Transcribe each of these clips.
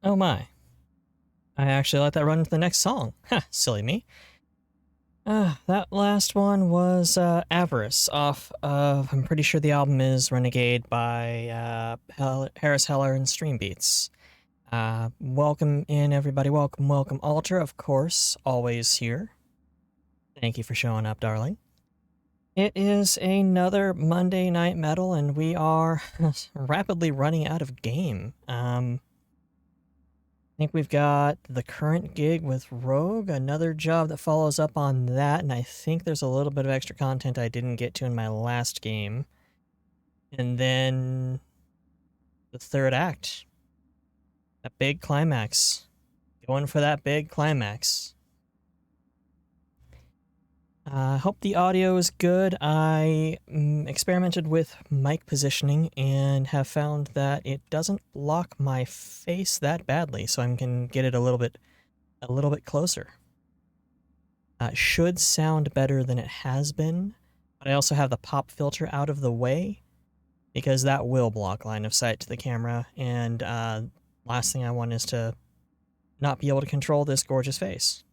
Oh my. I actually let that run into the next song. Ha, silly me. That last one was Avarice off of, I'm pretty sure the album is Renegade by Harris Heller and Stream Beats. Welcome in, everybody. Welcome, welcome. Alter, of course, always here. Thank you for showing up, darling. It is another Monday Night Metal, and we are rapidly running out of game. I think we've got the current gig with Rogue, another job that follows up on that, and I think there's a little bit of extra content I didn't get to in my last game. And then the third act. That big climax. Going for that big climax. I hope the audio is good. I experimented with mic positioning and have found that it doesn't block my face that badly, so I can get it a little bit closer. It should sound better than it has been, but I also have the pop filter out of the way because that will block line of sight to the camera, and last thing I want is to not be able to control this gorgeous face.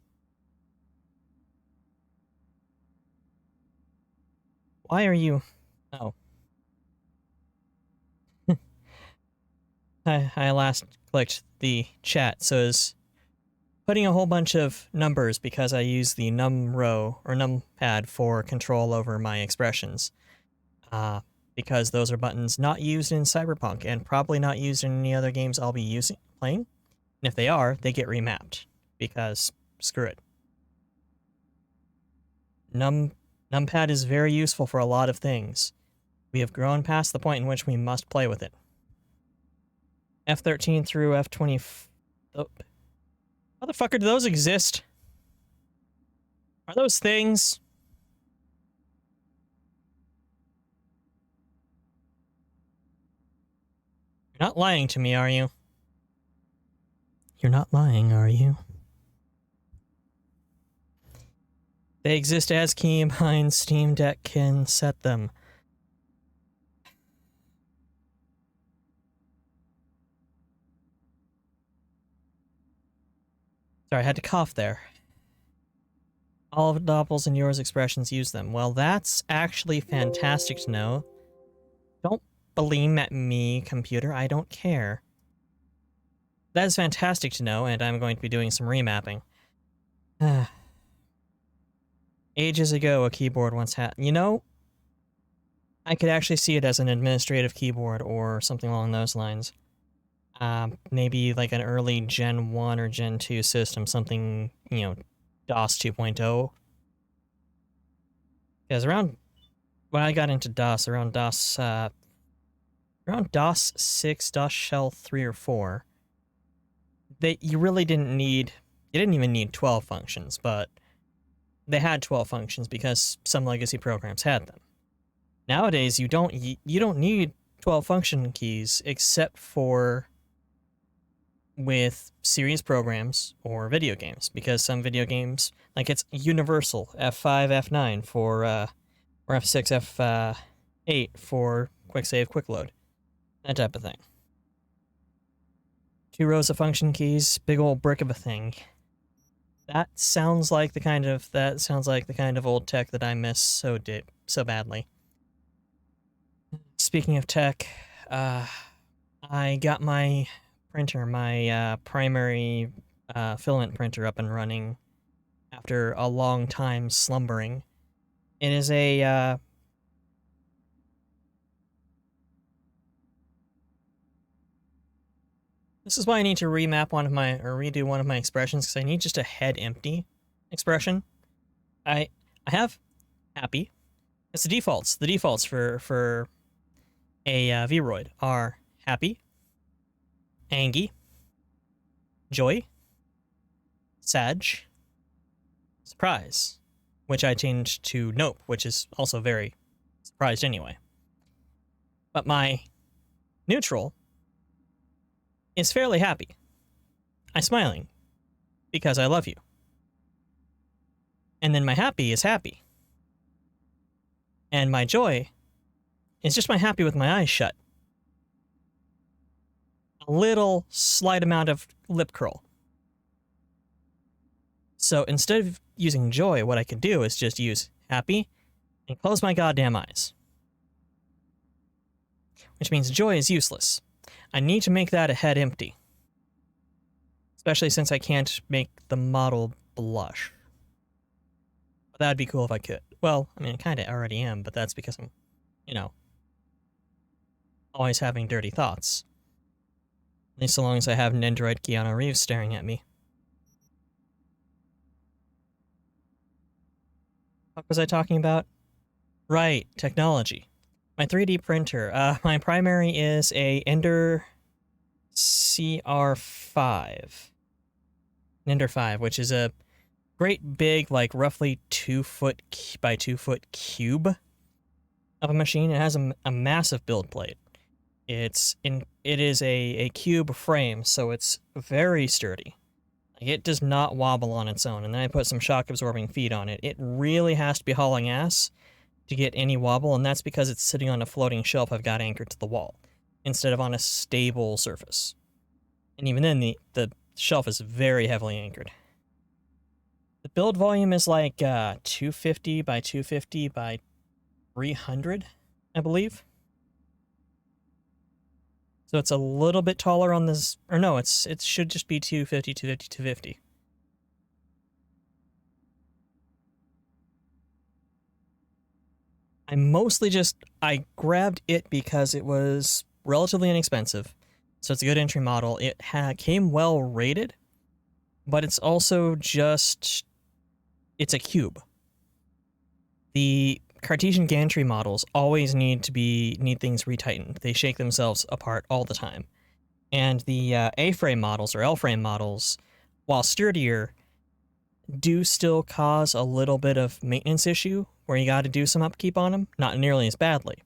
Why are you... Oh. I last clicked the chat, so it's putting a whole bunch of numbers because I use the num row or numpad for control over my expressions. Because those are buttons not used in Cyberpunk and probably not used in any other games I'll be playing. And if they are, they get remapped because screw it. Numpad is very useful for a lot of things. We have grown past the point in which we must play with it. F13 through F20... Oh. Motherfucker, do those exist? Are those things? You're not lying to me, are you? You're not lying, are you? They exist as keybinds. Steam Deck can set them. Sorry, I had to cough there. All of Doppel's and yours expressions use them. Well, that's actually fantastic to know. Don't blame at me, computer. I don't care. That is fantastic to know, and I'm going to be doing some remapping. Ages ago, a keyboard once had... You know, I could actually see it as an administrative keyboard or something along those lines. Maybe like an early Gen 1 or Gen 2 system, something, you know, DOS 2.0. Because around... When I got into DOS, around DOS 6, DOS Shell 3 or 4, you really didn't need... You didn't even need 12 functions, but they had 12 functions because some legacy programs had them. Nowadays, you don't need 12 function keys except for with serious programs or video games, because some video games, like it's universal, F5, F9 for, or F6, F8 for quick save, quick load, that type of thing. 2 rows of function keys, big old brick of a thing. That sounds like the kind of old tech that I miss so badly. Speaking of tech, I got my printer, my primary filament printer up and running after a long time slumbering. It is a this is why I need to redo one of my expressions, because I need just a head empty expression. I have happy. It's the defaults. The defaults for a Vroid are happy, angry, joy, sad, surprise, which I changed to nope, which is also very surprised anyway. But my neutral is fairly happy. I'm smiling because I love you. And then my happy is happy. And my joy is just my happy with my eyes shut. a little slight amount of lip curl. So instead of using joy, what I could do is just use happy and close my goddamn eyes. Which means joy is useless. I need to make that a head empty. Especially since I can't make the model blush. But that'd be cool if I could. Well, I mean, I kind of already am, but that's because I'm, you know, always having dirty thoughts. At least so long as I have an android Keanu Reeves staring at me. What was I talking about? Right, technology. My 3D printer. My primary is a Ender CR5. Ender 5, which is a great big, like roughly 2 foot by 2 foot cube of a machine. It has a massive build plate. It is a cube frame, so it's very sturdy. Like, it does not wobble on its own. And then I put some shock absorbing feet on it. It really has to be hauling ass to get any wobble, and that's because it's sitting on a floating shelf I've got anchored to the wall instead of on a stable surface. And even then, the shelf is very heavily anchored. The build volume is like 250 by 250 by 300, I believe. So it's a little bit taller on this, or no, it should just be 250, 250, 250. I grabbed it because it was relatively inexpensive. So it's a good entry model. It came well rated, but it's also just, it's a cube. The Cartesian gantry models always need things retightened. They shake themselves apart all the time. And the A-frame models or L-frame models, while sturdier, do still cause a little bit of maintenance issue where you got to do some upkeep on them, not nearly as badly.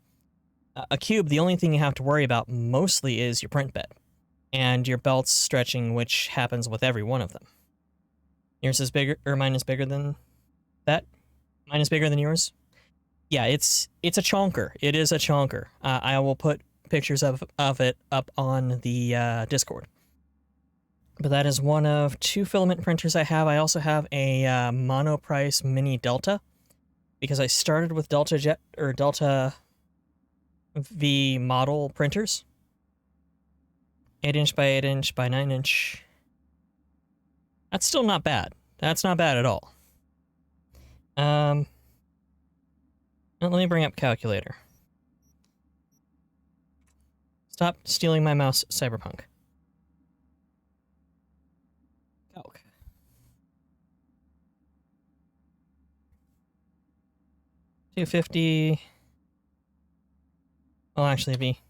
A cube, the only thing you have to worry about mostly is your print bed and your belts stretching, which happens with every one of them. Yours is bigger, or mine is bigger than that? Mine is bigger than yours? Yeah, it's a chonker. It is a chonker. I will put pictures of it up on the Discord. But that is one of 2 filament printers I have. I also have a Monoprice Mini Delta, because I started with Delta Jet or Delta V model printers. 8-inch by 8-inch by 9-inch. That's still not bad. That's not bad at all. Let me bring up calculator. Stop stealing my mouse, Cyberpunk. Calc. 250. Well, actually, it'd be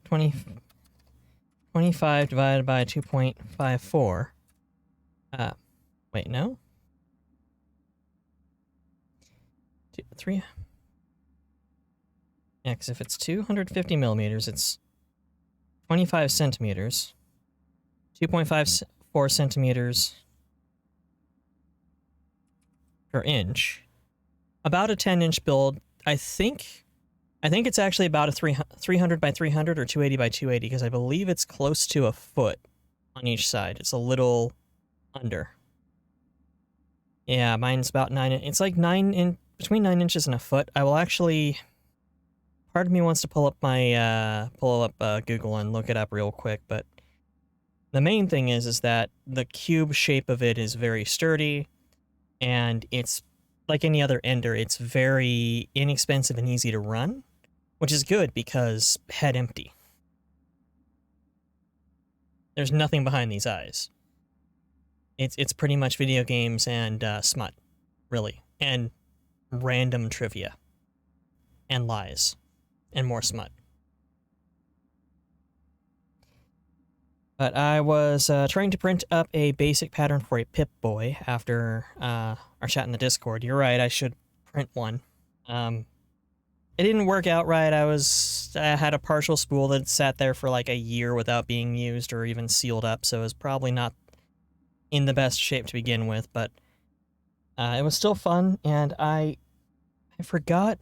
25 divided by 2.54. Wait, no? 3. Yeah, because if it's 250 millimeters, it's 25 centimeters. 2.54 centimeters per inch. About a 10-inch build. I think it's actually about a 300 by 300 or 280 by 280, because I believe it's close to a foot on each side. It's a little under. Yeah, mine's about 9. It's like between 9 inches and a foot. I will actually. Part of me wants to pull up Google and look it up real quick, but the main thing is that the cube shape of it is very sturdy, and it's like any other Ender. It's very inexpensive and easy to run, which is good because head empty. There's nothing behind these eyes. It's pretty much video games and smut, really, and random trivia, and lies, and more smut. But I was trying to print up a basic pattern for a Pip-Boy after our chat in the Discord. You're right, I should print one. It didn't work out right. I had a partial spool that sat there for like a year without being used or even sealed up, so it was probably not in the best shape to begin with, but it was still fun, and I forgot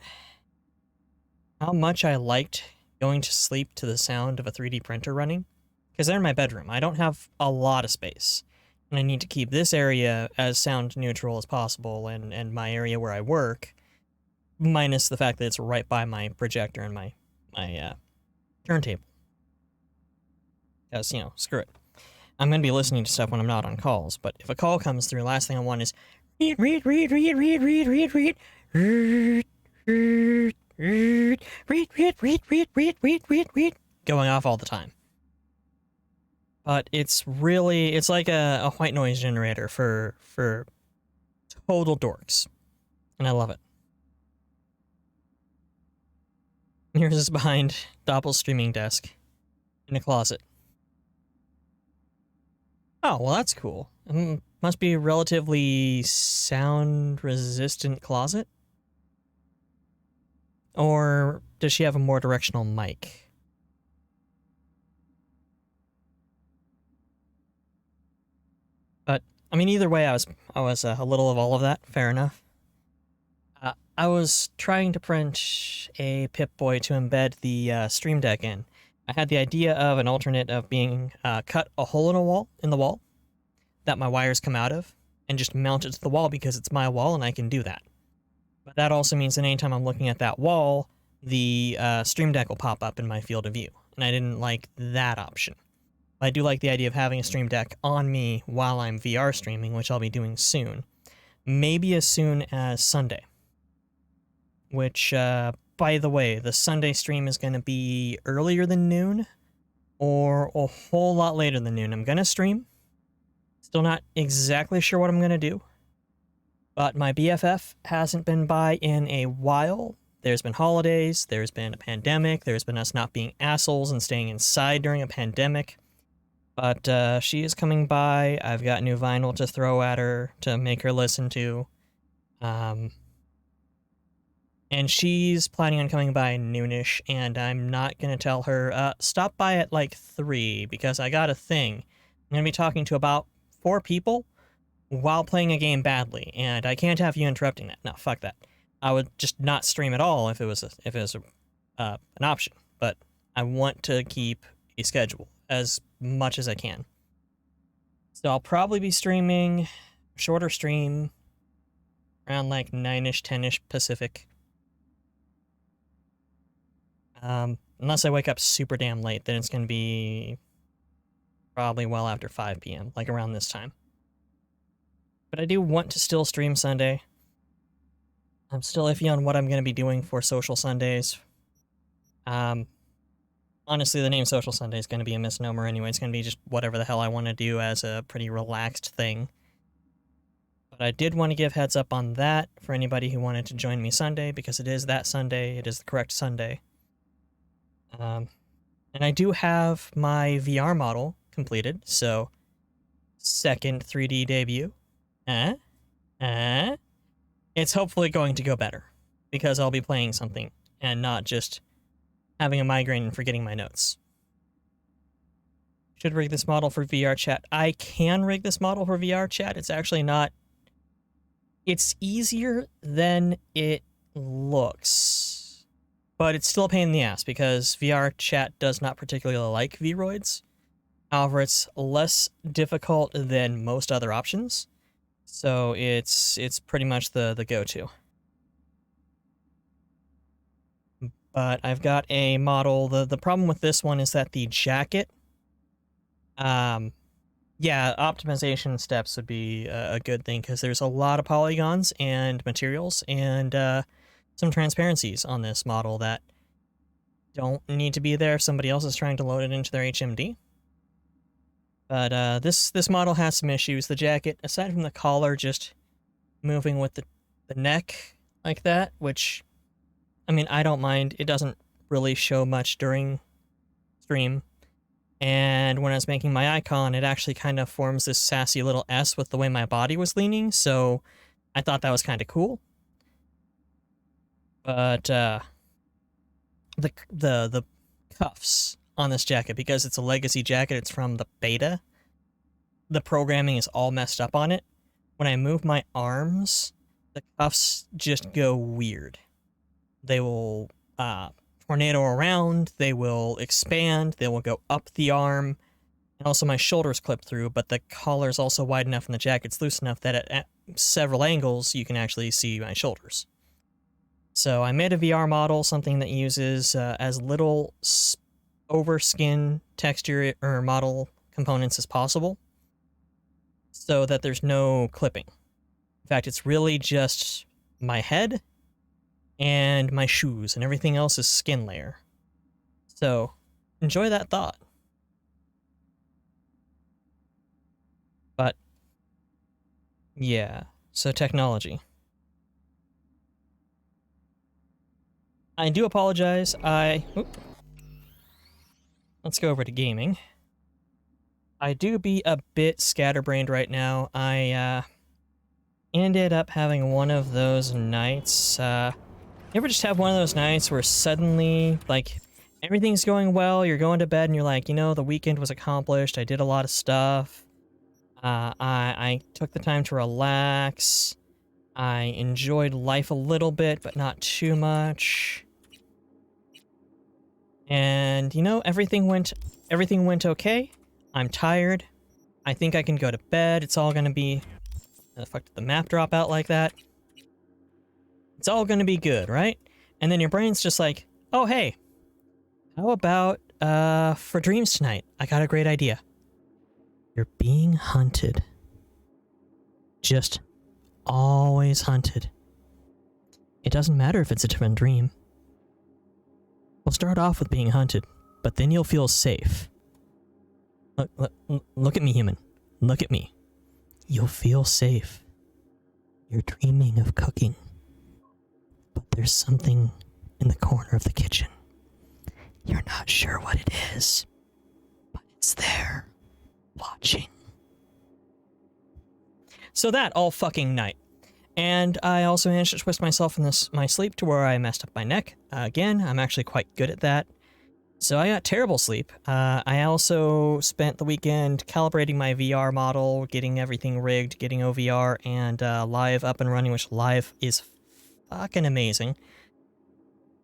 how much I liked going to sleep to the sound of a 3D printer running. because they're in my bedroom. I don't have a lot of space, and I need to keep this area as sound neutral as possible, and my area where I work, minus the fact that it's right by my projector and my turntable. Because, screw it. I'm going to be listening to stuff when I'm not on calls, but if a call comes through, last thing I want is going off all the time. But it's like a white noise generator for total dorks. And I love it. Here's this behind Doppel's streaming desk in a closet. Oh, well, that's cool. Must be a relatively sound-resistant closet? Or does she have a more directional mic? But, I mean, either way, I was a little of all of that. Fair enough. I was trying to print a Pip-Boy to embed the Stream Deck in. I had the idea of an alternate of being cut a hole in the wall that my wires come out of and just mount it to the wall because it's my wall and I can do that. But that also means that anytime I'm looking at that wall, the Stream Deck will pop up in my field of view. And I didn't like that option. But I do like the idea of having a Stream Deck on me while I'm VR streaming, which I'll be doing soon. Maybe as soon as Sunday. Which, by the way, the Sunday stream is going to be earlier than noon or a whole lot later than noon. I'm going to stream. Still not exactly sure what I'm going to do. But my BFF hasn't been by in a while. There's been holidays, there's been a pandemic, there's been us not being assholes and staying inside during a pandemic. But she is coming by. I've got new vinyl to throw at her to make her listen to. And she's planning on coming by noonish, and I'm not going to tell her, stop by at like 3, because I got a thing. I'm going to be talking to about 4 people while playing a game badly, and I can't have you interrupting that. No, fuck that. I would just not stream at all if it was an option, but I want to keep a schedule as much as I can. So I'll probably be streaming shorter stream around like 9ish, 10ish Pacific. Unless I wake up super damn late, then it's going to be probably well after 5 p.m., like around this time. But I do want to still stream Sunday. I'm still iffy on what I'm going to be doing for Social Sundays. Honestly, the name Social Sunday is going to be a misnomer anyway. It's going to be just whatever the hell I want to do as a pretty relaxed thing. But I did want to give heads up on that for anybody who wanted to join me Sunday, because it is that Sunday. It is the correct Sunday. And I do have my VR model completed, so second 3D debut. It's hopefully going to go better, because I'll be playing something and not just having a migraine and forgetting my notes. Should rig this model for VR chat. I can rig this model for VR chat. It's actually not... It's easier than it looks, but it's still a pain in the ass because VR chat does not particularly like Vroids. However, it's less difficult than most other options, so it's pretty much the go-to. But I've got a model. The problem with this one is that the jacket, yeah, optimization steps would be a good thing, because there's a lot of polygons and materials and some transparencies on this model that don't need to be there if somebody else is trying to load it into their HMD. But this model has some issues. The jacket, aside from the collar just moving with the neck like that, which, I mean, I don't mind. It doesn't really show much during stream. And when I was making my icon, it actually kind of forms this sassy little S with the way my body was leaning, so I thought that was kind of cool. But the cuffs on this jacket, because it's a legacy jacket, it's from the beta, the programming is all messed up on it. When I move my arms, the cuffs just go weird. They will tornado around, they will expand, they will go up the arm. And also my shoulders clip through, but the collar's also wide enough and the jacket's loose enough that at several angles you can actually see my shoulders. So I made a VR model, something that uses as little over-skin texture or model components as possible, so that there's no clipping. In fact, it's really just my head and my shoes, and everything else is skin layer. So enjoy that thought. But yeah, so technology. I do apologize. Let's go over to gaming. I do be a bit scatterbrained right now. I ended up having one of those nights. You ever just have one of those nights where suddenly, like, everything's going well, you're going to bed and you're like, you know, the weekend was accomplished, I did a lot of stuff. I took the time to relax. I enjoyed life a little bit, but not too much. And, you know, everything went okay. I'm tired. I think I can go to bed. It's all gonna be... How the fuck did the map drop out like that? It's all gonna be good, right? And then your brain's just like, oh hey, how about, for dreams tonight? I got a great idea. You're being hunted. Just always hunted. It doesn't matter if it's a different dream. We'll start off with being hunted, but then you'll feel safe. Look at me, human. Look at me. You'll feel safe. You're dreaming of cooking. But there's something in the corner of the kitchen. You're not sure what it is, but it's there, watching. So that all fucking night. And I also managed to twist myself in my sleep to where I messed up my neck. Again, I'm actually quite good at that. So I got terrible sleep. I also spent the weekend calibrating my VR model, getting everything rigged, getting OVR and Live up and running, which Live is fucking amazing.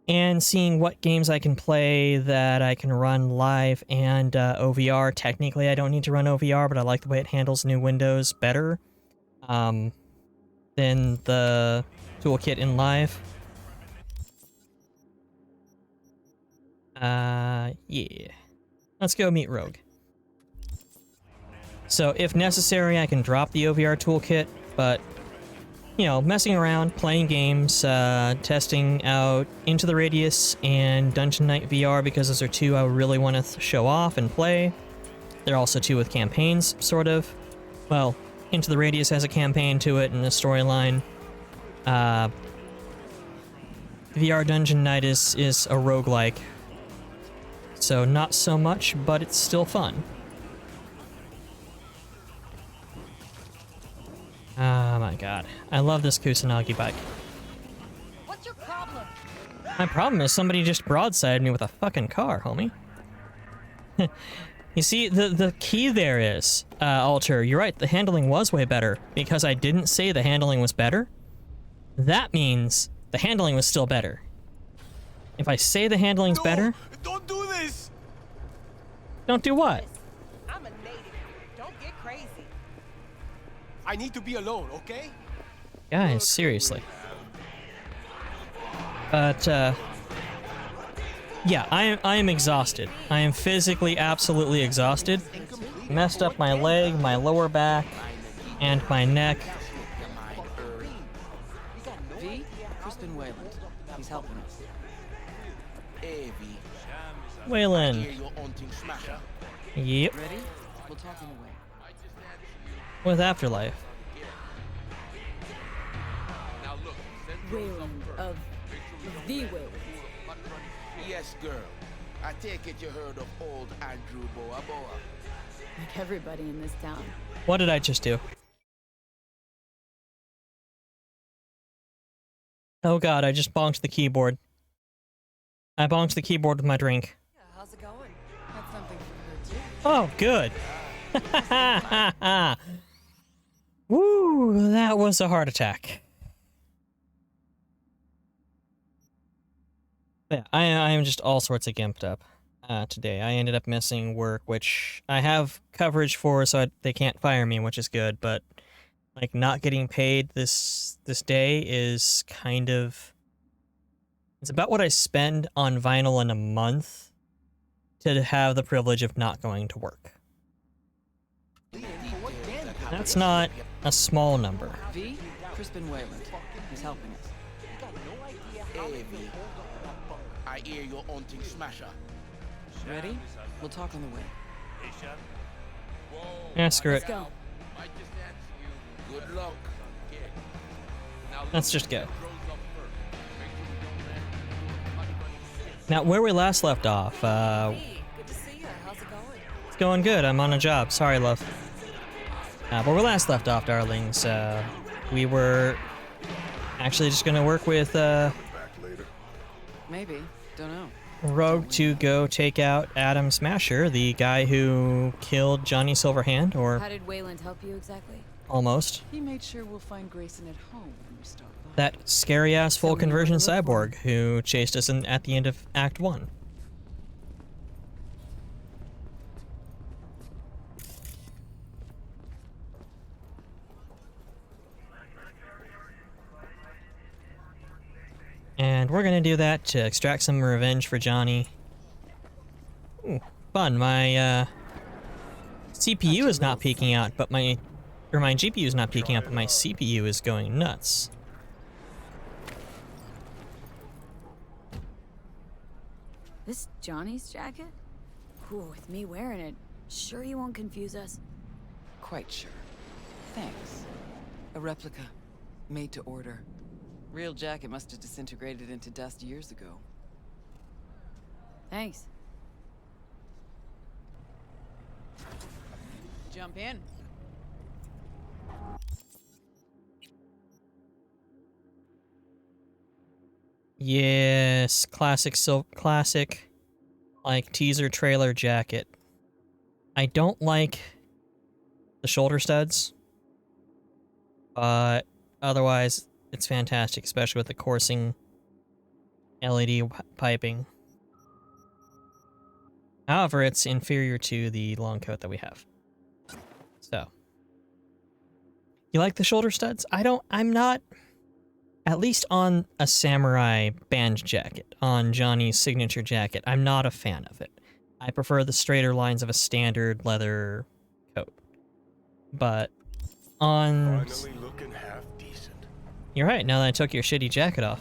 And seeing what games I can play that I can run Live and OVR. Technically, I don't need to run OVR, but I like the way it handles new windows better than the toolkit in Live. Yeah. Let's go meet Rogue. So, if necessary, I can drop the OVR toolkit, but, you know, messing around, playing games, testing out Into the Radius and Dungeon Knight VR, because those are two I really want to show off and play. They're also two with campaigns, sort of. Well, Into the Radius has a campaign to it and a storyline. VR Dungeon Knight is a roguelike. So not so much, but it's still fun. Oh my god. I love this Kusanagi bike. What's your problem? My problem is somebody just broadsided me with a fucking car, homie. You see, the key there is, Alter, you're right, the handling was way better. Because I didn't say the handling was better, that means the handling was still better. If I say the handling's better... Don't do this! Don't do what? I'm a native. Don't get crazy. I need to be alone, okay? Guys, seriously. But, yeah, I am exhausted. I am physically absolutely exhausted. Messed up my leg, my lower back, and my neck. V, Kristen Wayland. He's helping us. Hey, V. Waylon. Hear your hunting smasher. Yep. Ready? We'll talk in a way. With Afterlife. Wayland of the Wayland. Yes, girl. I take it you heard of old Andrew Boa Boa. Like everybody in this town. What did I just do? Oh god, I just bonked the keyboard. I bonked the keyboard with my drink. Yeah, how's it going? Had something for her too. Oh, good. Woo, that was a heart attack. Yeah, I am just all sorts of gimped up. today. I ended up missing work, which I have coverage for, so they can't fire me, which is good. But like not getting paid this day is kind of, it's about what I spend on vinyl in a month to have the privilege of not going to work. That's not a small number. V, Crispin Wayland. He's helping us. Hey, V. I hear you're hunting Smasher. Ready? We'll talk on the way. Yeah, screw it. Let's go. Good luck. Let's just go. Now, where we last left off, Hey, good to see you. How's it going? it's going good. I'm on a job. Sorry, love. Where we last left off, darlings, we were actually just gonna work with Maybe. Don't know. Rogue to go take out Adam Smasher, the guy who killed Johnny Silverhand, or How did Wayland help you exactly? almost. He made sure we'll find Grayson at home when we stop by. That scary-ass full Someone you conversion wanna look for. cyborg who chased us at the end of Act 1. And we're gonna do that to extract some revenge for Johnny. Ooh, fun. My CPU is not peeking out, but my GPU is not peeking out, but my CPU is going nuts. This Johnny's jacket? Ooh, with me wearing it, sure you won't confuse us? Quite sure. Thanks. A replica. Made to order. Real jacket must have disintegrated into dust years ago. Thanks. Jump in. Yes, classic, like teaser trailer jacket. I don't like the shoulder studs, but otherwise it's fantastic, especially with the coursing LED piping. However, it's inferior to the long coat that we have. So, you like the shoulder studs? I'm not. At least on a samurai band jacket, on Johnny's signature jacket, I'm not a fan of it. I prefer the straighter lines of a standard leather coat. But on... Finally looking half decent. You're right, now that I took your shitty jacket off.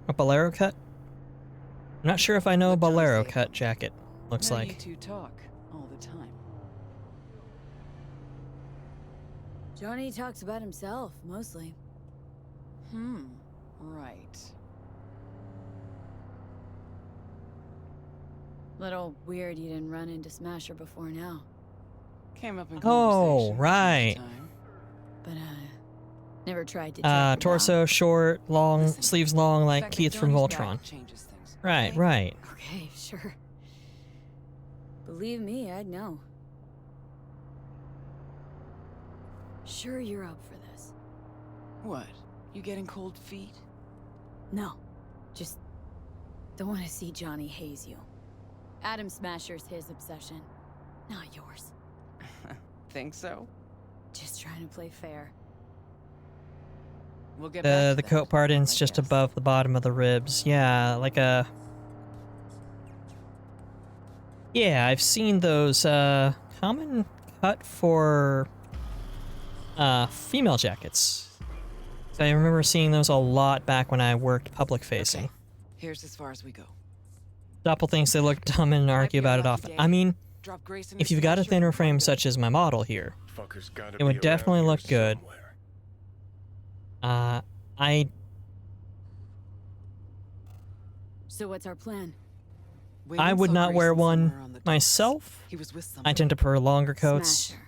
A bolero cut? I'm not sure if I know a What Johnny bolero say? cut jacket looks Now like. You two talk all the time. Johnny talks about himself, mostly. Right. Little weird you didn't run into Smasher before now. Came up in Oh, conversation from right. time. But, never tried to take him Torso short, long, Listen, sleeves long The like fact that Keith from Johnny's back Voltron. changes things, Right, okay? right. down. Okay, sure. Believe me, I'd know. Sure you're up for this. What? You getting cold feet? No. Just don't want to see Johnny haze you. Adam Smasher's his obsession, not yours. Think so? Just trying to play fair. We'll get back to The that, coat part ends I just guess. above the bottom of the ribs. Yeah, like a... Yeah, I've seen those, common cut for, female jackets. I remember seeing those a lot back when I worked public facing. Okay. Here's as far as we go. Doppel thinks they look dumb and argue about it often. I mean, Drop Grayson if or you've got a Smasher thinner and frame find such as my model here, Fucker's gotta it would be definitely around look here good. somewhere. So what's our plan? I Wayland would saw not wear Grayson one somewhere on the docks. myself. He was with I someone. tend to prefer longer coats, Smasher.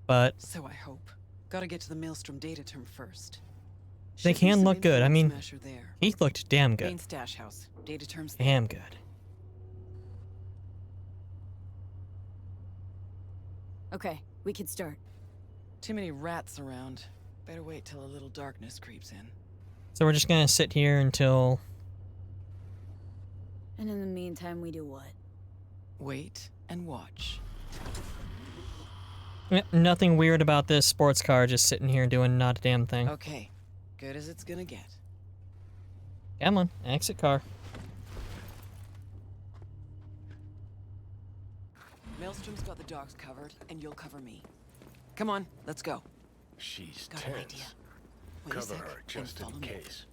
but So I hope. Gotta get to the Maelstrom data term first. They Should be can some look good. info I on mean, Smasher there. he looked damn Main good. stash house. Data terms there. Damn good. Okay, we can start. Too many rats around. Better wait till a little darkness creeps in. So we're just gonna sit here until... And in the meantime, we do what? Wait and watch. Nothing weird about this sports car, just sitting here doing not a damn thing. Okay, good as it's gonna get. Come on, exit car. Maelstrom's got the dogs covered, and you'll cover me. Come on, let's go. She's Got an tense. idea. Wait a Cover sec, her and just follow in me. case.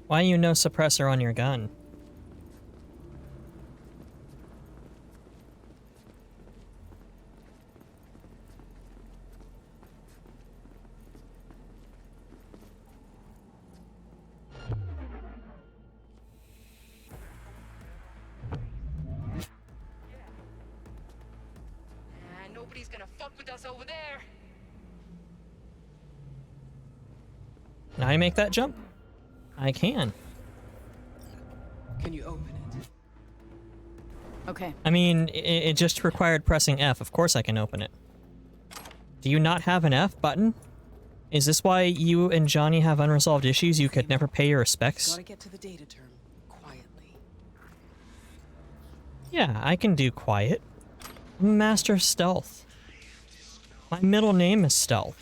Why you no suppressor on your gun? Nobody's gonna fuck with us over there. Can I make that jump? I can. Can you open it? Okay. I mean, it just required pressing F. Of course I can open it. Do you not have an F button? Is this why you and Johnny have unresolved issues? You could never pay your respects? Gotta get to the data term quietly. Yeah, I can do quiet. I'm a master of stealth. My middle name is Stealth.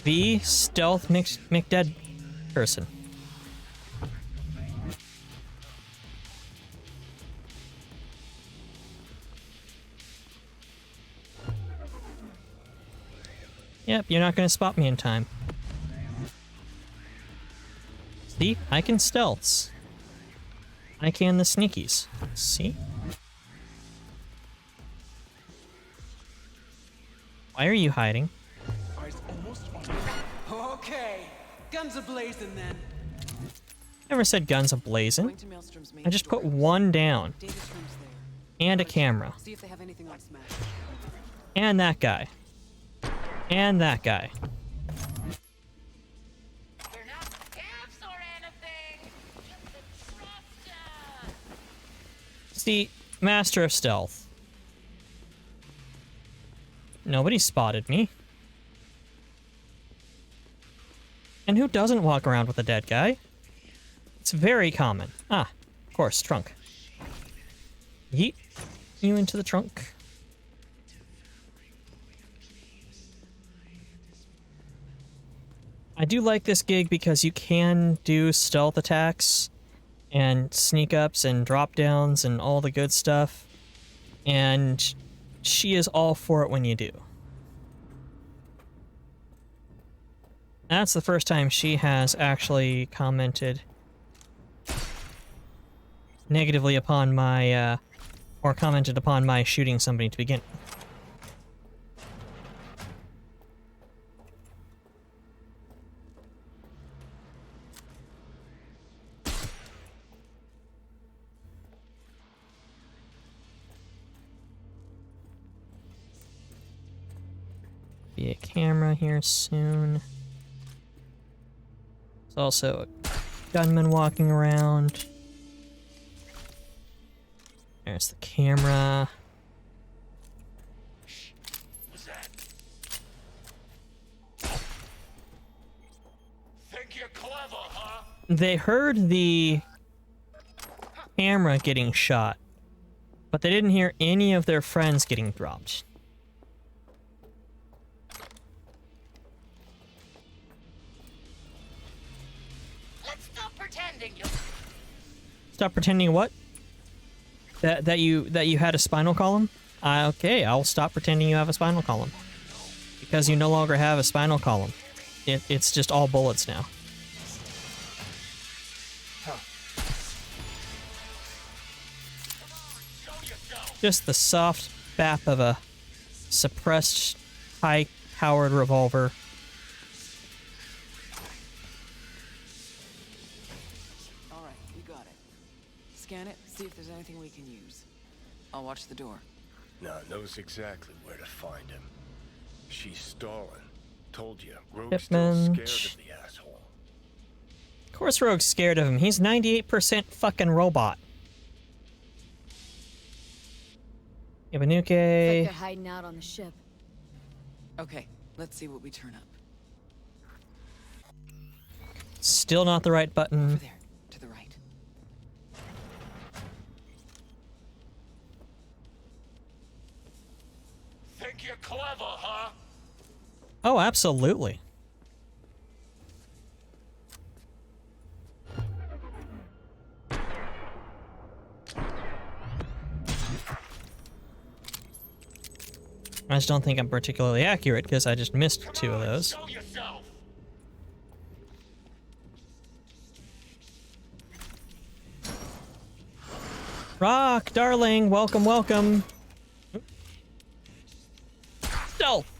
V Stealth McDead person. Yep, you're not gonna spot me in time. See? I can stealths. I can the sneakies. See? Why are you hiding? Okay, guns a-blazing then. Never said guns a-blazing. Going to Maelstrom's main I just put storage. one down. Data term's there. And a camera. See if they have anything on Smash. And that guy. And that guy. We're not scabs or anything. Just a trust. See, master of stealth. Nobody spotted me. And who doesn't walk around with a dead guy? It's very common. Ah, of course, trunk. Yeet you into the trunk. I do like this gig because you can do stealth attacks and sneak ups and drop downs and all the good stuff. And she is all for it when you do. That's the first time she has actually commented negatively upon my, or commented upon my shooting somebody to begin. Be a camera here soon. There's also a gunman walking around. There's the camera. What's that? Think you're clever, huh? They heard the camera getting shot, but they didn't hear any of their friends getting dropped. Let's stop pretending you. Stop pretending what? That you had a spinal column? Okay, I'll stop pretending you have a spinal column. Because you no longer have a spinal column. It's just all bullets now. Just the soft bap of a suppressed, high-powered revolver. All right, we got it. Scan it, see if there's anything we can use. I'll watch the door. Now knows exactly where to find him. She's stalling. Told you, Rogue's Shipment. still scared of the asshole. Of course Rogue's scared of him. He's 98% fucking robot. It's like Ibanuke. they're hiding out on the ship. Okay, let's see what we turn up. Still not the right Over button. there, to the right. Think you're clever, huh? Oh, absolutely. I just don't think I'm particularly accurate because I just missed two of those. Show yourself. Rock, darling, welcome, welcome. Stealth.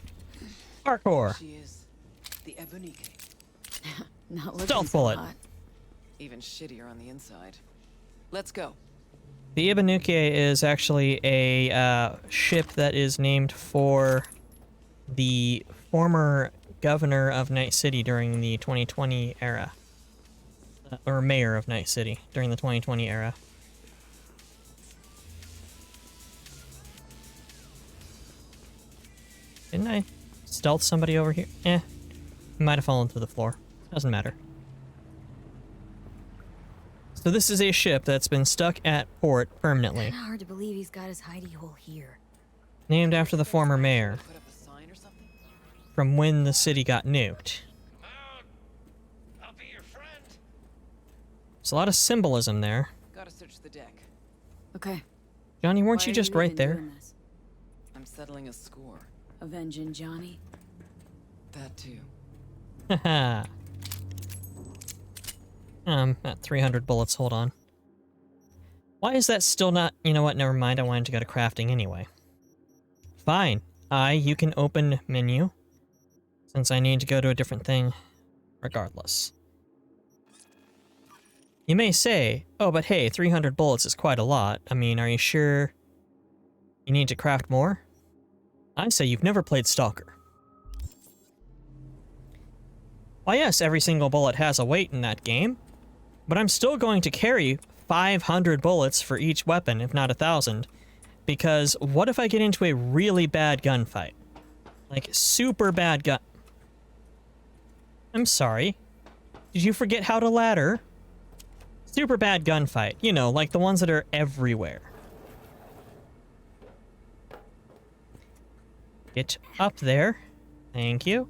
Parkour. She is the Ebonique. Not looking Stealth so bullet. hot. Even shittier on the inside. Let's go. The Ibanuke is actually a ship that is named for the former governor of Night City during the 2020 era. Or mayor of Night City during the 2020 era. Didn't I stealth somebody over here? Might have fallen through the floor. Doesn't matter. So this is a ship that's been stuck at port permanently, Kinda hard to believe he's got his hidey hole here. named after the former mayor, Put up a sign or something? from when the city got nuked. I'll be your friend. There's a lot of symbolism there. Gotta search the deck. Okay. Johnny, weren't why you are just even right there? doing this? I'm settling a score. Avenging Johnny? That too. Haha. At 300 bullets, hold on. Why is that still not... You know what, never mind, I wanted to go to crafting anyway. Fine. You can open menu, since I need to go to a different thing, regardless. You may say, oh, but hey, 300 bullets is quite a lot. I mean, are you sure you need to craft more? I say you've never played Stalker. Why yes, every single bullet has a weight in that game, but I'm still going to carry 500 bullets for each weapon, if not 1,000, because what if I get into a really bad gunfight? Like, super bad gun... I'm sorry. Did you forget how to ladder? Super bad gunfight. You know, like the ones that are everywhere. Get up there. Thank you.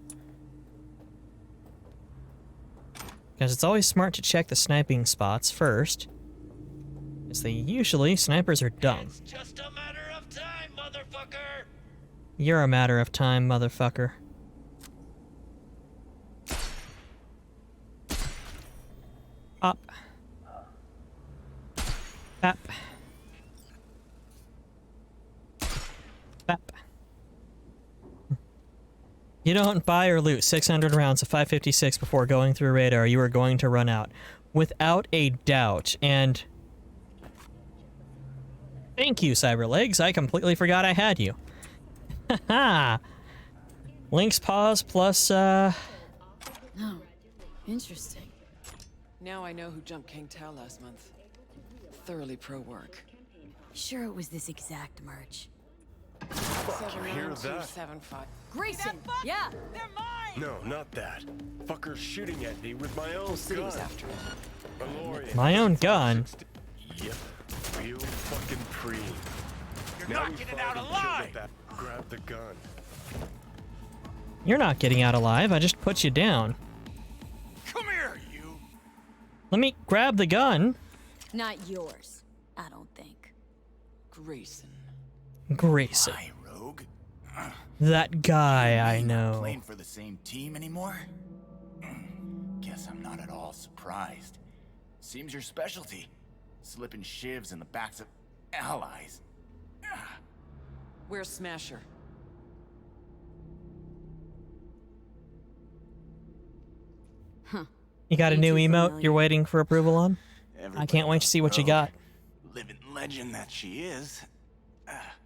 Because it's always smart to check the sniping spots first. Because snipers are dumb. It's just a matter of time, motherfucker. You're a matter of time, motherfucker. Up. Bap. Bap. You don't buy or loot 600 rounds of 556 before going through radar, you are going to run out. Without a doubt, and... Thank you, Cyberlegs, I completely forgot I had you. Haha! Link's paws plus, No. Interesting. Now I know who jumped King Tao last month. Thoroughly pro work. Sure it was this exact merch. Fuck, you hear that? 79275. Grayson! Yeah! They're mine! No, not that. Fucker's shooting at me with my own City gun. was after it. Valorian. my own gun. Yep. Real fucking preem. You're Now not we getting out finally killed alive! that. Grab the gun. You're not getting out alive, I just put you down. Come here, you! Let me grab the gun. Not yours, I don't think. Grayson. Grayson. Hi, Rogue. That guy I You're not know. playing for the same team anymore? Guess I'm not at all surprised. Seems your specialty. Slipping shivs in the backs of allies. Where's Smasher? You got a Ain't new too emote familiar. you're waiting for approval on? I Everybody can't wait to knows see what you Rogue. got. Living legend that she is.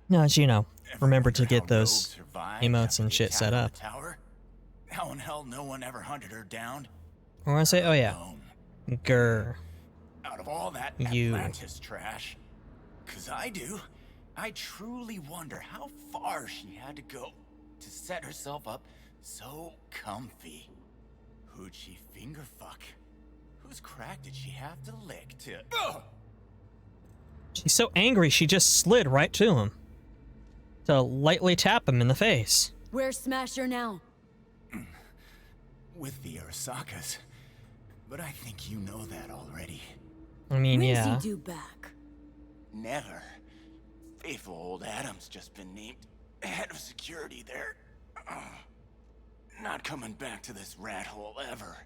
No, as you know, Ever remember to wondered get how those Rogue survived emotes after and the shit attack set on up. the tower? How in hell no one ever hunted her down? Or I say, oh yeah, Alone. grr. Out of all that You. Atlantis trash. 'Cause I do. I truly wonder how far she had to go to set herself up so comfy. Who'd she finger fuck? Whose crack did she have to lick to... Ugh! She's so angry she just slid right to him. To lightly tap him in the face. Where's Smasher now? With the Arasakas. But I think you know that already. I mean, When yeah. does he do back? Never. Faithful old Adam's just been named head of security there. Not coming back to this rat hole ever.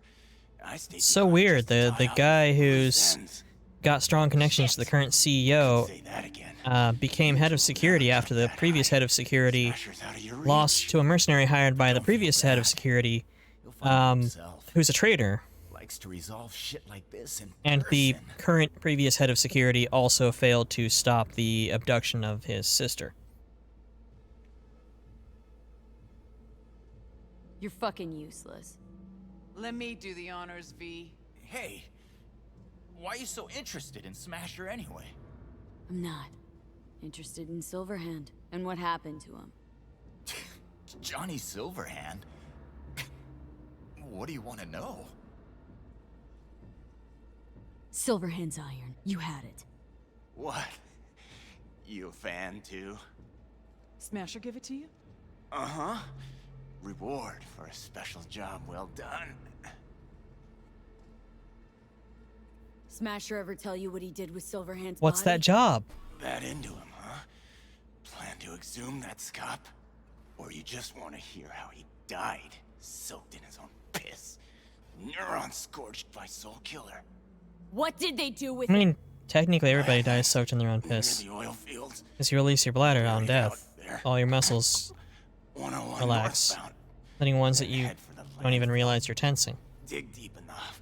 I stayed So behind weird. just to The tie up guy loose who's ends. got strong connections to the current CEO Say that again. became head of security after the previous head of security Smasher's out of your lost reach. to a mercenary hired by the Don't previous feel head of bad. security, He'll find himself. who's a traitor. Likes to resolve shit like this in And the person. current previous head of security also failed to stop the abduction of his sister. You're fucking useless. Let me do the honors, V. Hey, why are you so interested in Smasher anyway? I'm not. Interested in Silverhand and what happened to him. Johnny Silverhand? What do you want to know? Silverhand's iron. You had it. What? You a fan too? Smasher give it to you? Uh-huh. Reward for a special job well done. Smasher ever tell you what he did with Silverhand's What's body? that job? That into him, huh? Plan to exhume that scop? Or you just want to hear how he died, soaked in his own piss? Neuron scorched by Soul Killer. What did they do with I him? mean, technically everybody dies soaked in their own Near piss. the oil fields. As you release your bladder on Buried out death, there. all your muscles 101 relax, northbound. letting ones that Then you head for the don't even landfill. realize you're tensing. Dig deep enough.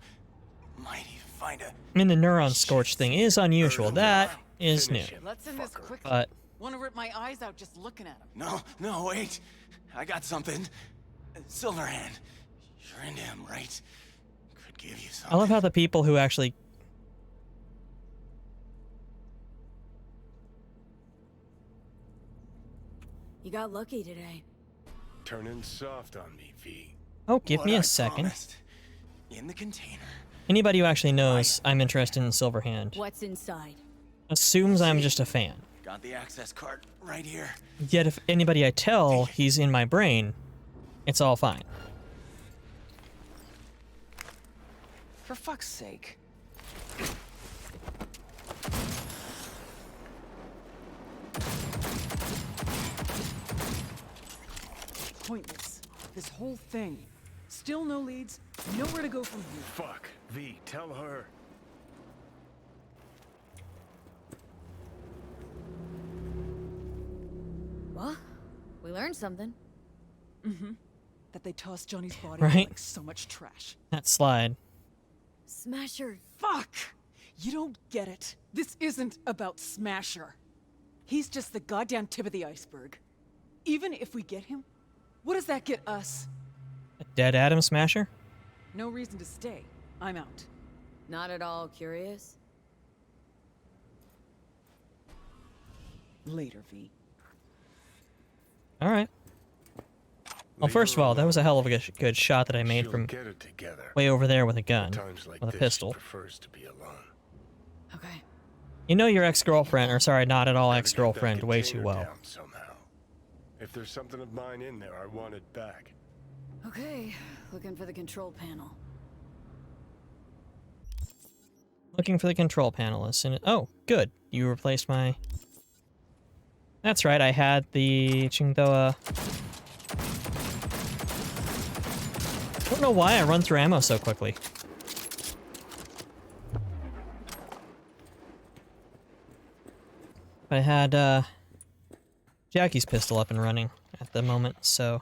Might even find a... I mean, the neuron scorch thing is unusual. That is new. Finish him, Let's end this fucker. quickly. But Want to rip my eyes out just looking at him. No, wait. I got something. Silverhand. You're into him, right? Could give you something. I love how the people who actually... You got lucky today. Turning soft on me, V. Oh, give What me I a second. promised. In the container. Anybody who actually knows I'm interested in Silverhand What's inside? assumes I'm just a fan. Got the access card right here. Yet if anybody I tell he's in my brain, it's all fine. For fuck's sake. Pointless. This whole thing. Still no leads, nowhere to go from here. Fuck. V, tell her. Well, we learned something. That they tossed Johnny's body Right. like so much trash. That slide. Smasher. Fuck! You don't get it. This isn't about Smasher. He's just the goddamn tip of the iceberg. Even if we get him, what does that get us? A dead atom smasher? No reason to stay. I'm out. Not at all curious? Later, V. Alright. Well, Leave first of her all, that was a alone. hell of a good shot that I made She'll from get it together. way over there with a gun. Times like With a this, pistol. She prefers to be alone. Okay. You know your ex-girlfriend, or sorry, not at all Gotta get that ex-girlfriend, way too container well. down somehow. If there's something of mine in there, I want it back. Okay, looking for the control panel. Looking for the control panel. Oh, good. You replaced my... That's right, I had the Chingdoa... I don't know why I run through ammo so quickly. I had, Jackie's pistol up and running at the moment, so...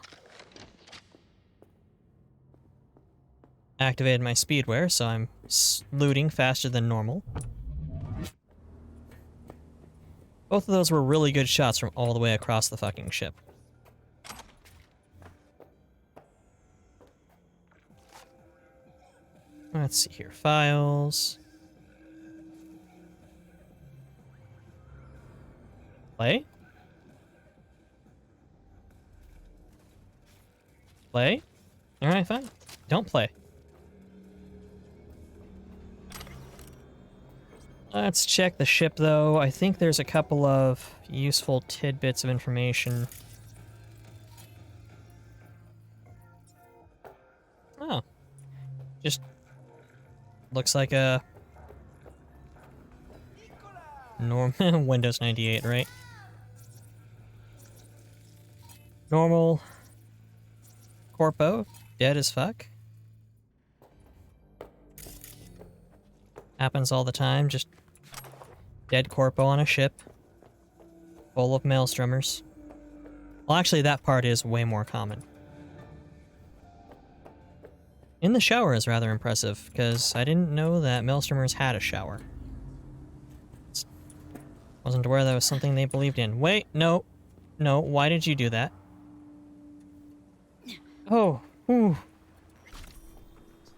Activated my speedwear, so I'm looting faster than normal. Both of those were really good shots from all the way across the fucking ship. Let's see here. Files. Play? Play? Alright, fine. Don't play. Let's check the ship, though. I think there's a couple of useful tidbits of information. Oh. Just looks like a normal Windows 98, right? Normal corpo, dead as fuck. Happens all the time, just dead corpo on a ship full of maelstromers. Well, actually, that part is way more common. In the shower is rather impressive, because I didn't know that maelstromers had a shower. Wasn't aware that was something they believed in. Wait, no. No, why did you do that? Oh, whew.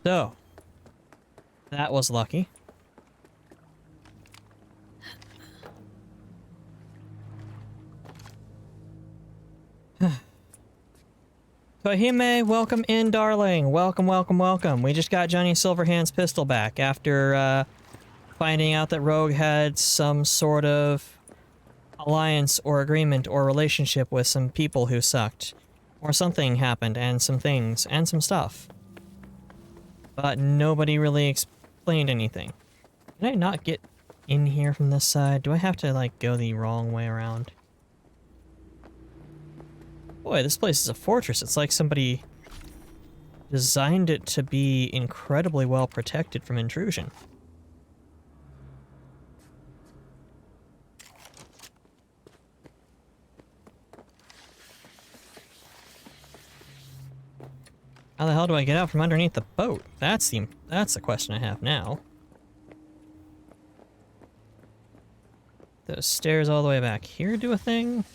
So, that was lucky. Kohime, welcome in, darling. Welcome, welcome, welcome. We just got Johnny Silverhand's pistol back after finding out that Rogue had some sort of alliance or agreement or relationship with some people who sucked. Or something happened, and some things, and some stuff. But nobody really explained anything. Can I not get in here from this side? Do I have to, like, go the wrong way around? Boy, this place is a fortress. It's like somebody designed it to be incredibly well protected from intrusion. How the hell do I get out from underneath the boat? That's the question I have now. Those stairs all the way back here do a thing?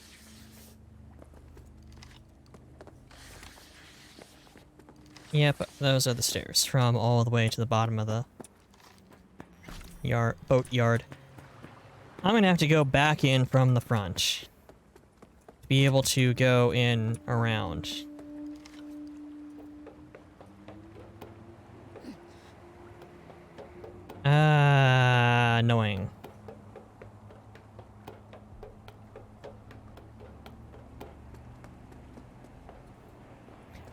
Yep, those are the stairs from all the way to the bottom of the boat yard. I'm gonna have to go back in from the front to be able to go in around. Annoying.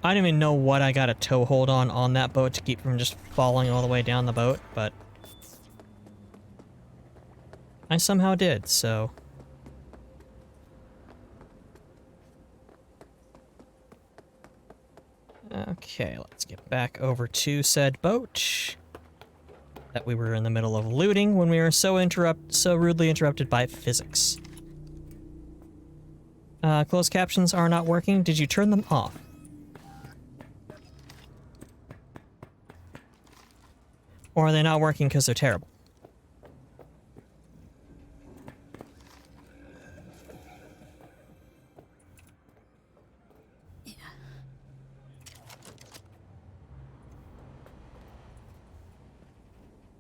I don't even know what I got a toe hold on that boat to keep from just falling all the way down the boat, but I somehow did, so. Okay, let's get back over to said boat that we were in the middle of looting when we were so rudely interrupted by physics. Closed captions are not working. Did you turn them off? Or are they not working because they're terrible?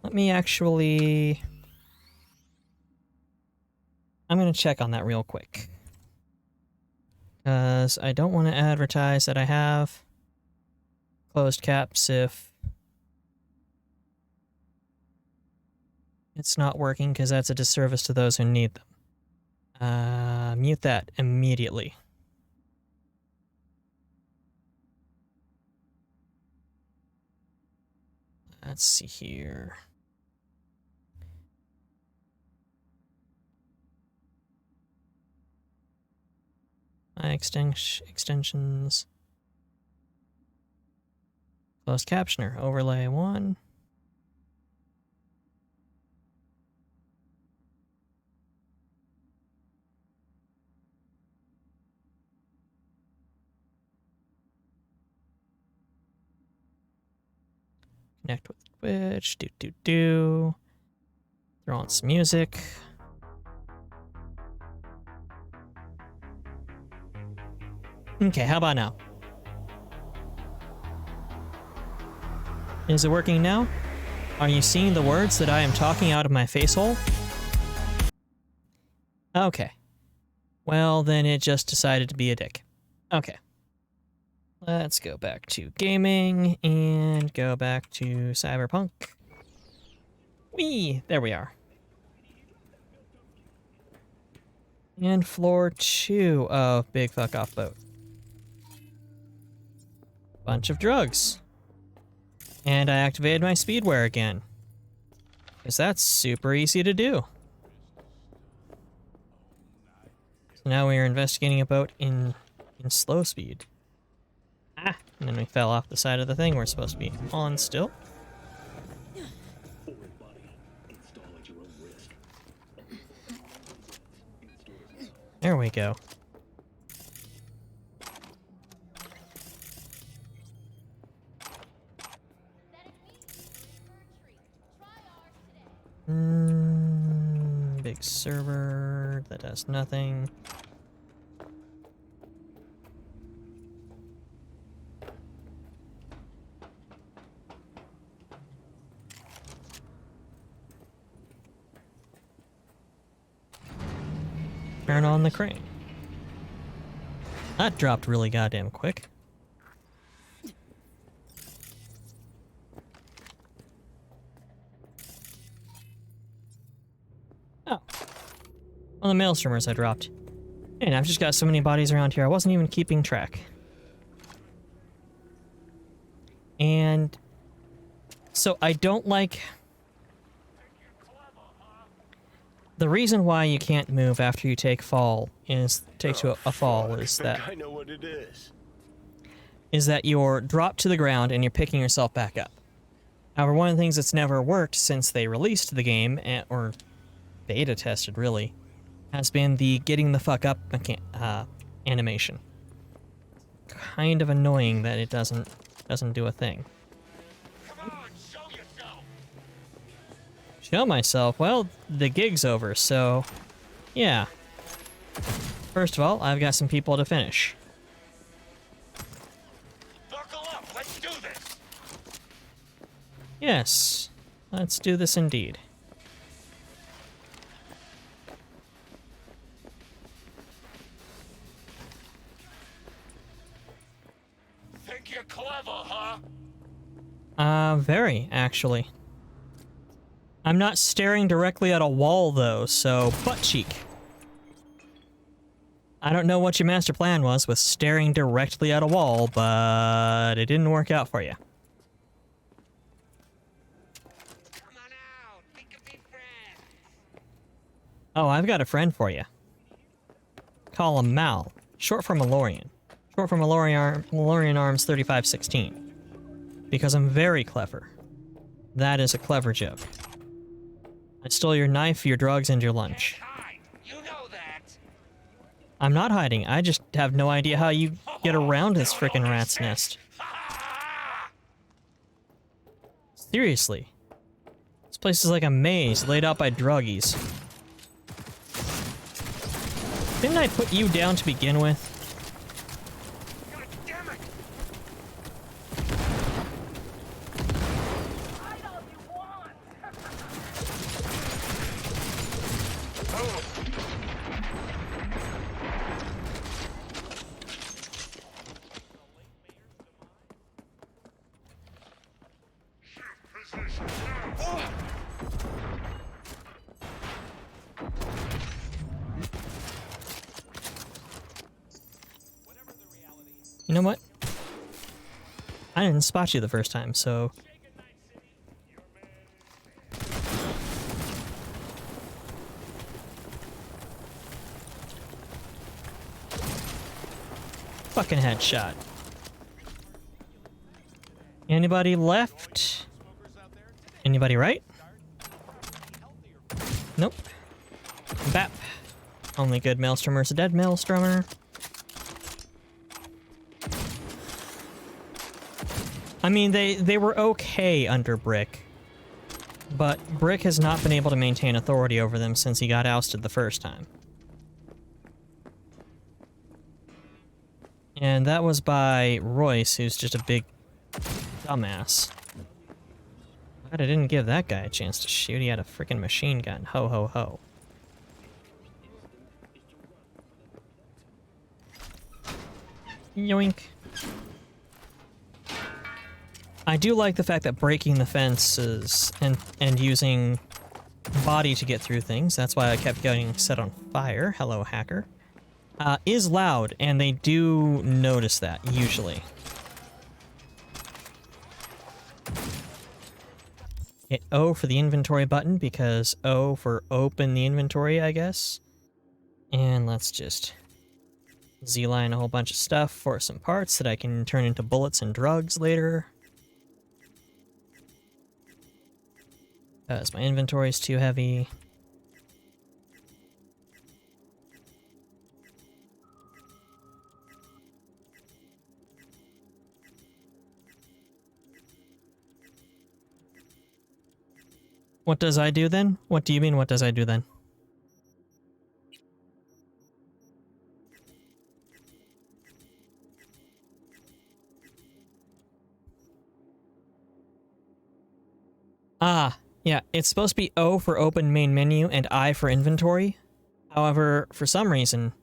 Let me actually... I'm going to check on that real quick. Because I don't want to advertise that I have closed caps if it's not working, because that's a disservice to those who need them. Mute that immediately. Let's see here. My extensions. Closed captioner, overlay 1. Connect with Twitch, do. Throw on some music. Okay, how about now? Is it working now? Are you seeing the words that I am talking out of my face hole? Okay. Well, then it just decided to be a dick. Okay. Let's go back to gaming and go back to Cyberpunk. Whee! There we are. And floor 2 of Big Fuck Off Boat. Bunch of drugs. And I activated my speedwear again. Because that's super easy to do. So now we are investigating a boat in slow speed. Ah! And then we fell off the side of the thing we're supposed to be on still. There we go. Big server that does nothing. Turn on the crane. That dropped really goddamn quick. Oh. Well, the maelstromers I dropped. And I've just got so many bodies around here, I wasn't even keeping track. And so I don't like... The reason why you can't move after you take fall is a fall is that I know what it is that you're dropped to the ground and you're picking yourself back up. However, one of the things that's never worked since they released the game, or beta tested really, has been the getting the fuck up animation. Kind of annoying that it doesn't do a thing. Come on, show yourself! Show myself? Well, the gig's over, so yeah. First of all, I've got some people to finish. Buckle up, let's do this! Yes, let's do this indeed. Think you're clever, huh? Very, actually. I'm not staring directly at a wall, though, so butt cheek. I don't know what your master plan was with staring directly at a wall, but it didn't work out for you. Come on out. We can be friends. Oh, I've got a friend for you. Call him Mal, short for Malorian. Short for Malorian Arms 3516. Because I'm very clever. That is a clever joke. I stole your knife, your drugs, and your lunch. Hide. You know that. I'm not hiding, I just have no idea how you get around this frickin' rat's nest. Seriously. This place is like a maze laid out by druggies. Didn't I put you down to begin with? God damn it! You know what? I didn't spot you the first time, so... Fucking headshot. Anybody left? Anybody right? Nope. Bap. Only good maelstromer's a dead maelstromer. I mean, they were okay under Brick. But Brick has not been able to maintain authority over them since he got ousted the first time. And that was by Royce, who's just a big dumbass. Glad I didn't give that guy a chance to shoot. He had a freaking machine gun. Ho ho ho. Yoink. I do like the fact that breaking the fences and using body to get through things, that's why I kept getting set on fire, hello hacker, is loud, and they do notice that, usually. Hit O for the inventory button, because O for open the inventory, I guess. And let's just Z-line a whole bunch of stuff for some parts that I can turn into bullets and drugs later. Because my inventory is too heavy. What does I do then? What do you mean, what does I do then? Ah, yeah, it's supposed to be O for open main menu and I for inventory. However, for some reason,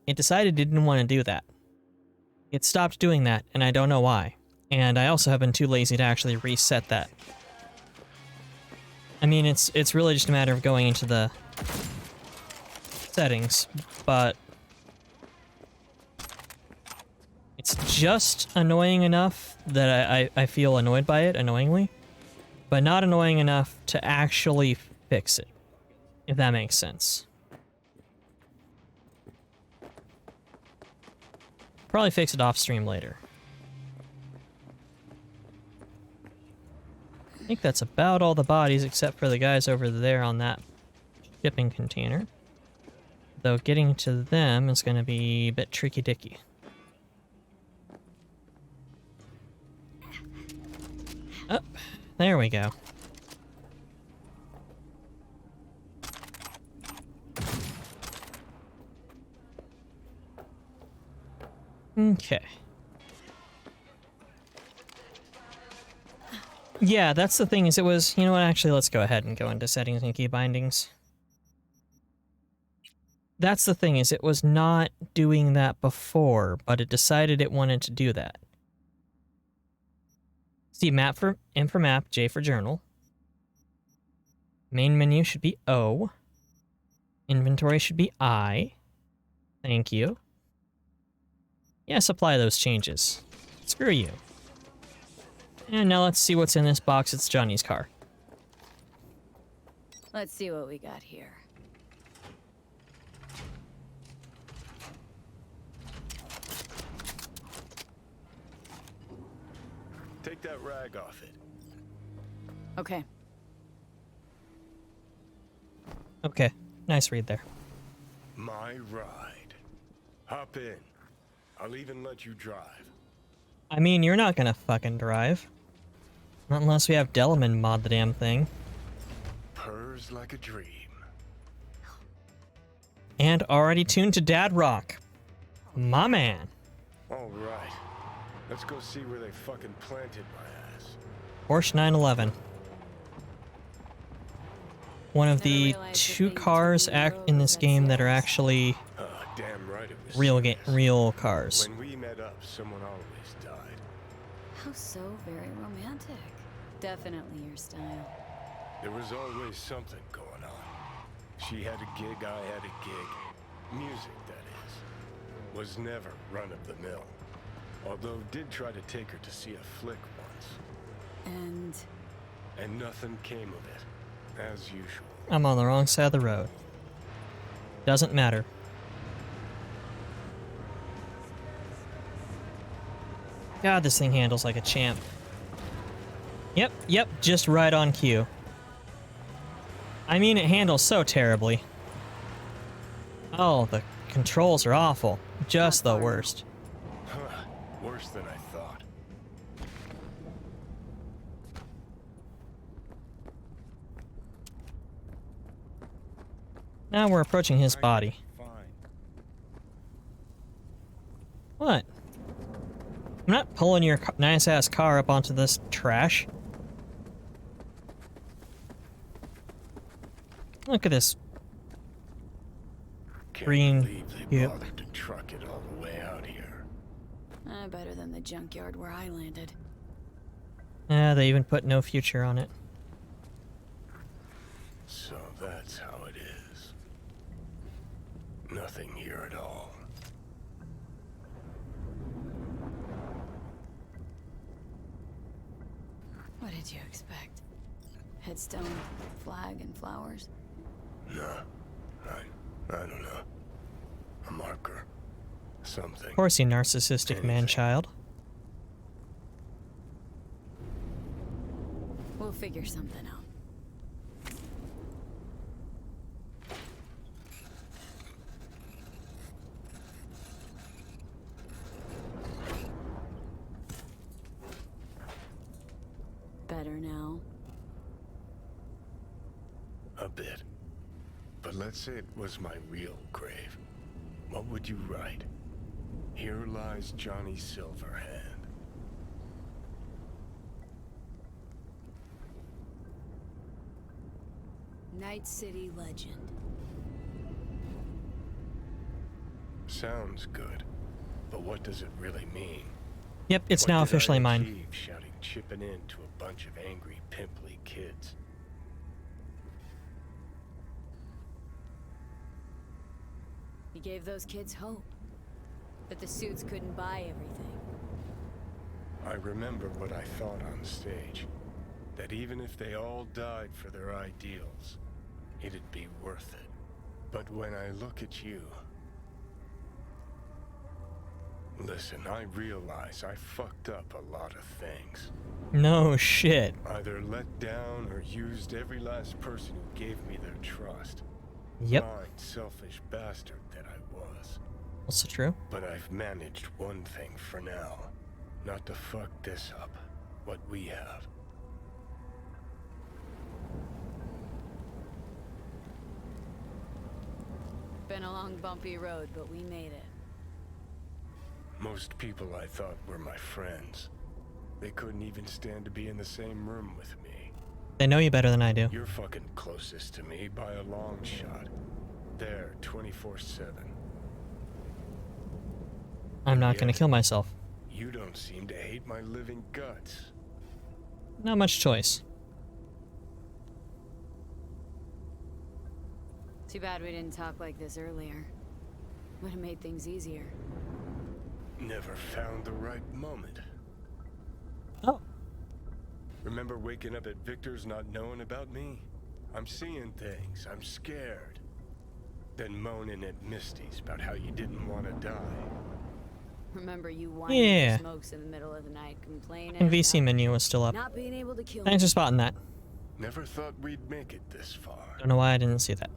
it decided it didn't want to do that. It stopped doing that, and I don't know why. And I also have been too lazy to actually reset that. I mean, it's really just a matter of going into the settings, but it's just annoying enough that I feel annoyed by it, annoyingly, but not annoying enough to actually fix it, if that makes sense. Probably fix it off stream later. I think that's about all the bodies except for the guys over there on that shipping container. Though getting to them is going to be a bit tricky-dicky. Oh, there we go. Okay. Yeah, that's the thing, is it was, you know what, actually, let's go ahead and go into settings and key bindings. That's the thing, is it was not doing that before, but it decided it wanted to do that. See, map for M for map, J for journal. Main menu should be O. Inventory should be I. Thank you. Yes, apply those changes. Screw you. And now let's see what's in this box. It's Johnny's car. Let's see what we got here. Take that rag off it. Okay. Okay, nice read there. My ride. Hop in. I'll even let you drive. I mean, you're not gonna fucking drive. Not unless we have Delamain mod the damn thing. Purrs like a dream. And already tuned to Dad Rock. My man. All right. Let's go see where they fucking planted my ass. Porsche 911. One of the realized that two they cars totally in this rode game that that are serious. actually Damn right it was real cars. When we met up, someone always died. How so very romantic. Definitely your style. There was always something going on. She had a gig, I had a gig. Music, that is. Was never run of the mill. Although did try to take her to see a flick once. And nothing came of it, as usual. I'm on the wrong side of the road. Doesn't matter. God, this thing handles like a champ. Yep, just right on cue. I mean, it handles so terribly. Oh, the controls are awful. Just the worst. Worse than I thought. Now we're approaching his body. What? I'm not pulling your nice-ass car up onto this trash. Look at this. Can't Green. believe they Yep. bothered to truck it all the way out here. Better than the junkyard where I landed. They even put no future on it. So that's how it is. Nothing here at all. What did you expect? Headstone, flag, and flowers? No. I don't know. A marker. Something. Of course, you narcissistic man-child. We'll figure something out. Better now? A bit. But let's say it was my real grave. What would you write? Here lies Johnny Silverhand. Night City legend. Sounds good. But what does it really mean? Yep, it's What now did I officially mine. achieve shouting chipping in to a bunch of angry, pimply kids? He gave those kids hope. But the suits couldn't buy everything. I remember what I thought on stage. That even if they all died for their ideals, it'd be worth it. But when I look at you... Listen, I realize I fucked up a lot of things. No shit. Either let down or used every last person who gave me their trust. Yep. Blind, selfish bastard that I was. Also true. But I've managed one thing for now. Not to fuck this up. What we have. Been a long, bumpy road, but we made it. Most people I thought were my friends. They couldn't even stand to be in the same room with me. They know you better than I do. You're fucking closest to me by a long shot. There, 24/7. I'm not gonna kill myself. You don't seem to hate my living guts. Not much choice. Too bad we didn't talk like this earlier. Would have made things easier. Never found the right moment. Oh. Remember waking up at Victor's not knowing about me? I'm seeing things. I'm scared. Then moaning at Misty's about how you didn't want to die. Remember you whining Yeah. for smokes in the middle of the night, complaining And VC about menu was still up. not being able to kill Thanks me. for spotting that. Never thought we'd make it this far. Don't know why I didn't see that.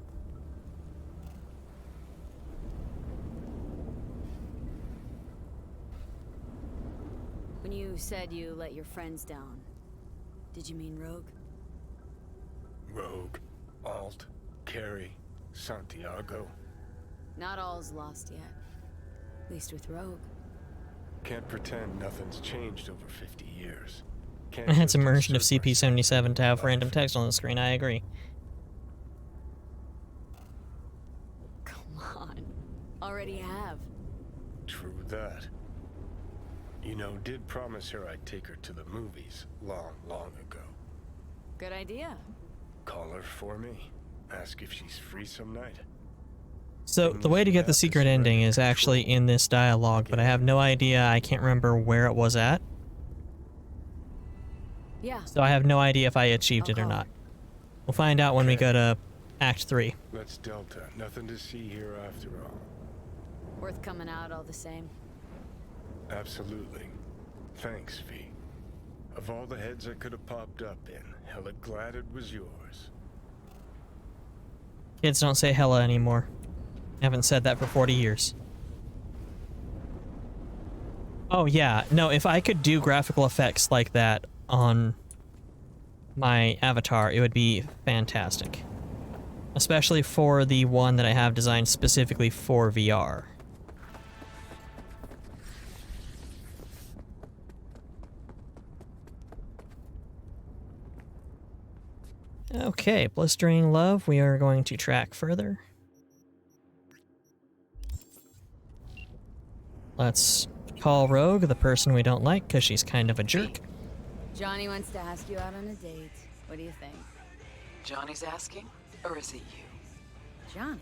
When you said you let your friends down, did you mean Rogue? Rogue, Alt, Carrie, Santiago. Not all's lost yet. At least with Rogue. Can't pretend nothing's changed over 50 years. Can't I had just some version of insert CP77 to have myself random text on the screen, I agree. Come on. Already have. True that. You know, did promise her I'd take her to the movies long, long ago. Good idea. Call her for me. Ask if she's free some night. So, the way to get the secret ending is actually in this dialogue, but I have no idea, I can't remember where it was at. Yeah. So I have no idea if I achieved it or call not. her. We'll find out when we Okay. go to Act 3. Let's Delta. Nothing to see here after all. Worth coming out all the same. Absolutely. Thanks, V. Of all the heads I could have popped up in, hella glad it was yours. Kids don't say hella anymore. Haven't said that for 40 years. Oh yeah, no, if I could do graphical effects like that on my avatar, it would be fantastic. Especially for the one that I have designed specifically for VR. Okay, Blistering Love, we are going to track further. Let's call Rogue, the person we don't like, because she's kind of a jerk. Johnny wants to ask you out on a date. What do you think? Johnny's asking? Or is it you? Johnny?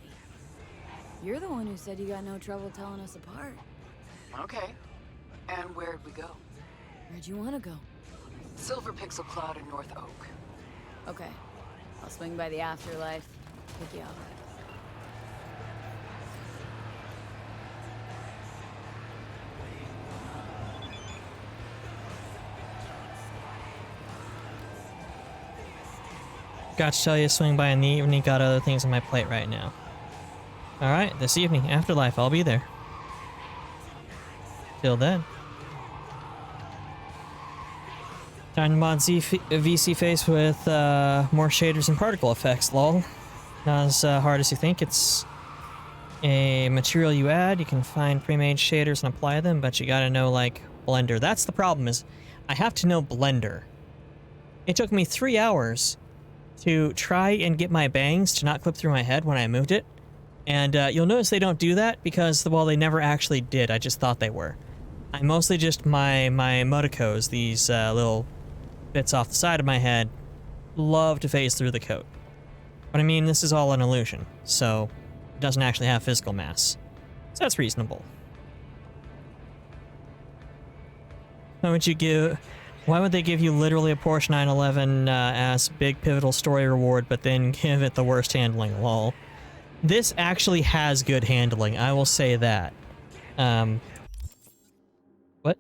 You're the one who said you got no trouble telling us apart. Okay. And where'd we go? Where'd you want to go? Silver Pixel Cloud in North Oak. Okay. I'll swing by the afterlife, pick you up. Got to tell you, swing by in the evening, got other things on my plate right now. Alright, this evening, Afterlife, I'll be there. Till then. Time to mod VC face with more shaders and particle effects, lol. Not as hard as you think. It's a material you add. You can find pre-made shaders and apply them, but you gotta know, like, Blender. That's the problem, is I have to know Blender. It took me 3 hours to try and get my bangs to not clip through my head when I moved it. And you'll notice they don't do that because, well, they never actually did. I just thought they were. I mostly just, my moticos, these little bits off the side of my head, love to phase through the coat. But I mean, this is all an illusion, so it doesn't actually have physical mass. So that's reasonable. Why would they give you literally a Porsche 911 as big pivotal story reward, but then give it the worst handling? Lol. This actually has good handling, I will say that. What?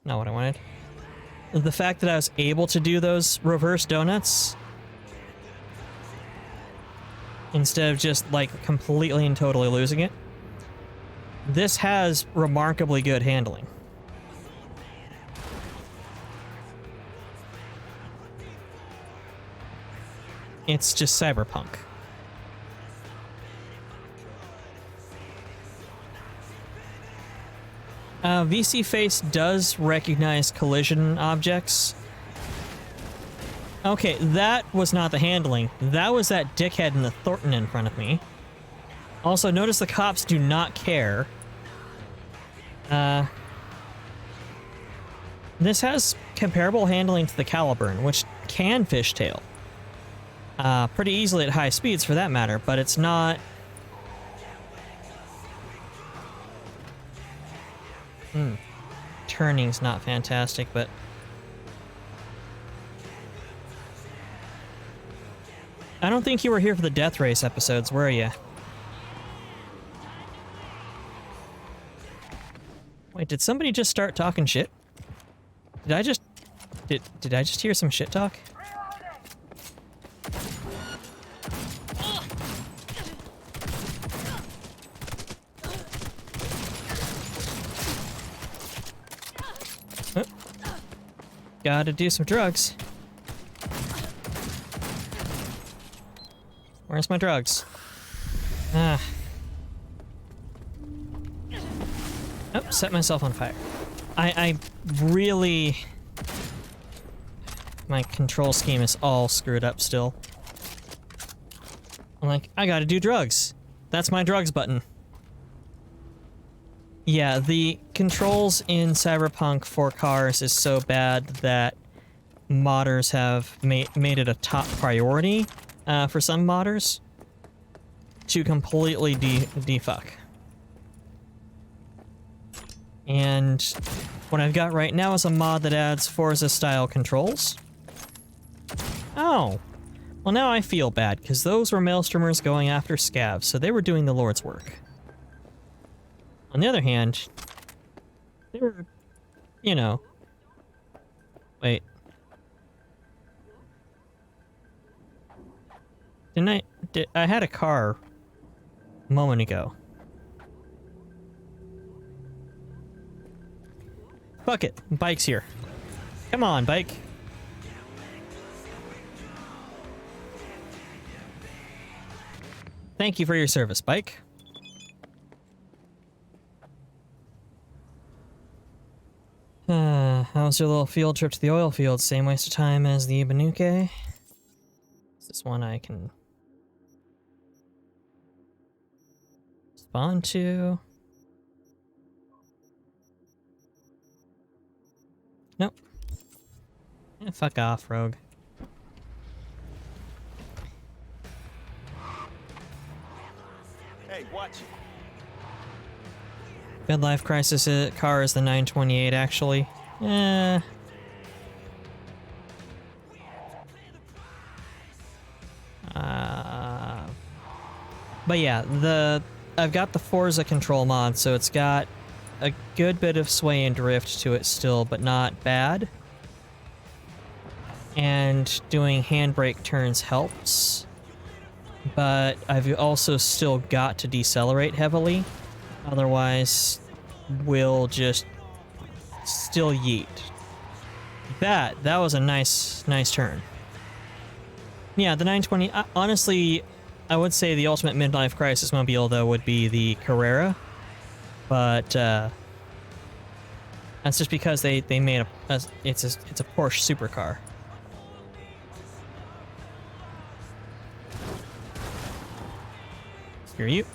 Not what I wanted. The fact that I was able to do those reverse donuts instead of just, like, completely and totally losing it. This has remarkably good handling. It's just Cyberpunk. VC Face does recognize collision objects. Okay, that was not the handling. That was that dickhead in the Thornton in front of me. Also, notice the cops do not care. This has comparable handling to the Caliburn, which can fishtail. Pretty easily at high speeds for that matter, but it's not... Turning's not fantastic, but... I don't think you were here for the Death Race episodes, were you? Wait, did somebody just start talking shit? Did I just... Did I just hear some shit talk? Gotta do some drugs. Where's my drugs? Ah. Oh, set myself on fire. I really... My control scheme is all screwed up still. I'm like, I gotta do drugs. That's my drugs button. Yeah, the controls in Cyberpunk for cars is so bad that modders have made it a top priority for some modders to completely defuck. And what I've got right now is a mod that adds Forza-style controls. Oh. Well, now I feel bad, because those were Maelstromers going after scavs, so they were doing the Lord's work. On the other hand, they were, you know... Wait. I had a car a moment ago. Fuck it, bike's here. Come on, bike. Thank you for your service, bike. How's your little field trip to the oil field? Same waste of time as the Ibanuke? Is this one I can spawn to? Nope. Fuck off, Rogue. Hey, watch it. Midlife Crisis car is the 928, actually. Eh. But yeah, I've got the Forza control mod, so it's got a good bit of sway and drift to it still, but not bad. And doing handbrake turns helps. But I've also still got to decelerate heavily. Otherwise, we'll just still yeet. That was a nice turn. Yeah, the 920, honestly, I would say the ultimate midlife crisis mobile, though, would be the Carrera. But, that's just because they made it's a Porsche supercar. Screw you.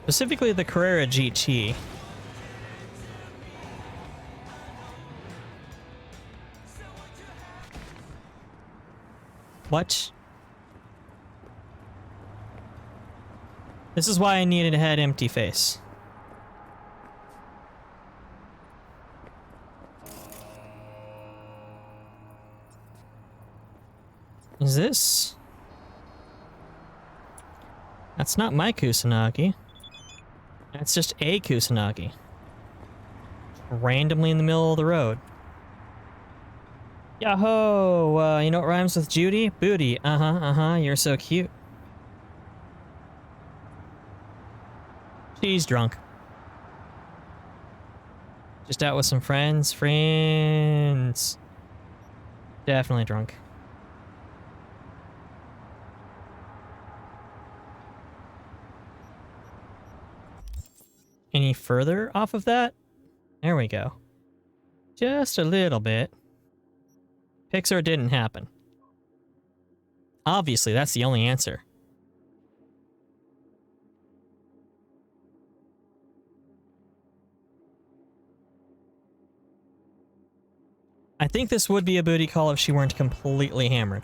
Specifically the Carrera GT. What? This is why I needed a head empty face. Is this? That's not my Kusanagi. That's just a Kusanagi. Randomly in the middle of the road. Yahoo! You know what rhymes with Judy? Booty. You're so cute. She's drunk. Just out with some friends. Friends. Definitely drunk. Any further off of that? There we go. Just a little bit. Pixar didn't happen. Obviously, that's the only answer. I think this would be a booty call if she weren't completely hammered.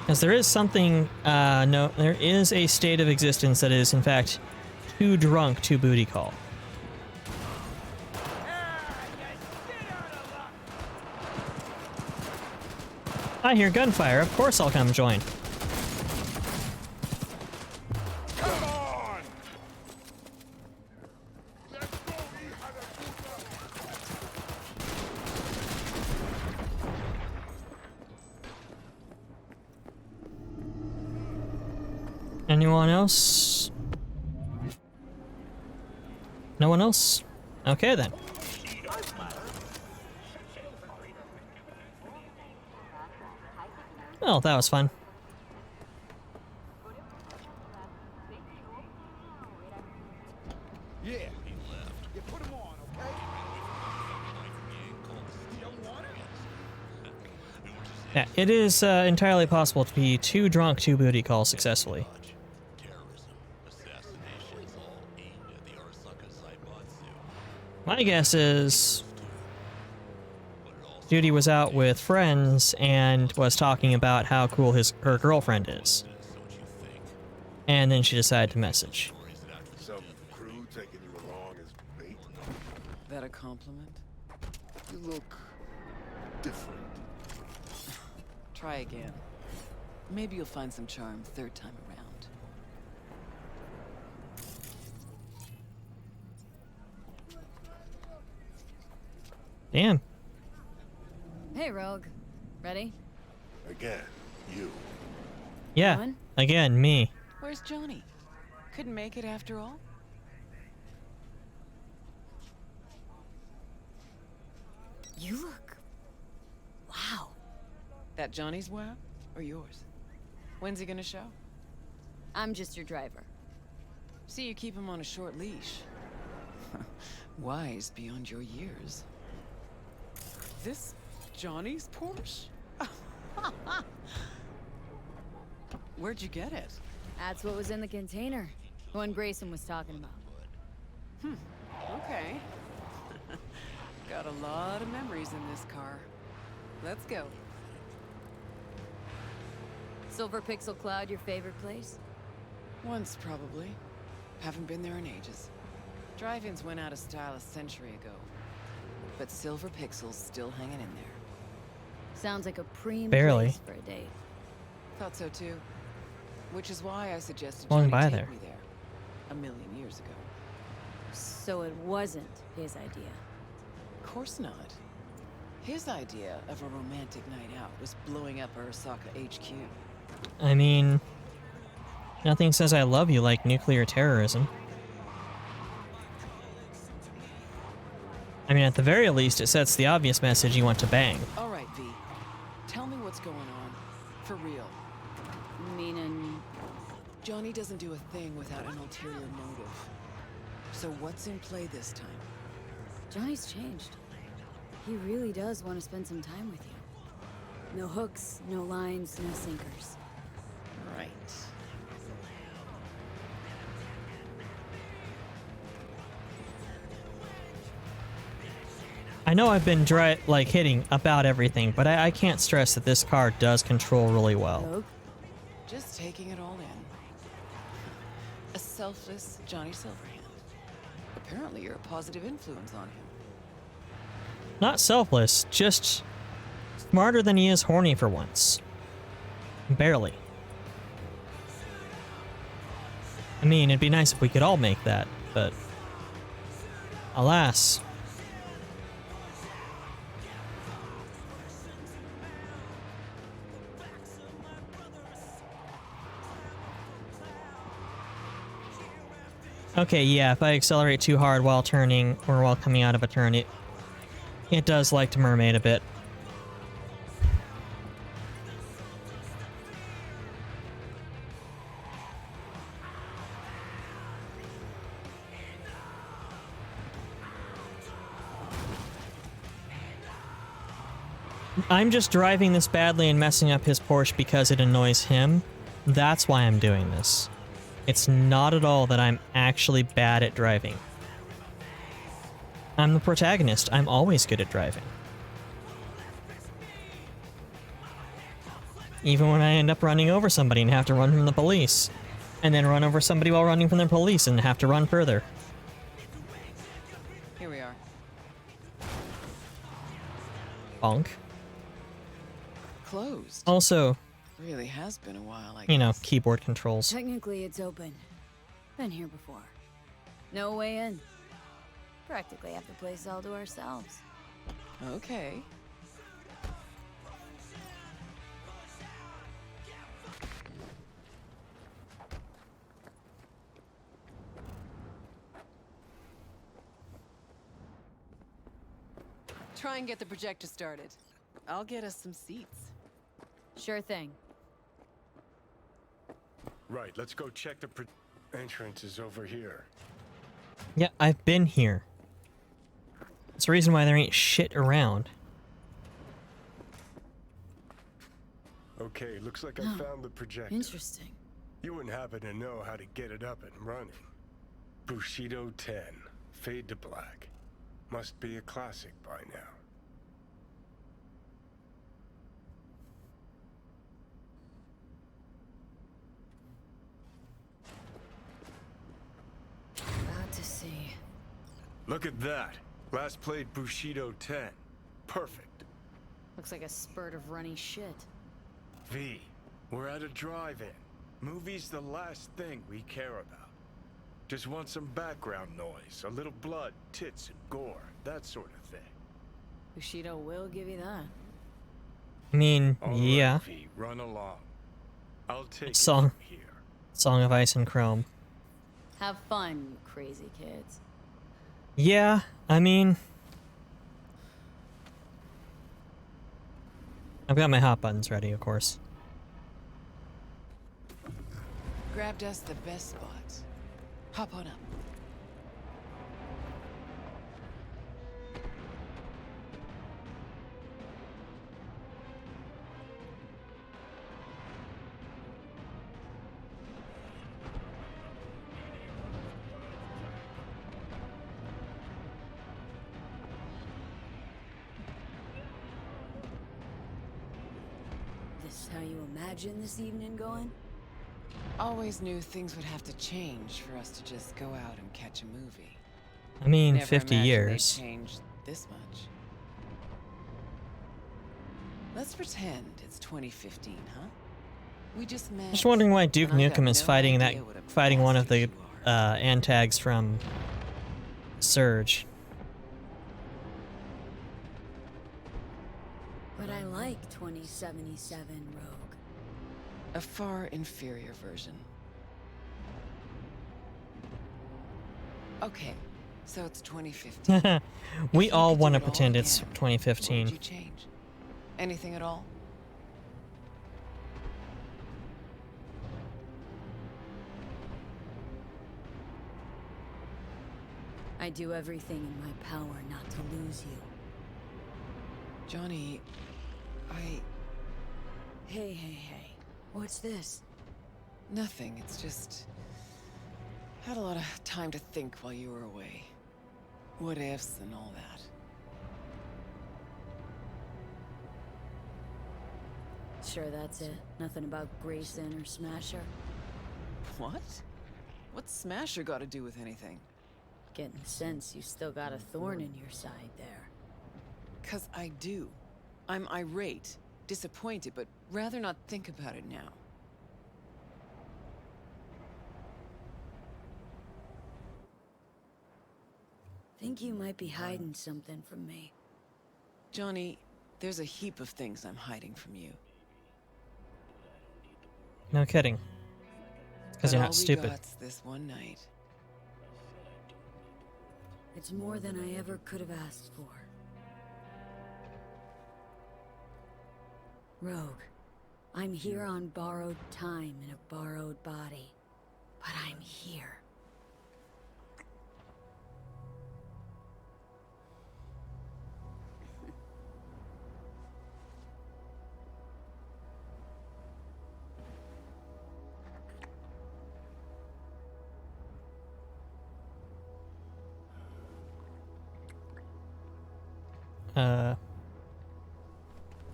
Because there is something, no, there is a state of existence that is, in fact, too drunk to booty call. I hear gunfire. Of course I'll come join. Come on! Anyone else? No one else? Okay then. Well, that was fun. Yeah, he left. You put him on, okay? Yeah, it is entirely possible to be too drunk to booty call successfully. My guess is Judy was out with friends and was talking about how cool her girlfriend is. And then she decided to message. Some crew taking you along as bait. That a compliment? You look different. Try again. Maybe you'll find some charm third time around. Damn. Hey, Rogue. Ready? Again, you. Yeah, Going? again, me. Where's Johnny? Couldn't make it after all? You look... Wow. That Johnny's wow? Or yours? When's he gonna show? I'm just your driver. See, you keep him on a short leash. Wise beyond your years. This Johnny's Porsche? Where'd you get it? That's what was in the container. The one Grayson was talking about. Okay. Got a lot of memories in this car. Let's go. Silver Pixel Cloud your favorite place? Once, probably. Haven't been there in ages. Drive-ins went out of style a century ago. But Silver Pixel's still hanging in there. Sounds like a preem Barely. place for a date. Thought so too. Which is why I suggested Long Johnny by take there. me there. A million years ago. So it wasn't his idea. Of course not. His idea of a romantic night out was blowing up Arasaka HQ. I mean, nothing says I love you like nuclear terrorism. I mean, at the very least, it sets the obvious message you want to bang. All right, V. Tell me what's going on. For real. Meaning, Johnny doesn't do a thing without an ulterior motive. So what's in play this time? Johnny's changed. He really does want to spend some time with you. No hooks, no lines, no sinkers. Right. I know I've been hitting about everything, but I can't stress that this car does control really well. Rogue? Just taking it all in. A selfless Johnny Silverhand. Apparently you're a positive influence on him. Not selfless, just smarter than he is horny for once. Barely. I mean, it'd be nice if we could all make that, but alas. Okay, yeah, if I accelerate too hard while turning or while coming out of a turn, it does like to mermaid a bit. I'm just driving this badly and messing up his Porsche because it annoys him. That's why I'm doing this. It's not at all that I'm actually bad at driving. I'm the protagonist. I'm always good at driving. Even when I end up running over somebody and have to run from the police. And then run over somebody while running from the police and have to run further. Here we are. Bonk. Closed. Also, Really has been a while, I guess. you know, keyboard controls. Technically, it's open. Been here before. No way in. Practically have the place all to ourselves. Okay. Try and get the projector started. I'll get us some seats. Sure thing. Right, let's go check the entrance is over here. Yeah, I've been here. That's the reason why there ain't shit around. Okay, looks like I Oh, found the projector. Interesting. You wouldn't happen to know how to get it up and running. Bushido 10, Fade to Black. Must be a classic by now. About to see. Look at that. Last played Bushido 10. Perfect. Looks like a spurt of runny shit. V, we're at a drive-in. Movie's the last thing we care about. Just want some background noise, a little blood, tits, and gore, that sort of thing. Bushido will give you that. I mean, All right, yeah. V, run along. I'll take it Song. from here. Song of Ice and Chrome. Have fun, you crazy kids. Yeah, I mean... I've got my hot buttons ready, of course. Grabbed us the best spots. Hop on up. this how you imagine this evening going? Always knew things would have to change for us to just go out and catch a movie. I mean, Never 50 imagined years. they'd change this much. Let's pretend it's 2015, huh? We just met. Just wondering why Duke and I've got Nukem is no fighting idea what a fighting one of bastard the you are. antags from Surge. But I like 2077 Rogue. A far inferior version. Okay, so it's 2015. We If you all could do want to it all pretend it's again, What 2015. would you change? Anything at all? I do everything in my power not to lose you. Johnny, Hey. What's this? nothing. It's just... Had a lot of time to think while you were away. What ifs and all that. Sure that's it? Nothing about Grayson or Smasher? What? What's Smasher got to do with anything? Getting the sense you still got a thorn in your side there. 'Cause I do. I'm irate, disappointed, but rather not think about it now. Think you might be hiding something from me. Johnny, there's a heap of things I'm hiding from you. No kidding. Because But you're all not we stupid. got's this one night. It's more than I ever could have asked for. Rogue, I'm here on borrowed time in a borrowed body. But I'm here.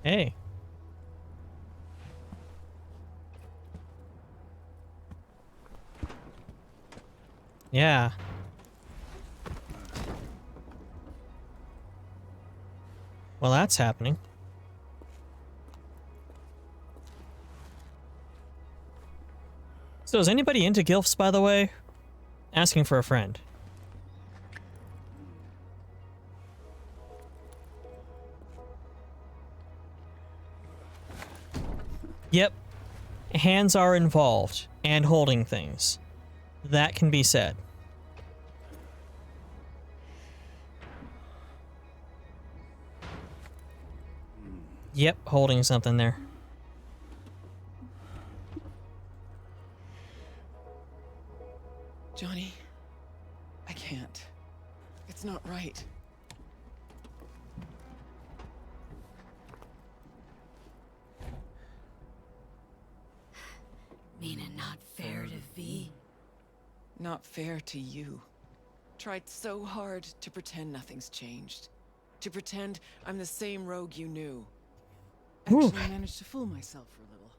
Hey. Yeah. Well, that's happening. So is anybody into GILFs, by the way? Asking for a friend. Yep. Hands are involved, and holding things. That can be said. Yep, holding something there. Johnny, I can't. It's not right. Meaning not fair to V? Not fair to you. Tried so hard to pretend nothing's changed. To pretend I'm the same Rogue you knew. Ooh. Actually managed to fool myself for a little.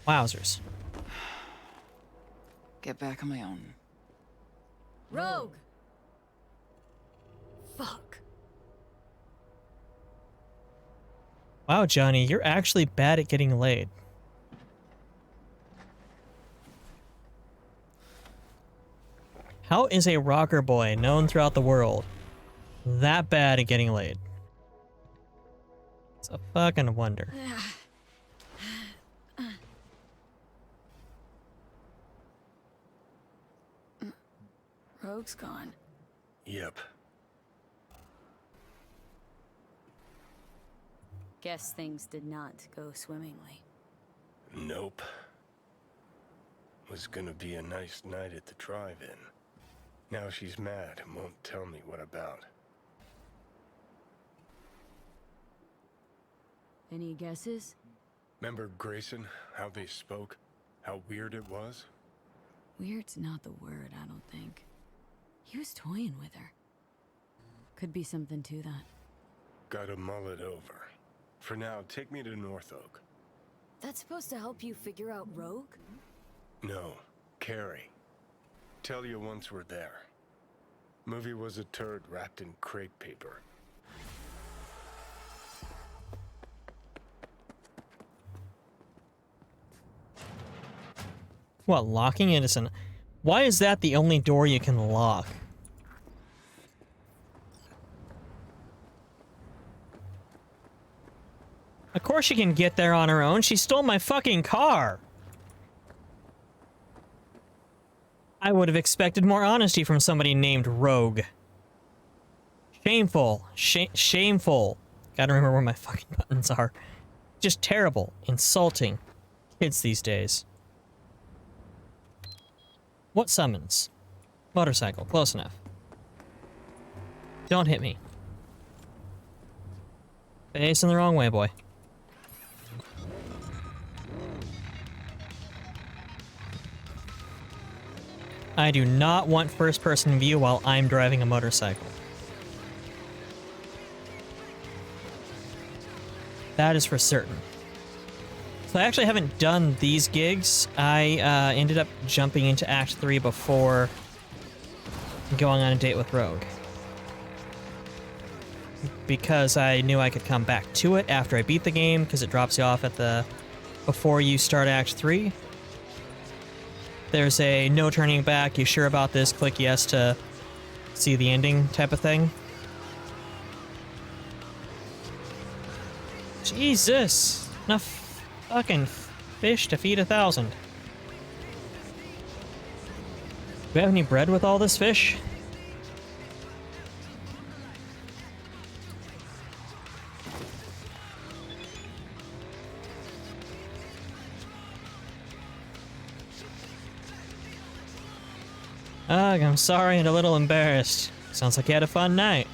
Wowzers. Get back on my own. Rogue! Fuck. Wow, Johnny, you're actually bad at getting laid. How is a rocker boy known throughout the world that bad at getting laid? It's a fucking wonder. Rogue's gone. Yep. Guess things did not go swimmingly. Nope. Was gonna be a nice night at the drive-in. Now she's mad and won't tell me what about. Any guesses? Remember Grayson, how they spoke? How weird it was? Weird's not the word, I don't think. He was toying with her. Could be something to that. Gotta mull it over. For now, take me to North Oak. That's supposed to help you figure out Rogue? No, Carrie. Tell you once we're there. Movie was a turd wrapped in crepe paper. What, locking it is an... Why is that the only door you can lock? Of course she can get there on her own. She stole my fucking car. I would have expected more honesty from somebody named Rogue. Shameful. Shameful. Gotta remember where my fucking buttons are. Just terrible. Insulting. Kids these days. What summons? Motorcycle. Close enough. Don't hit me. Facing the wrong way, boy. I do not want first-person view while I'm driving a motorcycle. That is for certain. So I actually haven't done these gigs. I ended up jumping into Act 3 before going on a date with Rogue. Because I knew I could come back to it after I beat the game, because it drops you off at the... before you start Act 3. There's a no turning back, you sure about this, click yes to see the ending type of thing. Jesus! Enough fucking fish to feed 1,000. Do we have any bread with all this fish? Ugh, I'm sorry and a little embarrassed. Sounds like you had a fun night.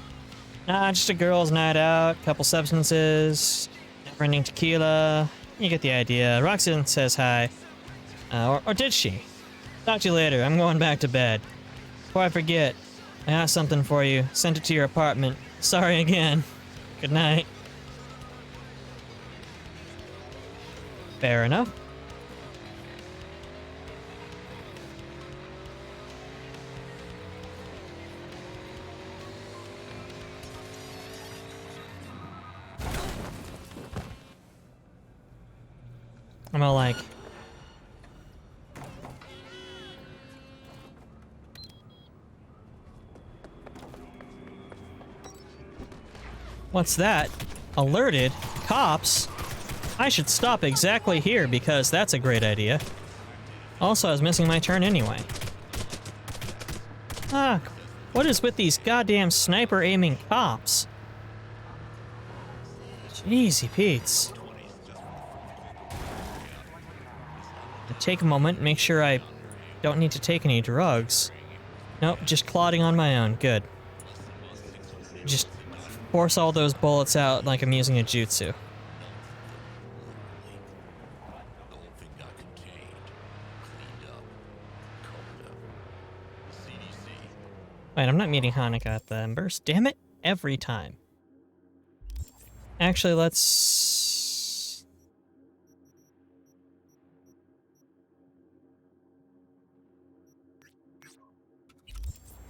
Nah, just a girls' night out, couple substances, never-ending tequila. You get the idea. Roxanne says hi. Or did she? Talk to you later. I'm going back to bed. Before I forget, I got something for you. Sent it to your apartment. Sorry again. Good night. Fair enough. I'm all like... What's that? Alerted? Cops? I should stop exactly here because that's a great idea. Also, I was missing my turn anyway. Ah, what is with these goddamn sniper aiming cops? Jeezy Pete's. Take a moment, make sure I don't need to take any drugs. Nope, just clotting on my own. Good. Just force all those bullets out like I'm using a jutsu. Wait, I'm not meeting Hanukkah at the Embers. Damn it, every time. Actually, let's...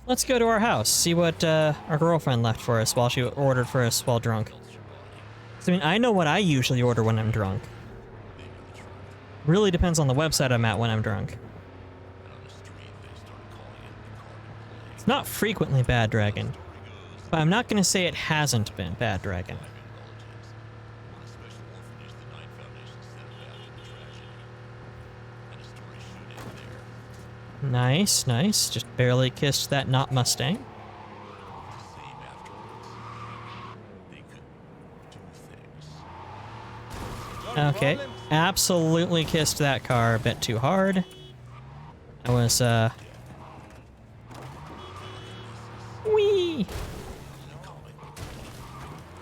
Let's go to our house, see what our girlfriend left for us while she ordered for us while drunk. I mean, I know what I usually order when I'm drunk. Really depends on the website I'm at when I'm drunk. It's not frequently Bad Dragon, but I'm not going to say it hasn't been Bad Dragon. Nice, nice. Just barely kissed that not Mustang. Okay, absolutely kissed that car a bit too hard. I was, Whee!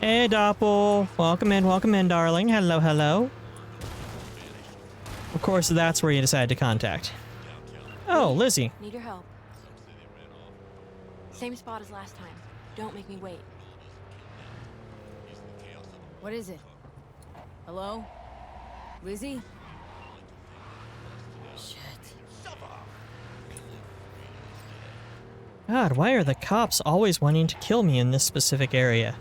Hey, Doppel. Welcome in, darling. Hello, hello. Of course, that's where you decided to contact. Oh, Lizzie. Need your help. Same spot as last time. Don't make me wait. What is it? Hello? Lizzie? Shit. God, why are the cops always wanting to kill me in this specific area?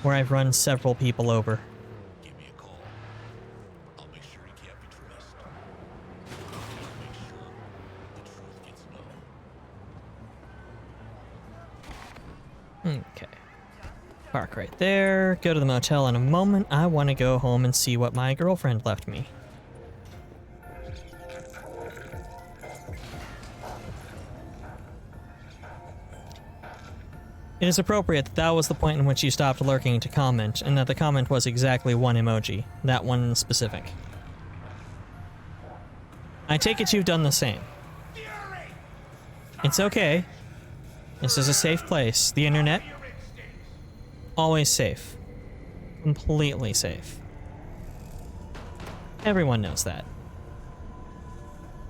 Where I've run several people over. Give me a call. I'll make sure he can't be traced. Make sure the truth gets known. Okay. Park right there. Go to the motel in a moment. I want to go home and see what my girlfriend left me. It is appropriate that that was the point in which you stopped lurking to comment, and that the comment was exactly one emoji. That one specific. I take it you've done the same. It's okay. This is a safe place. The internet? Always safe. Completely safe. Everyone knows that.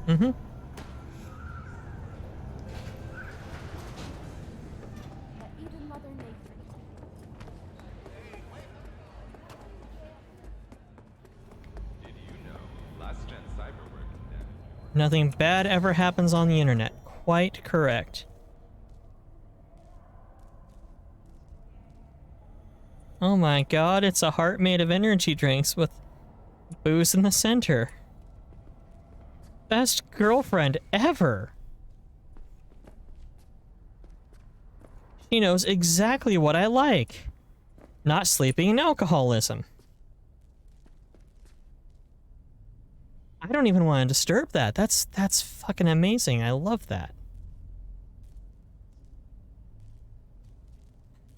Mm-hmm. Nothing bad ever happens on the internet. Quite correct. Oh my god, it's a heart made of energy drinks with booze in the center. Best girlfriend ever. She knows exactly what I like. Not sleeping and alcoholism. I don't even want to disturb that. That's fucking amazing. I love that.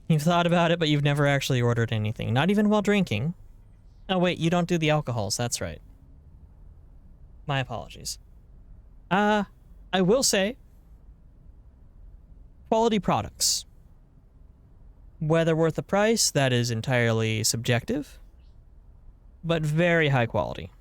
You've thought about it, but you've never actually ordered anything. Not even while drinking. Oh wait, you don't do the alcohols. That's right. My apologies. I will say, quality products. Whether worth the price, that is entirely subjective, but very high quality.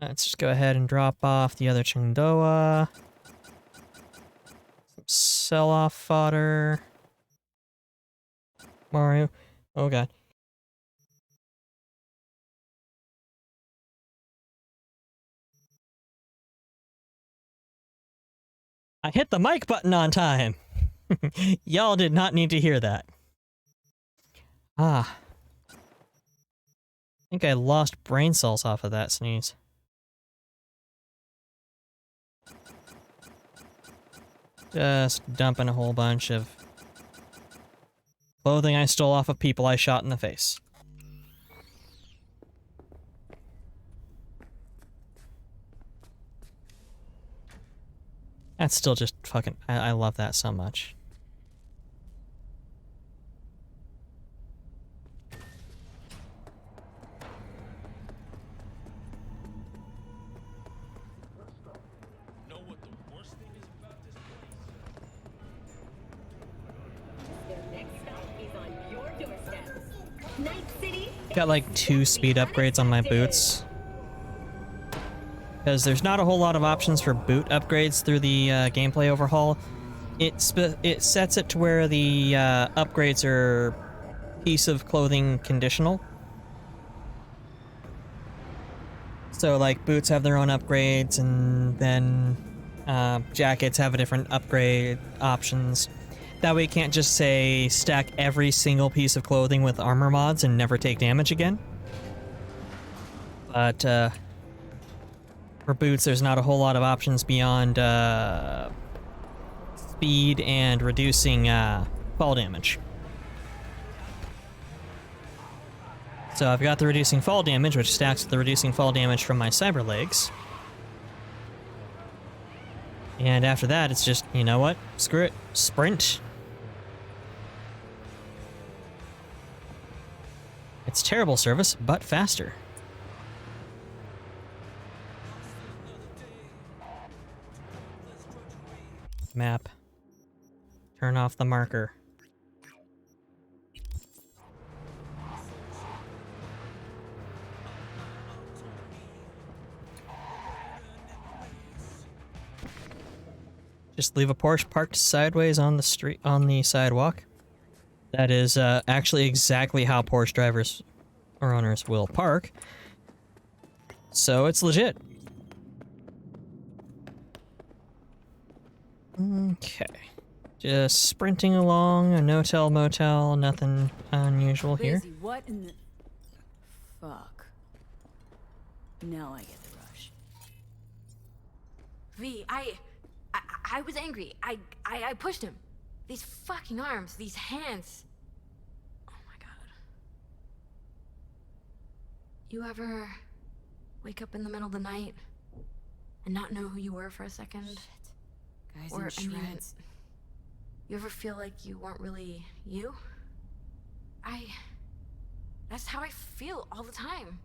Let's just go ahead and drop off the other Chengdoa. Some sell-off fodder. Mario. Oh god. I hit the mic button on time! Y'all did not need to hear that. Ah. I think I lost brain cells off of that sneeze. Just dumping a whole bunch of clothing I stole off of people I shot in the face. That's still just fucking... I love that so much. Know what the worst thing is about this place? Got like 2 speed upgrades on my boots. Because there's not a whole lot of options for boot upgrades through the gameplay overhaul. It sets it to where the upgrades are piece of clothing conditional. So like boots have their own upgrades, and then jackets have a different upgrade options. That way you can't just say stack every single piece of clothing with armor mods and never take damage again. But for boots, there's not a whole lot of options beyond speed and reducing fall damage. So I've got the reducing fall damage, which stacks with the reducing fall damage from my cyber legs. And after that, it's just, you know what? Screw it. Sprint. It's terrible service, but faster. Map. Turn off the marker. Just leave a Porsche parked sideways on the street, on the sidewalk. That is actually exactly how Porsche drivers or owners will park. So it's legit. Okay. Just sprinting along, a no-tell motel, nothing unusual here. Lizzie, what in the... Fuck. Now I get the rush. V, I was angry. I pushed him. These fucking arms, these hands. Oh my god. You ever wake up in the middle of the night and not know who you were for a second? Shit. Guys Or, in I mean, shreds. you ever feel like you weren't really you? That's how I feel all the time.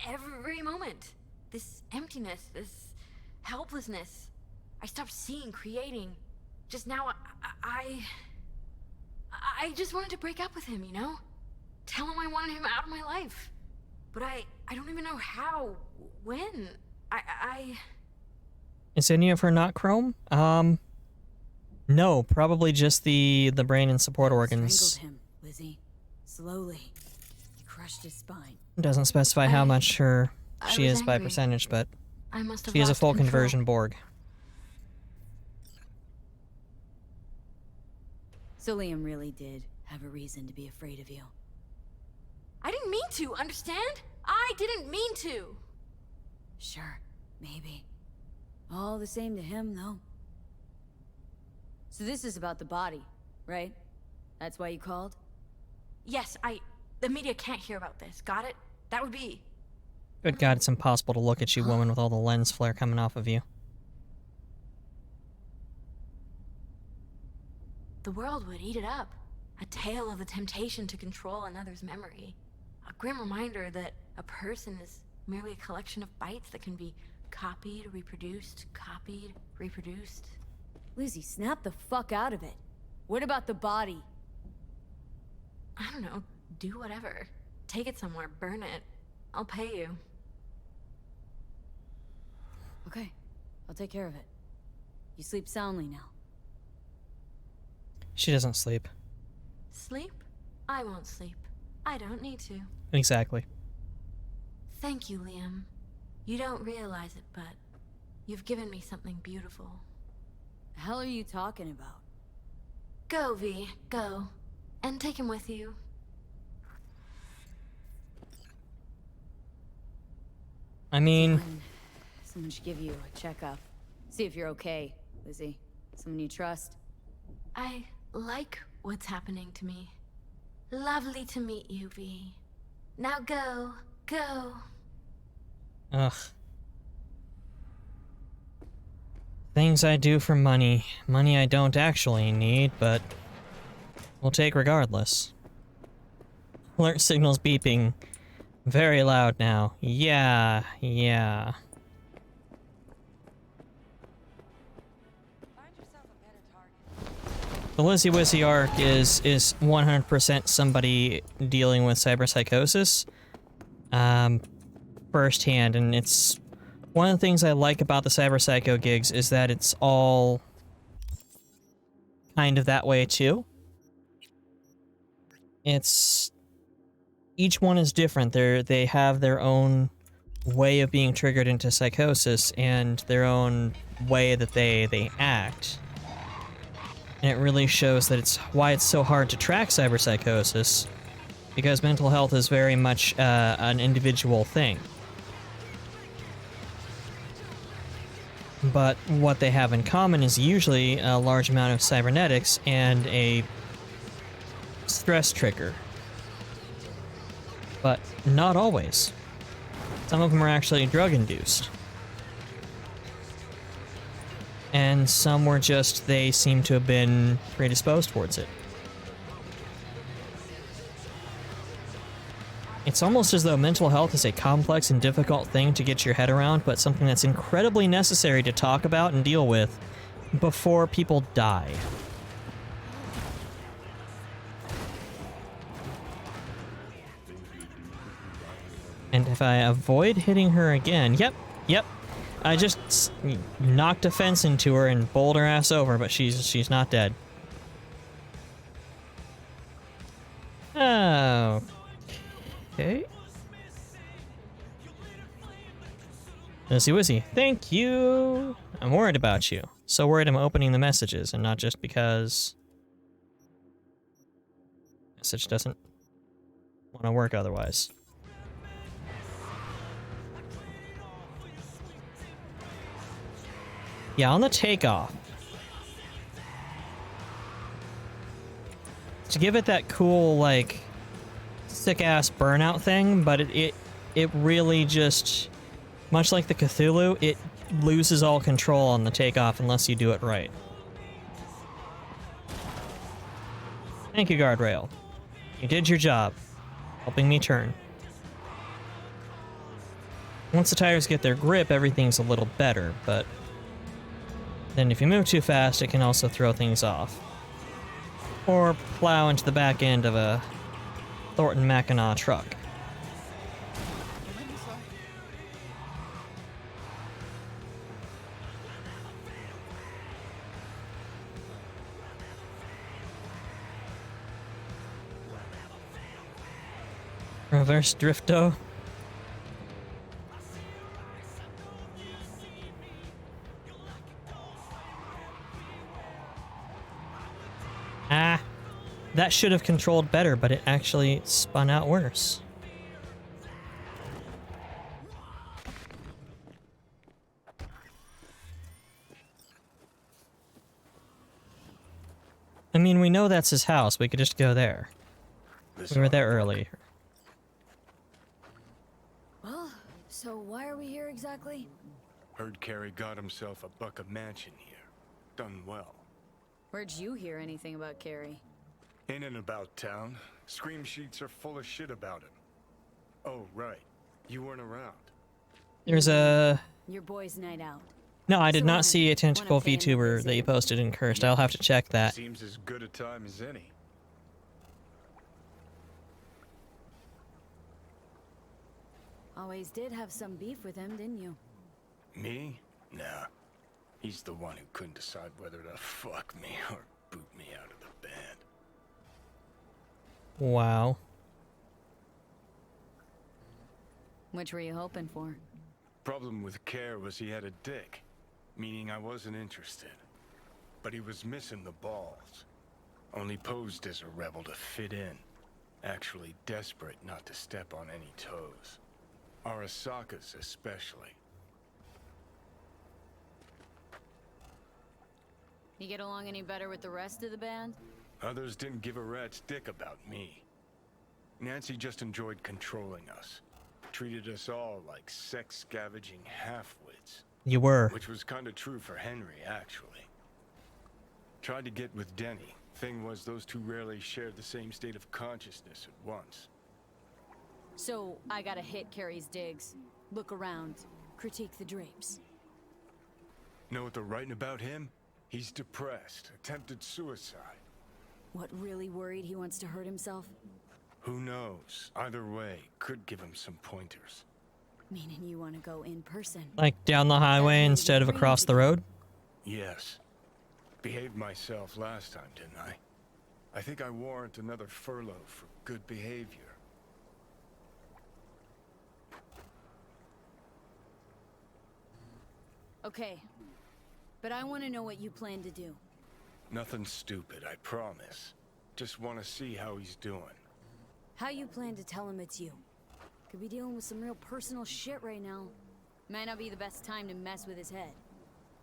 Every moment. This emptiness, this helplessness. I stopped seeing, creating. Just now, I just wanted to break up with him, you know? Tell him I wanted him out of my life. But I don't even know how, when. Is any of her not chrome? No, probably just the brain and support organs. Strangled him, Lizzie. Slowly. You crushed his spine. It doesn't specify how much she I is was by angry. percentage, but I must have she is a lost full control. conversion Borg. So Liam really did have a reason to be afraid of you. I didn't mean to, understand? I didn't mean to. Sure, maybe. All the same to him, though. So this is about the body, right? That's why you called? Yes, the media can't hear about this. Got it? That would be... Good God, it's impossible to look at you, woman, with all the lens flare coming off of you. The world would eat it up. A tale of the temptation to control another's memory. A grim reminder that a person is merely a collection of bytes that can be copied, reproduced, Lizzie, snap the fuck out of it. What about the body? I don't know, do whatever. Take it somewhere, burn it. I'll pay you. Okay, I'll take care of it. You sleep soundly now. She doesn't sleep. Sleep? I won't sleep. I don't need to. Exactly. Thank you, Liam. You don't realize it, but you've given me something beautiful. The hell are you talking about? Go, V, go. And take him with you. I mean, Someone should give you a checkup. See if you're okay, Lizzie. Someone you trust. I like what's happening to me. Lovely to meet you, V. Now go, go. ugh. Things I do for money. Money I don't actually need, but will take regardless. Alert signals beeping. Very loud now. Yeah. The Lizzie Wizzy arc is 100% somebody dealing with cyberpsychosis firsthand, and it's one of the things I like about the cyberpsycho gigs is that it's all kind of that way too. It's each one is different. They have their own way of being triggered into psychosis and their own way that they act. And it really shows that it's why it's so hard to track cyberpsychosis, because mental health is very much an individual thing. But what they have in common is usually a large amount of cybernetics and a stress trigger. But not always. Some of them are actually drug-induced. And some were just, they seem to have been predisposed towards it. It's almost as though mental health is a complex and difficult thing to get your head around, but something that's incredibly necessary to talk about and deal with before people die. And if I avoid hitting her again, yep. I just knocked a fence into her and bowled her ass over, but she's not dead. Oh. Okay. Wizzy Wizzy, thank you! I'm worried about you. So worried I'm opening the messages and not just because... message doesn't want to work otherwise. Yeah, on the takeoff. To give it that cool, like, sick-ass burnout thing, but it really just... much like the Cthulhu, it loses all control on the takeoff unless you do it right. Thank you, guardrail. You did your job, helping me turn. Once the tires get their grip, everything's a little better, but then if you move too fast, it can also throw things off. Or plow into the back end of a Thornton Mackinac truck. Reverse drifto. Ah, that should have controlled better, but it actually spun out worse. I mean, we know that's his house. We could just go there. We were there earlier. Well, so why are we here exactly? Heard Carey got himself a buck of mansion here. Done well. Where'd you hear anything about Carey? In and about town. Scream sheets are full of shit about him. Oh, right. You weren't around. There's a... Your boy's night out. No, I did So not wanna- see a tentacle wanna pay him a VTuber that you visit. posted in Cursed. I'll have to check that. Seems as good a time as any. Always did have some beef with him, didn't you? Me? Nah. He's the one who couldn't decide whether to fuck me or boot me out of the band. Wow. Which were you hoping for? Problem with Care was he had a dick, meaning I wasn't interested. But he was missing the balls. Only posed as a rebel to fit in. Actually desperate not to step on any toes. Arasaka's especially. You get along any better with the rest of the band? Others didn't give a rat's dick about me. Nancy just enjoyed controlling us. Treated us all like sex-scavenging half-wits. You were. Which was kinda true for Henry, actually. Tried to get with Denny. Thing was, those two rarely shared the same state of consciousness at once. So, I gotta hit Carrie's digs. Look around. Critique the drapes. Know what they're writing about him? He's depressed, attempted suicide. What, really worried he wants to hurt himself? Who knows? Either way, could give him some pointers. Meaning you want to go in person. Like down the highway instead of across the road? Yes. Behaved myself last time, didn't I? I think I warrant another furlough for good behavior. Okay. But I want to know what you plan to do. Nothing stupid, I promise. Just want to see how he's doing. How you plan to tell him it's you? Could be dealing with some real personal shit right now. Might not be the best time to mess with his head.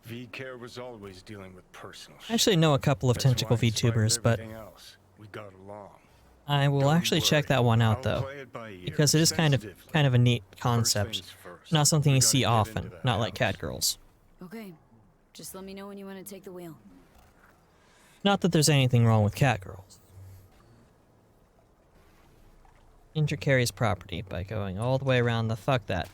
V-Care was always dealing with personal shit. I actually know a couple of That's tentacle why in spite of VTubers, but everything else, we got along. I will Don't actually check worry, that one out I'll though, play it by ear, because it is kind of sensitively. a neat First concept. things first, Not something we you gotta see get often, into the not like house. Catgirls. Okay. Just let me know when you want to take the wheel. Not that there's anything wrong with Catgirls. Enter Carrie's property by going all the way around the fuck that.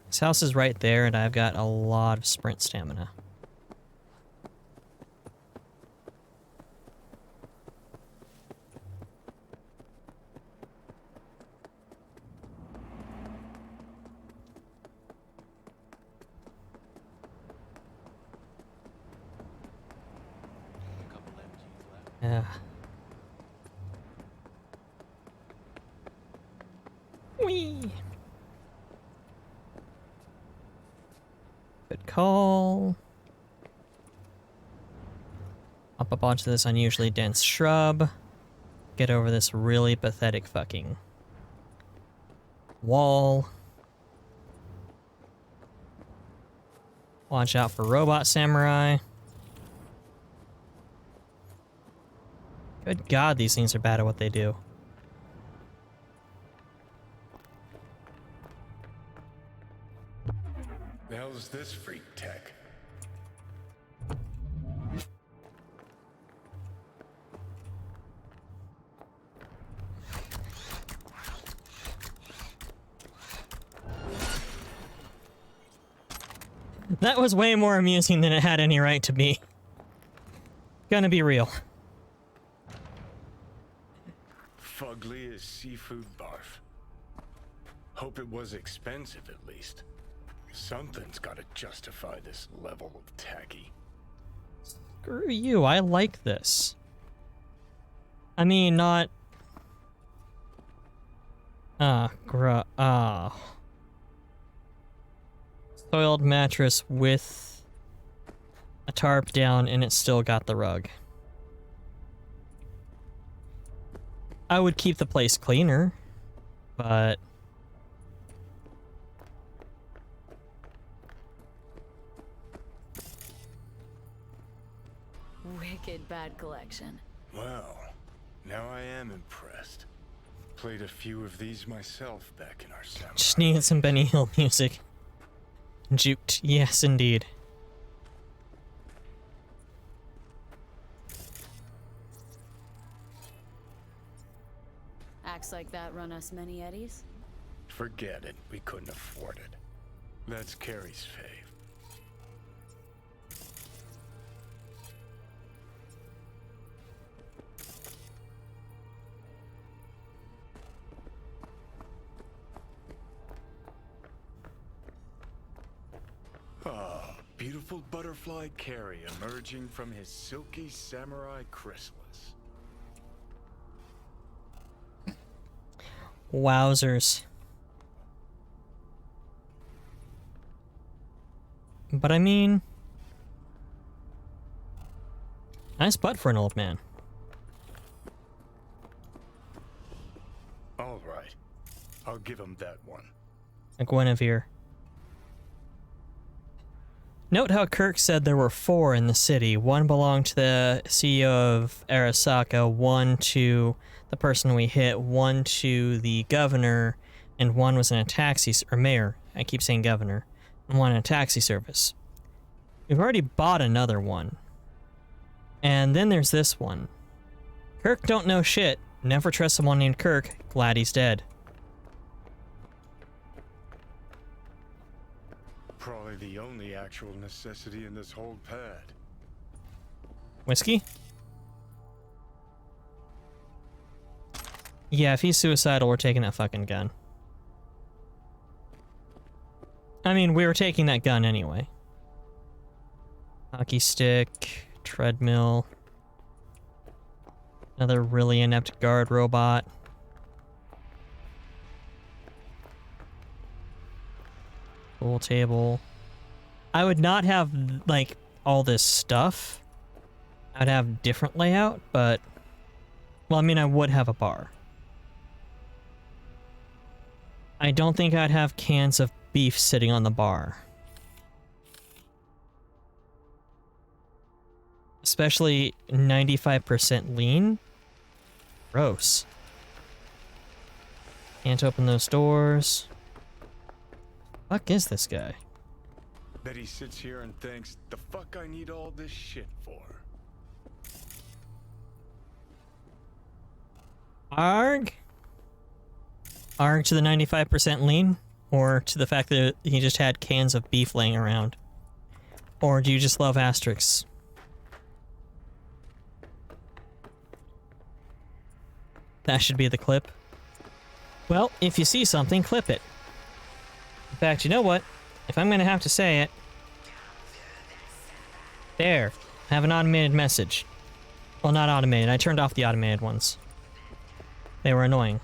This house is right there, and I've got a lot of sprint stamina. Yeah. Whee! Good call. Up onto this unusually dense shrub. Get over this really pathetic fucking wall. Watch out for robot samurai. Good God, these things are bad at what they do. The hell is this freak tech? That was way more amusing than it had any right to be. Gonna be real. Fugly as seafood barf. Hope it was expensive at least. Something's gotta justify this level of tacky. Screw you, I like this. I mean, not... Soiled mattress with a tarp down and it's still got the rug. I would keep the place cleaner, but... Wicked bad collection. Well, now I am impressed. Played a few of these myself back in our samurai. Just needed some Benny Hill music. Juked, yes indeed. Acts like that run us many eddies. Forget it, we couldn't afford it. That's Carrie's fave. Ah, beautiful butterfly Carrie emerging from his silky samurai chrysalis. Wowzers. But I mean... nice butt for an old man. All right, I'll give him that one. A Guinevere. Note how Kirk said there were 4 in the city. 1 belonged to the CEO of Arasaka, 1 to the person we hit, 1 to the governor, and 1 was in a taxi, or mayor. I keep saying governor. And 1 in a taxi service. We've already bought another one. And then there's this one. Kirk don't know shit. Never trust someone named Kirk. Glad he's dead. Probably the only actual necessity in this whole pad. Whiskey? Yeah, if he's suicidal, we're taking that fucking gun. I mean, we were taking that gun anyway. Hockey stick, treadmill. Another really inept guard robot. Pool table. I would not have, like, all this stuff. I'd have different layout, but... well, I mean, I would have a bar. I don't think I'd have cans of beef sitting on the bar. Especially 95% lean. Gross. Can't open those doors. Fuck is this guy? Bet he sits here and thinks, the fuck I need all this shit for? Arg? Arg to the 95% lean? Or to the fact that he just had cans of beef laying around? Or do you just love asterisks? That should be the clip. Well, if you see something, clip it. In fact, you know what? If I'm gonna have to say it... there. I have an automated message. Well, not automated. I turned off the automated ones. They were annoying.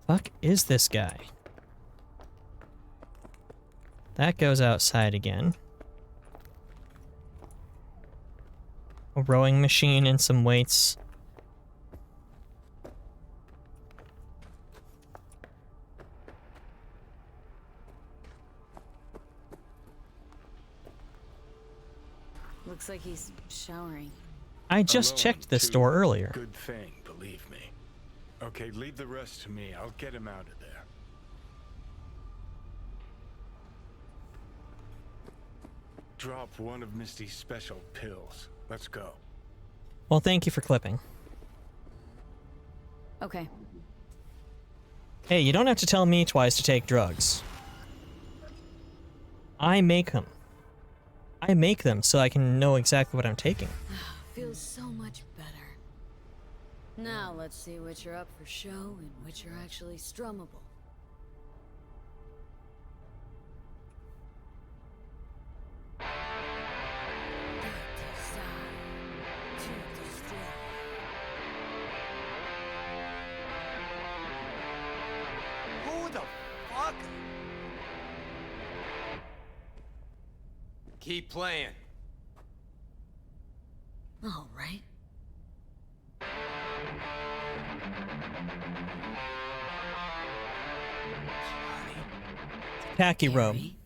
Fuck is this guy? That goes outside again. A rowing machine and some weights. Looks like he's showering. I just Alone, checked this too. door earlier. Good thing, believe me. Okay, leave the rest to me. I'll get him out of there. Drop one of Misty's special pills. Let's go. Well, thank you for clipping. Okay. Hey, you don't have to tell me twice to take drugs. I make them. I make them so I can know exactly what I'm taking. Feels so much better. Now let's see which are up for show and which are actually strummable. Who the fuck? Keep playing. All right. Khaki robe. Harry?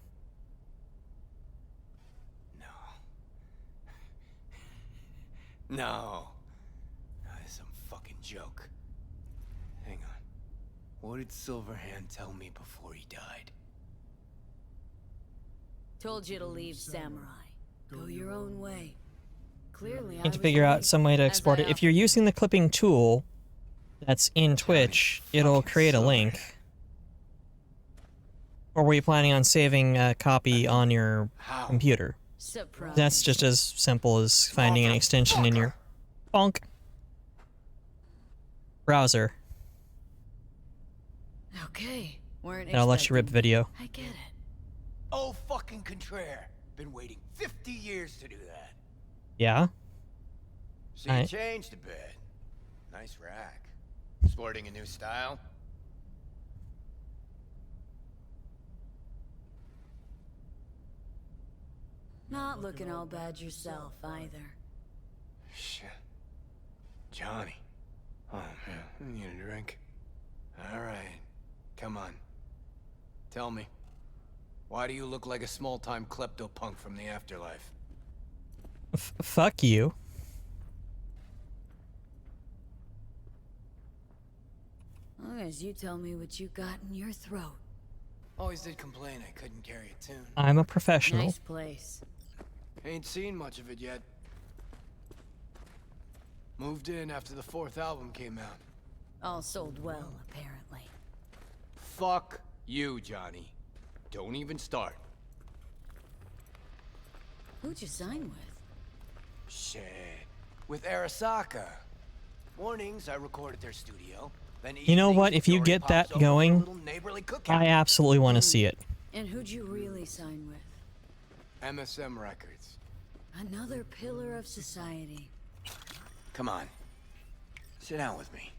No. That is some fucking joke. Hang on. What did Silverhand tell me before he died? Told you to leave Samurai. Go your own way. Clearly, Need to figure out some way to export it. If you're using the clipping tool that's in Twitch, it'll create a link. Or were you planning on saving a copy on your computer? Surprise. That's just as simple as finding an extension in your bonk browser. Okay. Weren't And I'll let you rip expecting- video. I get it. Oh, fucking contraire. Been waiting 50 years to do that. Yeah? So you Alright. changed a bit. Nice rack. Sporting a new style? Not looking all bad yourself, either. Shit. Johnny. Oh, man. I need a drink. Alright. Come on. Tell me. Why do you look like a small-time klepto-punk from the afterlife? Fuck you. Long as you tell me what you got in your throat. Always did complain I couldn't carry a tune. I'm a professional. Nice place. Ain't seen much of it yet. Moved in after the 4th album came out. All sold well, apparently. Fuck you, Johnny. Don't even start. Who'd you sign with? Shit. With Arasaka. Mornings, I record at their studio. Then You know evenings, what? If you Dory get that pops over for a going, little neighborly cookout. I absolutely want to see it. And who'd you really sign with? MSM Records. Another pillar of society. Come on. Sit down with me.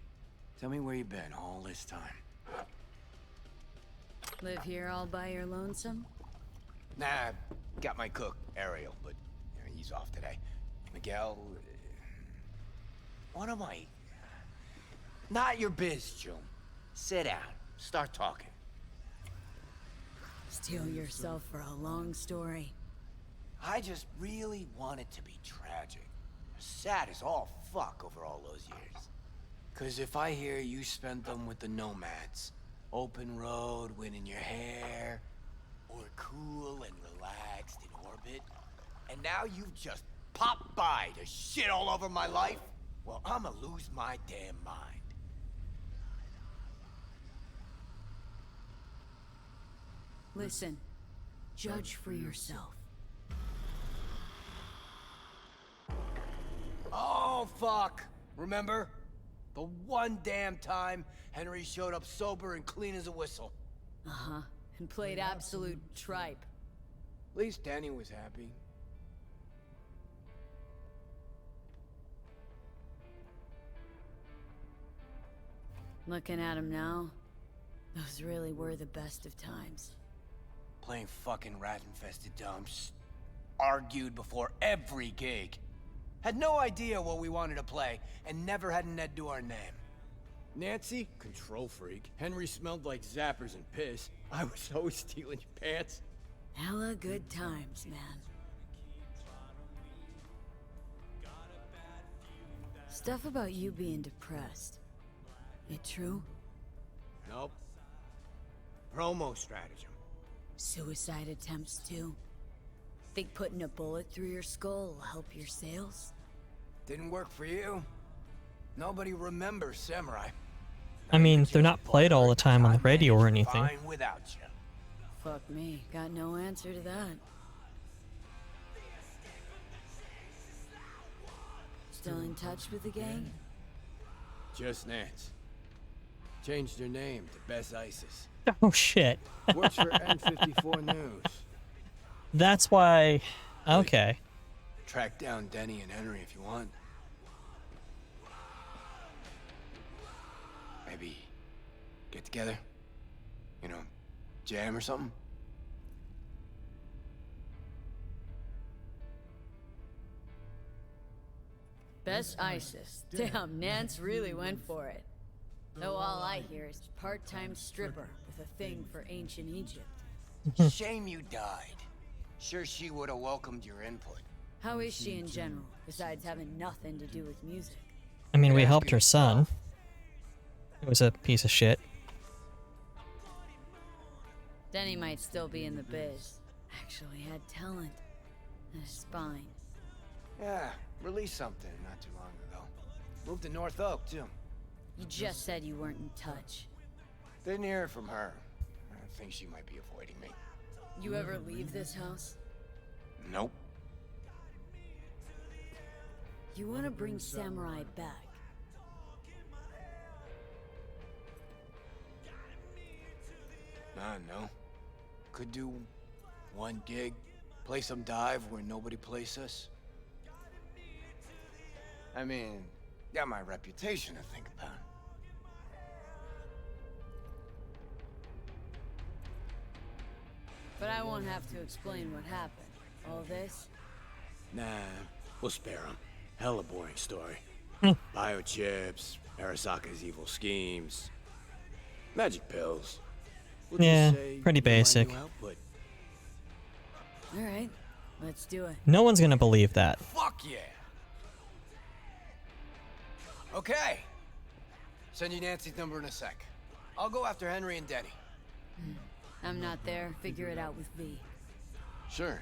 Tell me where you've been all this time. Live here all by your lonesome? Nah, got my cook, Ariel, but he's off today. Miguel... what am I... Not your biz, June. Sit down. Start talking. Steel yourself for a long story. I just really want it to be tragic. Sad as all fuck over all those years. 'Cause if I hear you spent them with the Nomads, open road, wind in your hair, or cool and relaxed in orbit, and now you've just popped by to shit all over my life, well, I'ma lose my damn mind. Listen, judge for yourself. Oh, fuck. Remember? The one damn time Henry showed up sober and clean as a whistle. Uh-huh. And played absolute tripe. At least Danny was happy. Looking at him now, those really were the best of times. Playing fucking rat-infested dumps. Argued before every gig. Had no idea what we wanted to play, and never had an Ed do our name. Nancy, control freak. Henry smelled like zappers and piss. I was always stealing your pants. Hella good times, man. Stuff about you being depressed. It true? Nope. Promo stratagem. Suicide attempts too? Think putting a bullet through your skull will help your sales? Didn't work for you. Nobody remembers Samurai. I mean, they're not played all the time on the radio or anything. Fine without you. Fuck me, got no answer to that. Still in touch with the gang? Just Nance. Changed her name to Bess Isis. Oh shit. Works for N54 News. That's why. Okay. Track down Denny and Henry if you want. Maybe get together? You know, jam or something? Best ISIS. Damn, Nance really went for it. Though all I hear is part-time stripper with a thing for ancient Egypt. Shame you died. Sure she would have welcomed your input. How is she in general, besides having nothing to do with music? I mean, we helped her son. It was a piece of shit. Denny might still be in the biz. Actually had talent. And a spine. Yeah, released something not too long ago. Moved to North Oak, too. You just said you weren't in touch. Didn't hear from her. I think she might be avoiding me. You ever leave this house? Nope. You want to bring Samurai back? No. Could do one gig, play some dive where nobody plays us. I mean, got my reputation to think about. But I won't have to explain what happened. All this? Nah, we'll spare him. Hella boring story. Biochips, Arasaka's evil schemes, magic pills. We'll just Yeah, say pretty you want basic. new output. Alright, let's do it. No one's gonna believe that. Fuck yeah! Okay. Send you Nancy's number in a sec. I'll go after Henry and Denny. I'm not there, figure it out with V. Sure.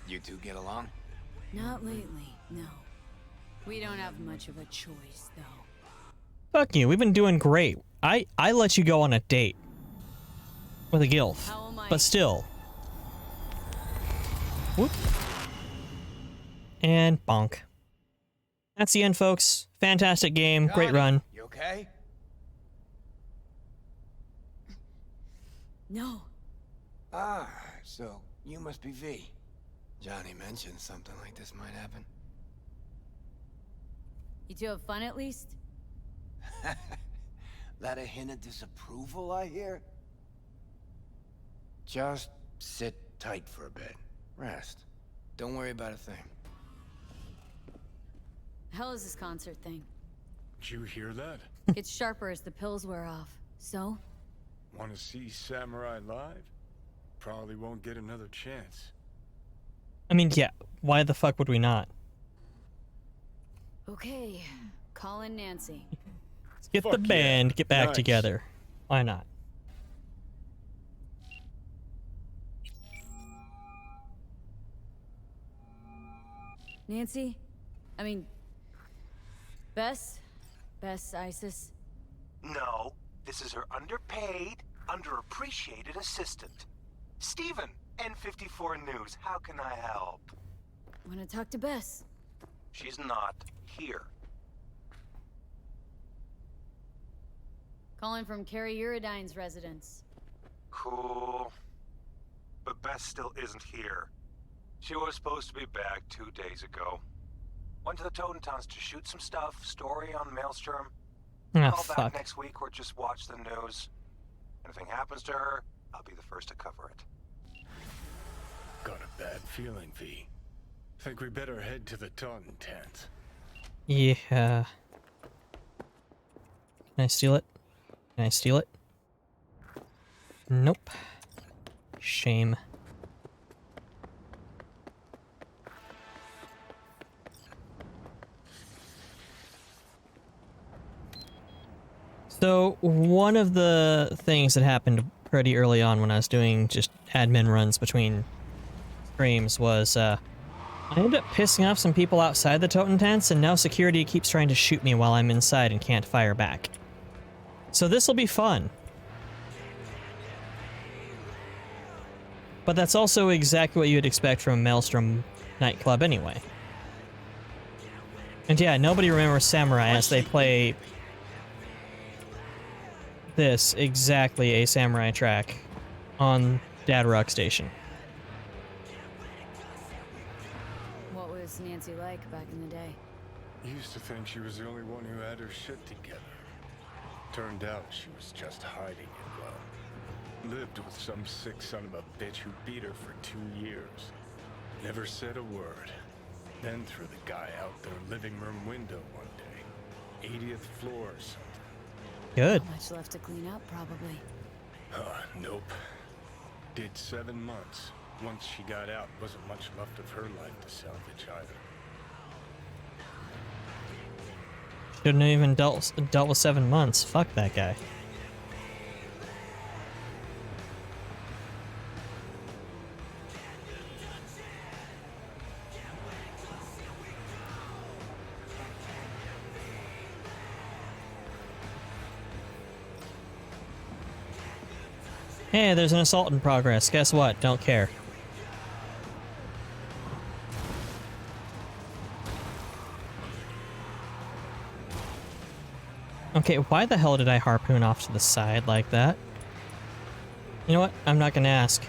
You two get along? Not lately, no. We don't have much of a choice, though. Fuck you, we've been doing great. I let you go on a date. With a gilf. How am I- But still. Whoop. And bonk. That's the end, folks. Fantastic game. Great Johnny, run. You okay? No. Ah, so you must be V. Johnny mentioned something like this might happen. You two have fun at least? That a hint of disapproval, I hear? Just sit tight for a bit. Rest. Don't worry about a thing. The hell is this concert thing? Did you hear that? Gets sharper as the pills wear off. So? Want to see Samurai live? Probably won't get another chance. I mean, yeah. Why the fuck would we not? Okay. Call in Nancy. Let's get the Fuck yeah. band, get back Nice. together. Why not? Nancy? I mean... Bess? Bess Isis? No, this is her underpaid, underappreciated assistant. Steven, N54 News, how can I help? Wanna talk to Bess? She's not here. Calling from Carrie Uridine's residence. Cool. But Bess still isn't here. She was supposed to be back 2 days ago. Went to the Totentons to shoot some stuff, story on Maelstrom. Ah, Call back fuck. next week or just watch the news. Anything happens to her, I'll be the first to cover it. Got a bad feeling, V. Think we better head to the Taunton tent. Yeah. Can I steal it? Can I steal it? Nope. Shame. So, one of the things that happened pretty early on when I was doing just admin runs between streams was, I ended up pissing off some people outside the Totem tents, and now security keeps trying to shoot me while I'm inside and can't fire back. So this'll be fun. But that's also exactly what you'd expect from a Maelstrom nightclub anyway. And yeah, nobody remembers Samurai as they play this exactly a Samurai track on Dad Rock Station. What was Nancy like back in the day? Used to think she was the only one who had her shit together. Turned out she was just hiding it well. Lived with some sick son of a bitch who beat her for 2 years. Never said a word. Then threw the guy out their living room window one day. 80th floor or something. Good. Not much left to clean up, probably. Nope. Did 7 months. Once she got out, wasn't much left of her life to salvage either. Shouldn't have even dealt with 7 months. Fuck that guy. Hey, there's an assault in progress. Guess what? Don't care. Okay, why the hell did I harpoon off to the side like that? You know what? I'm not gonna ask.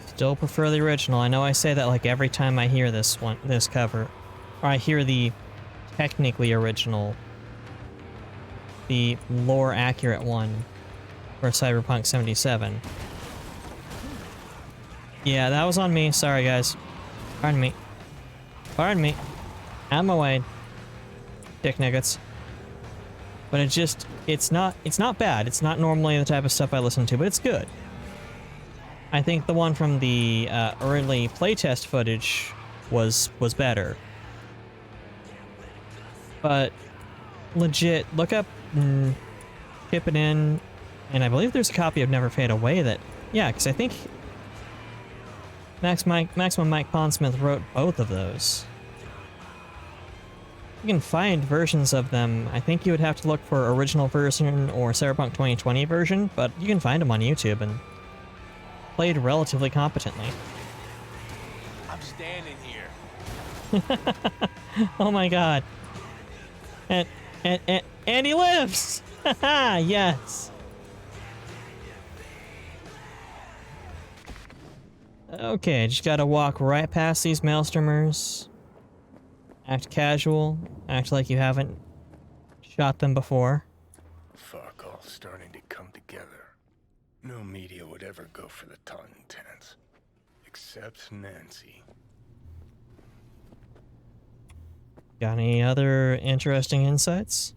Still prefer the original. I know I say that like every time I hear this cover, or I hear the technically original, the lore accurate one for Cyberpunk 77. Yeah, that was on me. Sorry, guys. Pardon me. Pardon me. Out of my way. Dick nuggets. But it's not bad. It's not normally the type of stuff I listen to, but it's good. I think the one from the early playtest footage was better. But legit, look up Tip It In, and I believe there's a copy of Never Fade Away that, yeah, because I think Maximum Mike Pondsmith wrote both of those. You can find versions of them. I think you would have to look for original version or Cyberpunk 2020 version, but you can find them on YouTube and played relatively competently. I'm standing here. Oh my god. And he lives! Haha, yes! Okay, just gotta walk right past these Maelstromers. Act casual. Act like you haven't shot them before. Fuck, all starting to come together. No media would ever go for the Taunton tents. Except Nancy. Got any other interesting insights?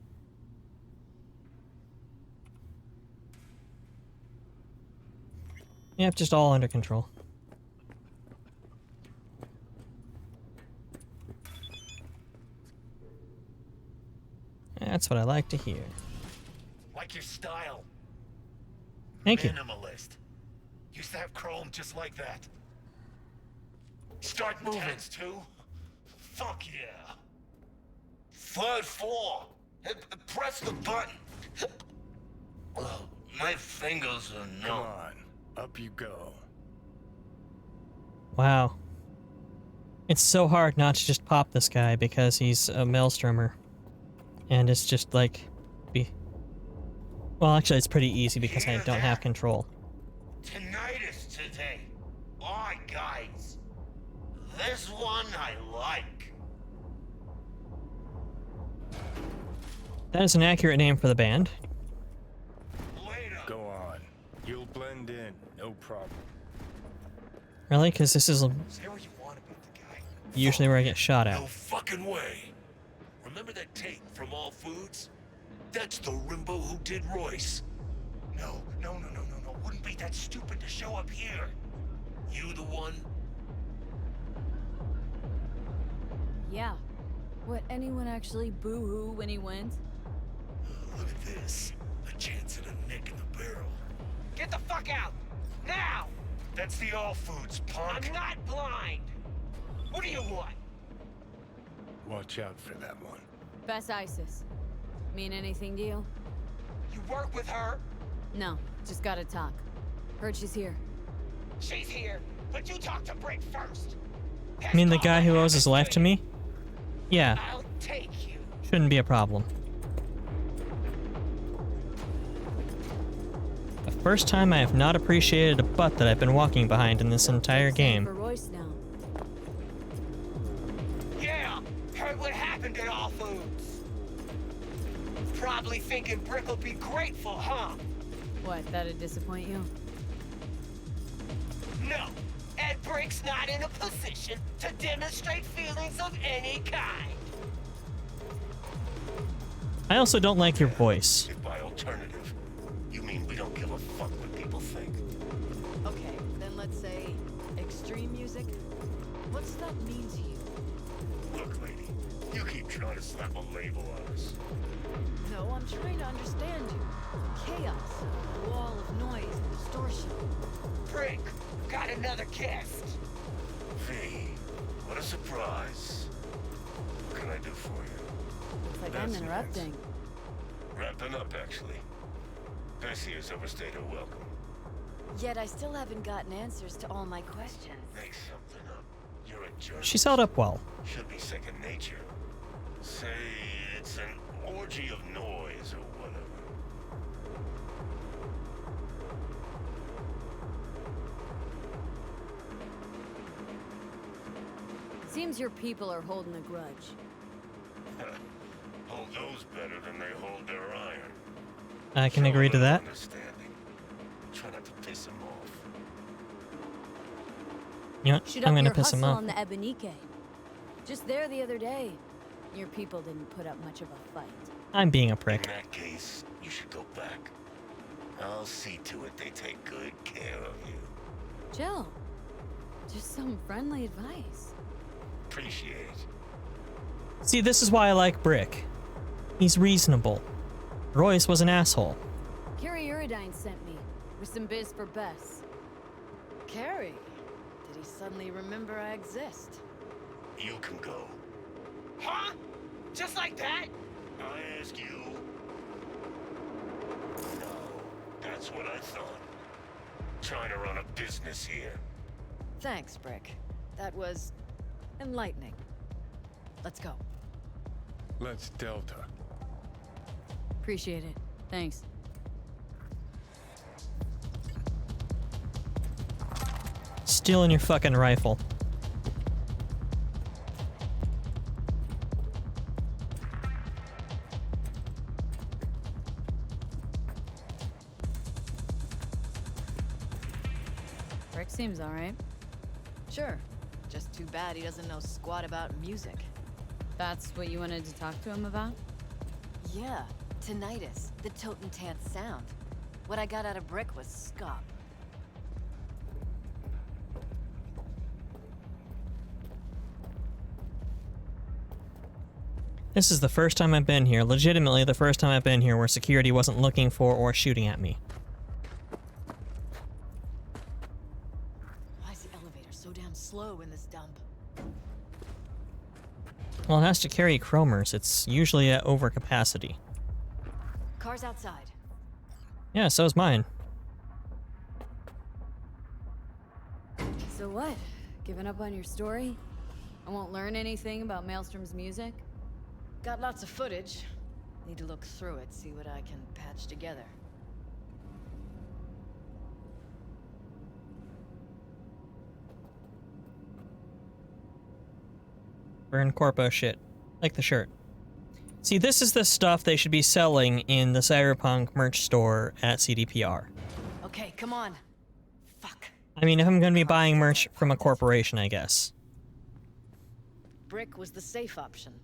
Yep, just all under control. That's what I like to hear. Like your style. Thank you. Minimalist. Used to have chrome just like that. Start moving. Too? Fuck yeah. Third floor. Press the button. Well, my fingers are numb. Come on, up you go. Wow. It's so hard not to just pop this guy because he's a maelstromer. And it's just like... Well, actually, it's pretty easy because I don't have control. Tinnitus today. Alright, guys. This one I like. That is an accurate name for the band. Go on. You'll blend in, no problem. Really? Because this is usually where I get shot at. No fucking way. Remember that tape from All Foods? That's the Rimbo who did Royce. No. Wouldn't be that stupid to show up here. You the one? Yeah. Would anyone actually boo-hoo when he went? Look at this. A chance at a nick in the barrel. Get the fuck out! Now! That's the All Foods, punk. I'm not blind! What do you want? Watch out for that one. Best ISIS. Mean anything to you? You work with her? No, just gotta talk. Heard she's here. She's here, but you talk to Brick first. I mean, the guy who owes his life to me? Yeah. I'll take you. Shouldn't be a problem. The first time I have not appreciated a butt that I've been walking behind in this entire game. For Royce now. Yeah, heard what happened at All Foods. Probably thinking Brick will be grateful, huh? What, that'd disappoint you? No, Ed Brick's not in a position to demonstrate feelings of any kind. I also don't like your voice. If by alternative, you mean we don't give a fuck what people think. Okay, then let's say extreme music. What's that mean to you? Look, lady, you keep trying to slap a label on us. No, I'm trying to understand you. Chaos, a wall of noise and distortion. Brick, got another guest. V, what a surprise. What can I do for you? Looks like I'm interrupting. Wrapping up, actually. Bessie has overstayed her welcome. Yet I still haven't gotten answers to all my questions. Make something up. You're a jerk. She's held up well. Should be second nature. Say it's an orgy of noise or whatever. Seems your people are holding a grudge. Hold those better than they hold their iron. I can agree to that. Understanding. Try not to piss him off. You know what? Shoot I'm up gonna your piss him hustle off. on the Ebonique. Just there the other day. Your people didn't put up much of a fight. I'm being a In prick. that case, you should go back. I'll see to it they take good care of you. Chill. Just some friendly advice. Appreciate it. See, this is why I like Brick. He's reasonable. Royce was an asshole. Carrie Uridine sent me with some biz for Bess. Carrie, did he suddenly remember I exist? You can go. Huh? Just like that? I ask you. No, that's what I thought. Trying to run a business here. Thanks, Brick. That was enlightening. Let's go. Let's Delta. Appreciate it. Thanks. Stealing your fucking rifle. Rick seems alright. Sure. Just too bad he doesn't know squat about music. That's what you wanted to talk to him about? Yeah, tinnitus, the totentant sound. What I got out of Brick was scop. This is the first time I've been here, legitimately the first time I've been here where security wasn't looking for or shooting at me. Why is the elevator so damn slow in this dump? Well, it has to carry chromers. It's usually at overcapacity. Car's outside. Yeah, so's mine. So what? Giving up on your story? I won't learn anything about Maelstrom's music? Got lots of footage. Need to look through it, see what I can patch together. Burn corpo shit. Like the shirt. See, this is the stuff they should be selling in the Cyberpunk merch store at CDPR. Okay, come on. Fuck. I mean, if I'm gonna be buying merch from a corporation, I guess. Brick was the safe option.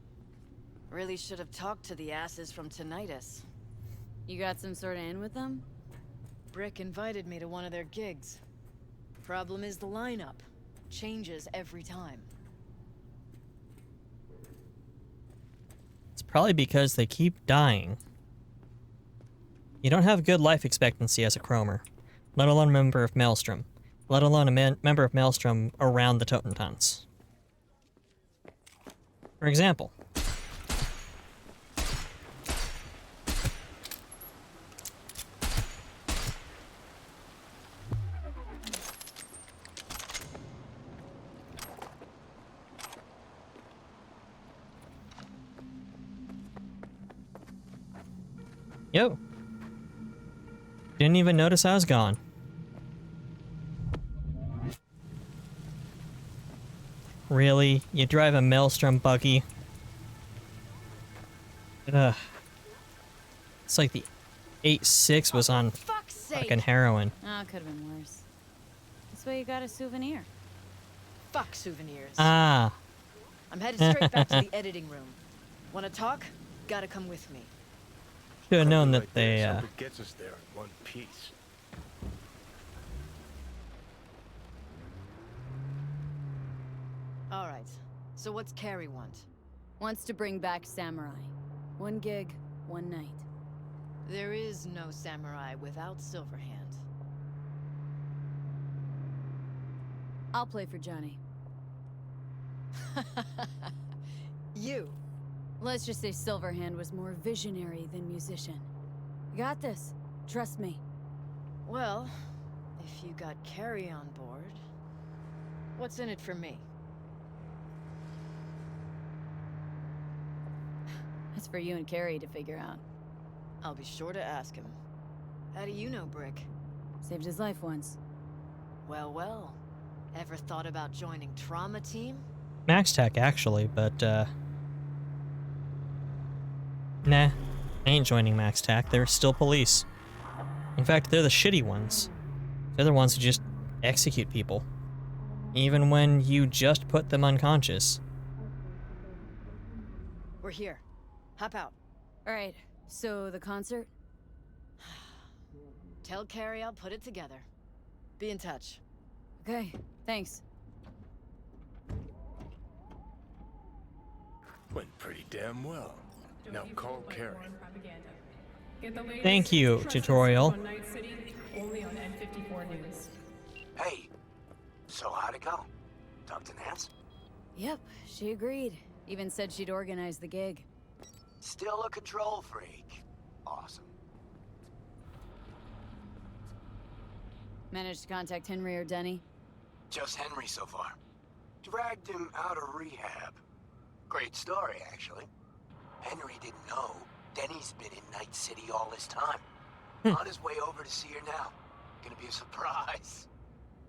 Really should have talked to the asses from Tinnitus. You got some sort of in with them? Brick invited me to one of their gigs. Problem is the lineup. Changes every time. It's probably because they keep dying. You don't have good life expectancy as a chromer, let alone a member of Maelstrom, let alone a member of Maelstrom around the Totentons. For example, yo. Didn't even notice I was gone. Really? You drive a Maelstrom buggy? Ugh. It's like the 8.6 was on fucking heroin. Oh, it could have been worse. This way you got a souvenir. Fuck souvenirs. Ah. I'm headed straight back to the editing room. Wanna talk? Gotta come with me. Should have known that they, Something gets us there in one piece. All right. So what's Carrie want? Wants to bring back Samurai. One gig, one night. There is no samurai without Silverhand. I'll play for Johnny. You. Let's just say Silverhand was more visionary than musician. You got this. Trust me. Well, if you got Carrie on board, what's in it for me? That's for you and Carrie to figure out. I'll be sure to ask him. How do you know Brick? Saved his life once. Well, well. Ever thought about joining Trauma Team? Max Tech, actually, but, nah. I ain't joining Max Tech. They're still police. In fact, they're the shitty ones. They're the ones who just execute people. Even when you just put them unconscious. We're here. Hop out. Alright, so the concert? Tell Carrie I'll put it together. Be in touch. Okay, thanks. Went pretty damn well. Now call Carrie. Thank you, tutorial. Hey, so how'd it go? Talk to Nance? Yep, she agreed. Even said she'd organize the gig. Still a control freak. Awesome. Managed to contact Henry or Denny? Just Henry so far. Dragged him out of rehab. Great story, actually. Henry didn't know Denny's been in Night City all this time. On his way over to see her now. Gonna be a surprise.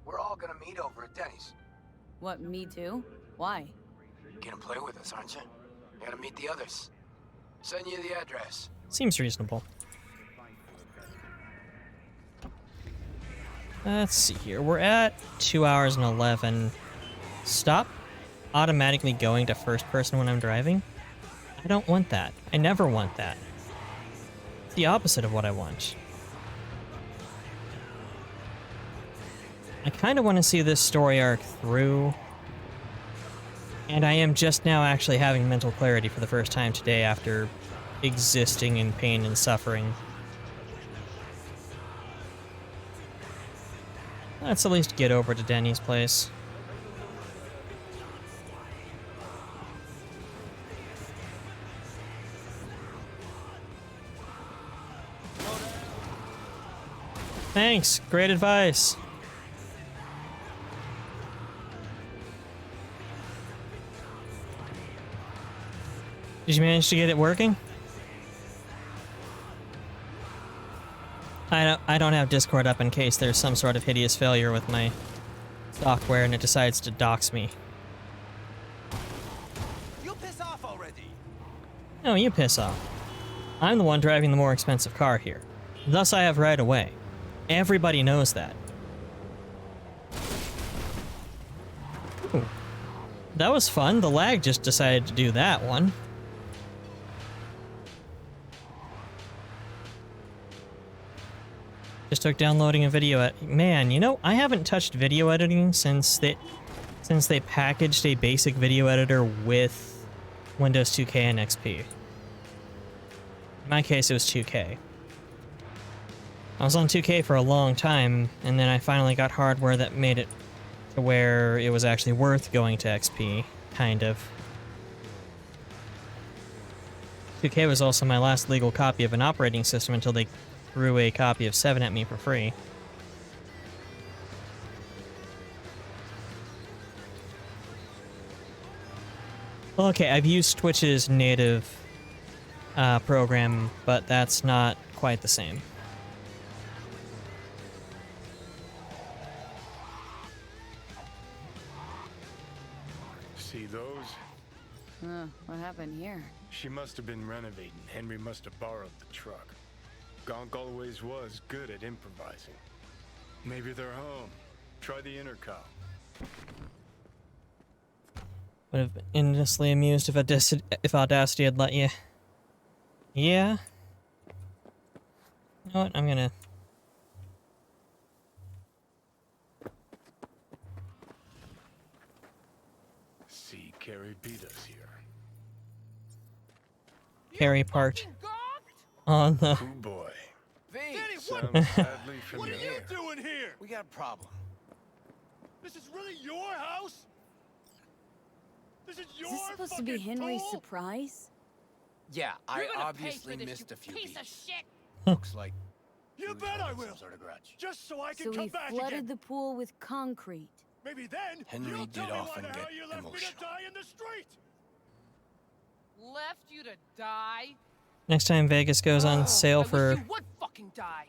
We're all gonna meet over at Denny's. What, me too? Why? Gonna play with us, aren't you? Gotta meet the others. Send you the address. Seems reasonable. Let's see here. We're at 2 hours and 11. Stop automatically going to first person when I'm driving. I don't want that. I never want that. It's the opposite of what I want. I kind of want to see this story arc through. And I am just now actually having mental clarity for the first time today after existing in pain and suffering. Let's at least get over to Denny's place. Thanks, great advice. Did you manage to get it working? I don't have Discord up in case there's some sort of hideous failure with my software and it decides to dox me. You piss off already. No, you piss off. I'm the one driving the more expensive car here. Thus I have right of way. Everybody knows that. Ooh. That was fun. The lag just decided to do that one. Just took downloading a video man, you know, I haven't touched video editing since they packaged a basic video editor with Windows 2K and XP. In my case, it was 2K. I was on 2K for a long time, and then I finally got hardware that made it to where it was actually worth going to XP, kind of. 2K was also my last legal copy of an operating system until they threw a copy of 7 at me for free. Well, okay, I've used Twitch's native program, but that's not quite the same. See those? What happened here? She must have been renovating. Henry must have borrowed the truck. Gonk always was good at improvising. Maybe they're home. Try the intercom. Would have been endlessly amused if Audacity had let you. Yeah. You know what? I'm gonna... See, Carrie beat us here. Carry part on the... Oh boy. Danny, Sounds sadly what are familiar. you doing here? We got a problem. This is really your house? This is your Is this supposed to be Henry's surprise? Yeah, I You're gonna obviously pay for this, missed you a few piece of beats. shit. Looks like You he was bet I holding will. some sort of grudge. Just so I can So come he back flooded again. the pool with concrete. Maybe then Henry you'll did tell me why often the hell get you left me emotional. to die in the street. Left you to die? Next time Vegas goes on sale for You would fucking die.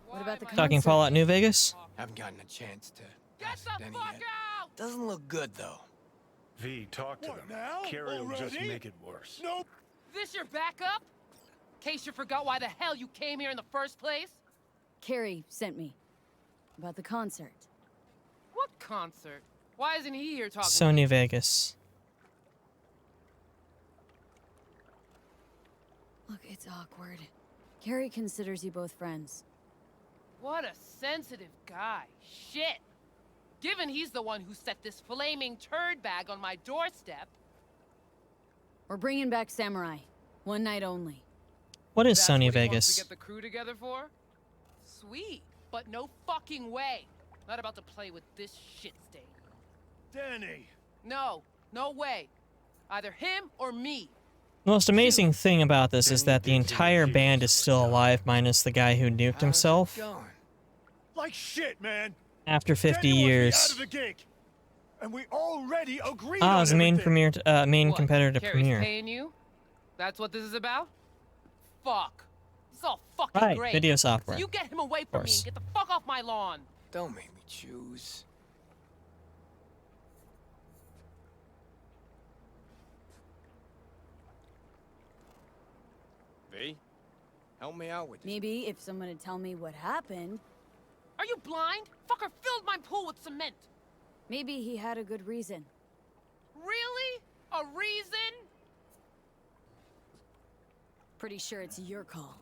What about the talking concert? Fallout New Vegas. Haven't gotten a chance to Get ask the Denny fuck yet. out! Doesn't look good though. V, talk to What, them. now? Carrie will just Already? make it worse. Nope. This your backup? In case you forgot why the hell you came here in the first place? Carrie sent me. About the concert. What concert? Why isn't he here talking? Sony Vegas. Look, it's awkward. Carrie considers you both friends. What a sensitive guy. Shit. Given he's the one who set this flaming turd bag on my doorstep. We're bringing back Samurai. One night only. What is That's Sony what he wants Vegas? to get the crew together for? Sweet, but no fucking way. Not about to play with this shit stain. Danny. No, no way. Either him or me. The most amazing thing about this is that the entire band is still alive, minus the guy who nuked himself Like shit, man. after 50 Danny wants me years. out of the gig. And we already agreed Ah, on it was the main everything. main What, competitor to Carrie's Premiere. paying you? That's what this is about? Fuck. This is all fucking Right, great. video software. So you get him away from me course. and get the fuck off my lawn. Don't make me choose. V, help me out with this. Maybe if someone would tell me what happened, Are you blind? Fucker filled my pool with cement. maybe he had a good reason. Really? A reason? Pretty sure it's your call.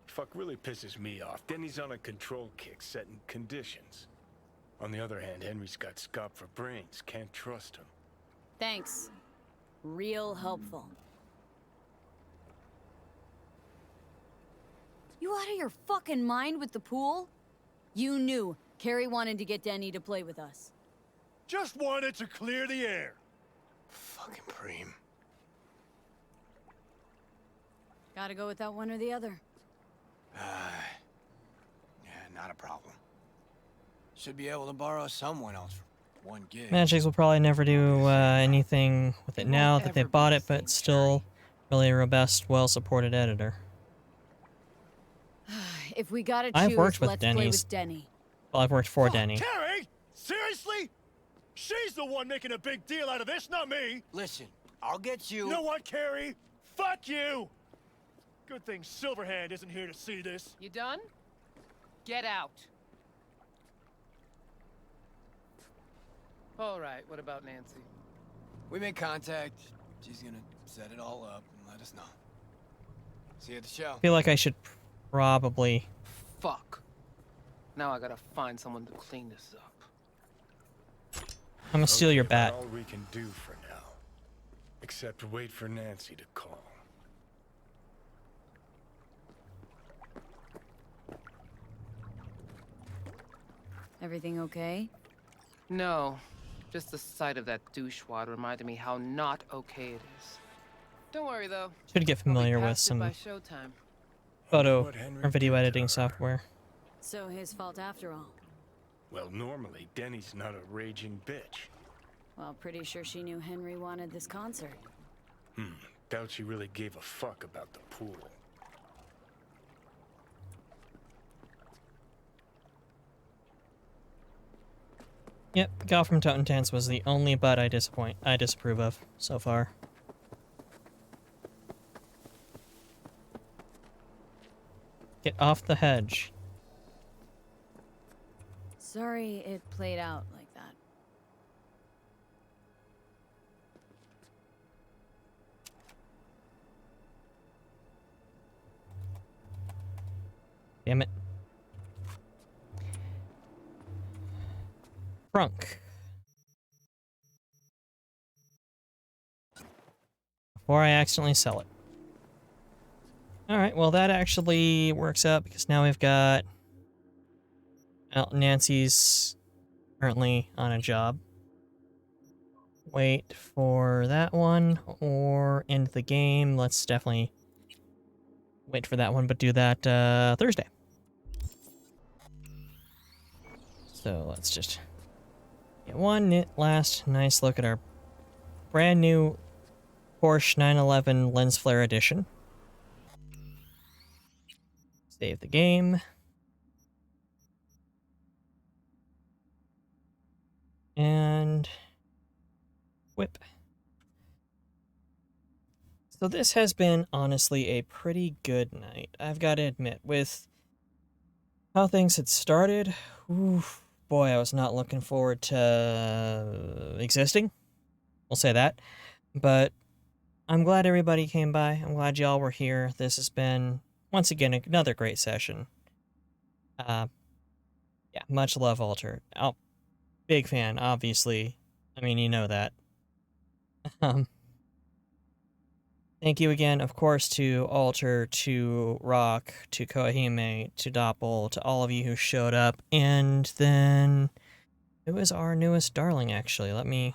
Fuck really pisses me off. Then he's on a control kick, setting conditions. On the other hand, Henry's got Scott for brains. Can't trust him. Thanks. Real helpful. You out of your fucking mind with the pool? You knew Carrie wanted to get Denny to play with us. Just wanted to clear the air. Fucking Preem. Gotta go with that one or the other. Yeah, not a problem. Should be able to borrow someone else. One gig. Magics will probably never do anything with it now that they ever be bought the it, but same, it's still Carrie. really a robust, well-supported editor. If we gotta I've choose, worked with let's play Denny's. with Denny. Well, I've worked for Denny. Carrie? Seriously? She's the one making a big deal out of this, not me. Listen, I'll get you. You know what, Carrie? Fuck you! Good thing Silverhand isn't here to see this. You done? Get out. All right, what about Nancy? We made contact. She's gonna set it all up and let us know. See you at the show. I feel like I should probably... Fuck. Now I gotta find someone to clean this up. I'm gonna steal your bat. All we can do for now. Except wait for Nancy to call. Everything okay? No, just the sight of that douchewad reminded me how not okay it is. Don't worry though. Should get familiar with Past it some by showtime. photo or video editing software. So his fault after all. Well, normally, Denny's not a raging bitch. Well, pretty sure she knew Henry wanted this concert. Doubt she really gave a fuck about the pool. Yep, Gal from Totentanz was the only butt I disapprove of so far. Get off the hedge. Sorry it played out like that. Damn it. Trunk. Before I accidentally sell it. Alright, well that actually works out because now we've got... Well, Nancy's currently on a job. Wait for that one or end the game. Let's definitely wait for that one, but do that Thursday. So let's just get one last nice look at our brand new Porsche 911 lens flare edition. Save the game. And whip. So this has been honestly a pretty good night, I've got to admit. With how things had started, oof, boy, I was not looking forward to existing. We'll say that. But I'm glad everybody came by. I'm glad y'all were here. This has been, once again, another great session. Yeah, much love, Alter. Big fan, obviously. I mean, you know that. Thank you again, of course, to Alter, to Rock, to Kohime, to Doppel, to all of you who showed up. And then, it was our newest darling, actually. Let me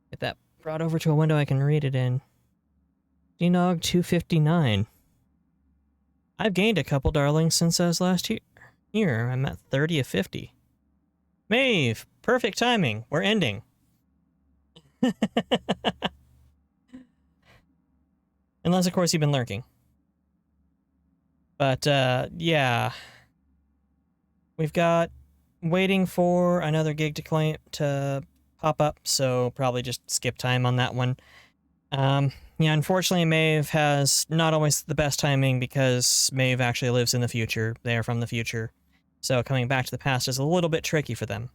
get that brought over to a window I can read it in. Dnog 259. I've gained a couple darlings since I was last here. I'm at 30 of 50. Maeve, perfect timing. We're ending. Unless, of course, you've been lurking. But, yeah. We've got waiting for another gig to pop up, so probably just skip time on that one. Yeah, unfortunately, Maeve has not always the best timing because Maeve actually lives in the future. They are from the future. So coming back to the past is a little bit tricky for them.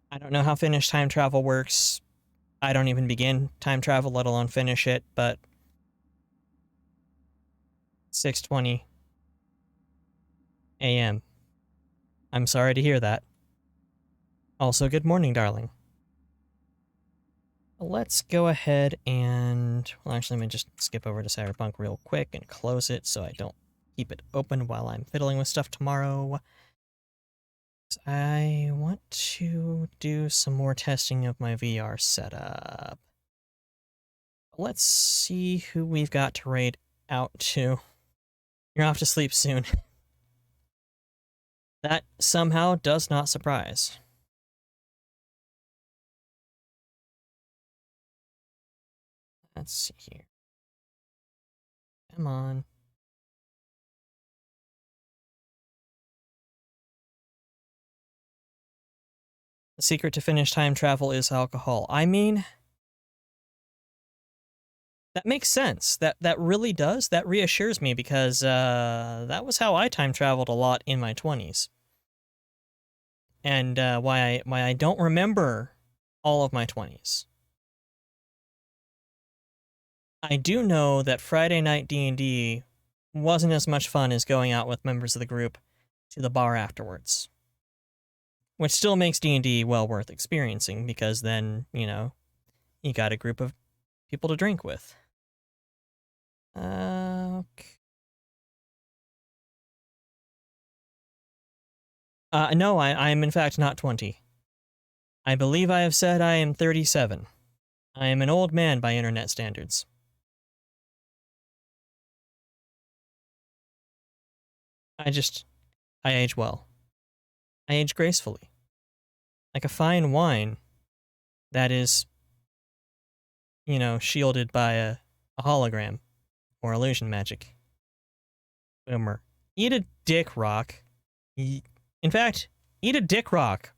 I don't know how Finnish time travel works. I don't even begin time travel, let alone finish it, but 6:20 a.m. I'm sorry to hear that. Also, good morning, darling. Let's go ahead and... Well, actually, let me just skip over to Cyberpunk real quick and close it so I don't keep it open while I'm fiddling with stuff tomorrow. I want to do some more testing of my VR setup. Let's see who we've got to raid out to. You're off to sleep soon. That somehow does not surprise. Let's see here. Come on. The secret to finish time travel is alcohol. I mean, that makes sense. That really does. That reassures me because that was how I time traveled a lot in my 20s. And why I don't remember all of my 20s. I do know that Friday night D&D wasn't as much fun as going out with members of the group to the bar afterwards. Which still makes D&D well worth experiencing because then, you know, you got a group of people to drink with. Okay. No, I'm in fact not 20. I believe I have said I am 37. I am an old man by internet standards. I age well. I age gracefully. Like a fine wine that is, you know, shielded by a hologram or illusion magic. Boomer. Eat a dick, Rock. In fact, eat a dick, Rock.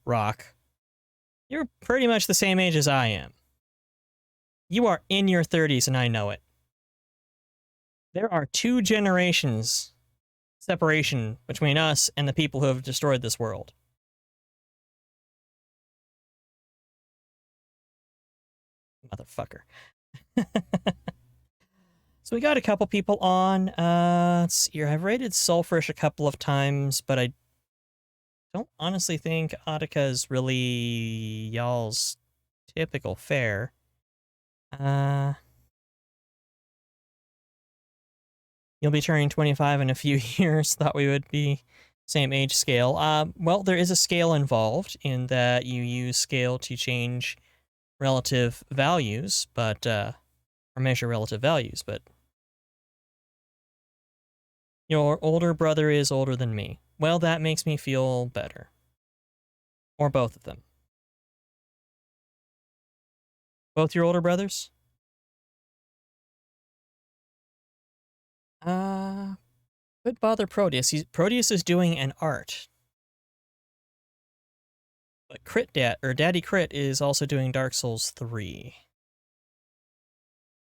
You're pretty much the same age as I am. You are in your 30s and I know it. There are 2 generations separation between us and the people who have destroyed this world. Motherfucker. So we got a couple people on. Let's see here. I've rated Sulfurish a couple of times, but I don't honestly think Attica is really y'all's typical fare. You'll be turning 25 in a few years. Thought we would be same age scale. Well, there is a scale involved in that you use scale to change relative values, but, or measure relative values, but your older brother is older than me. Well, that makes me feel better. Or both of them. Both your older brothers? Could bother Proteus. Proteus is doing an art. But Daddy Crit is also doing Dark Souls 3.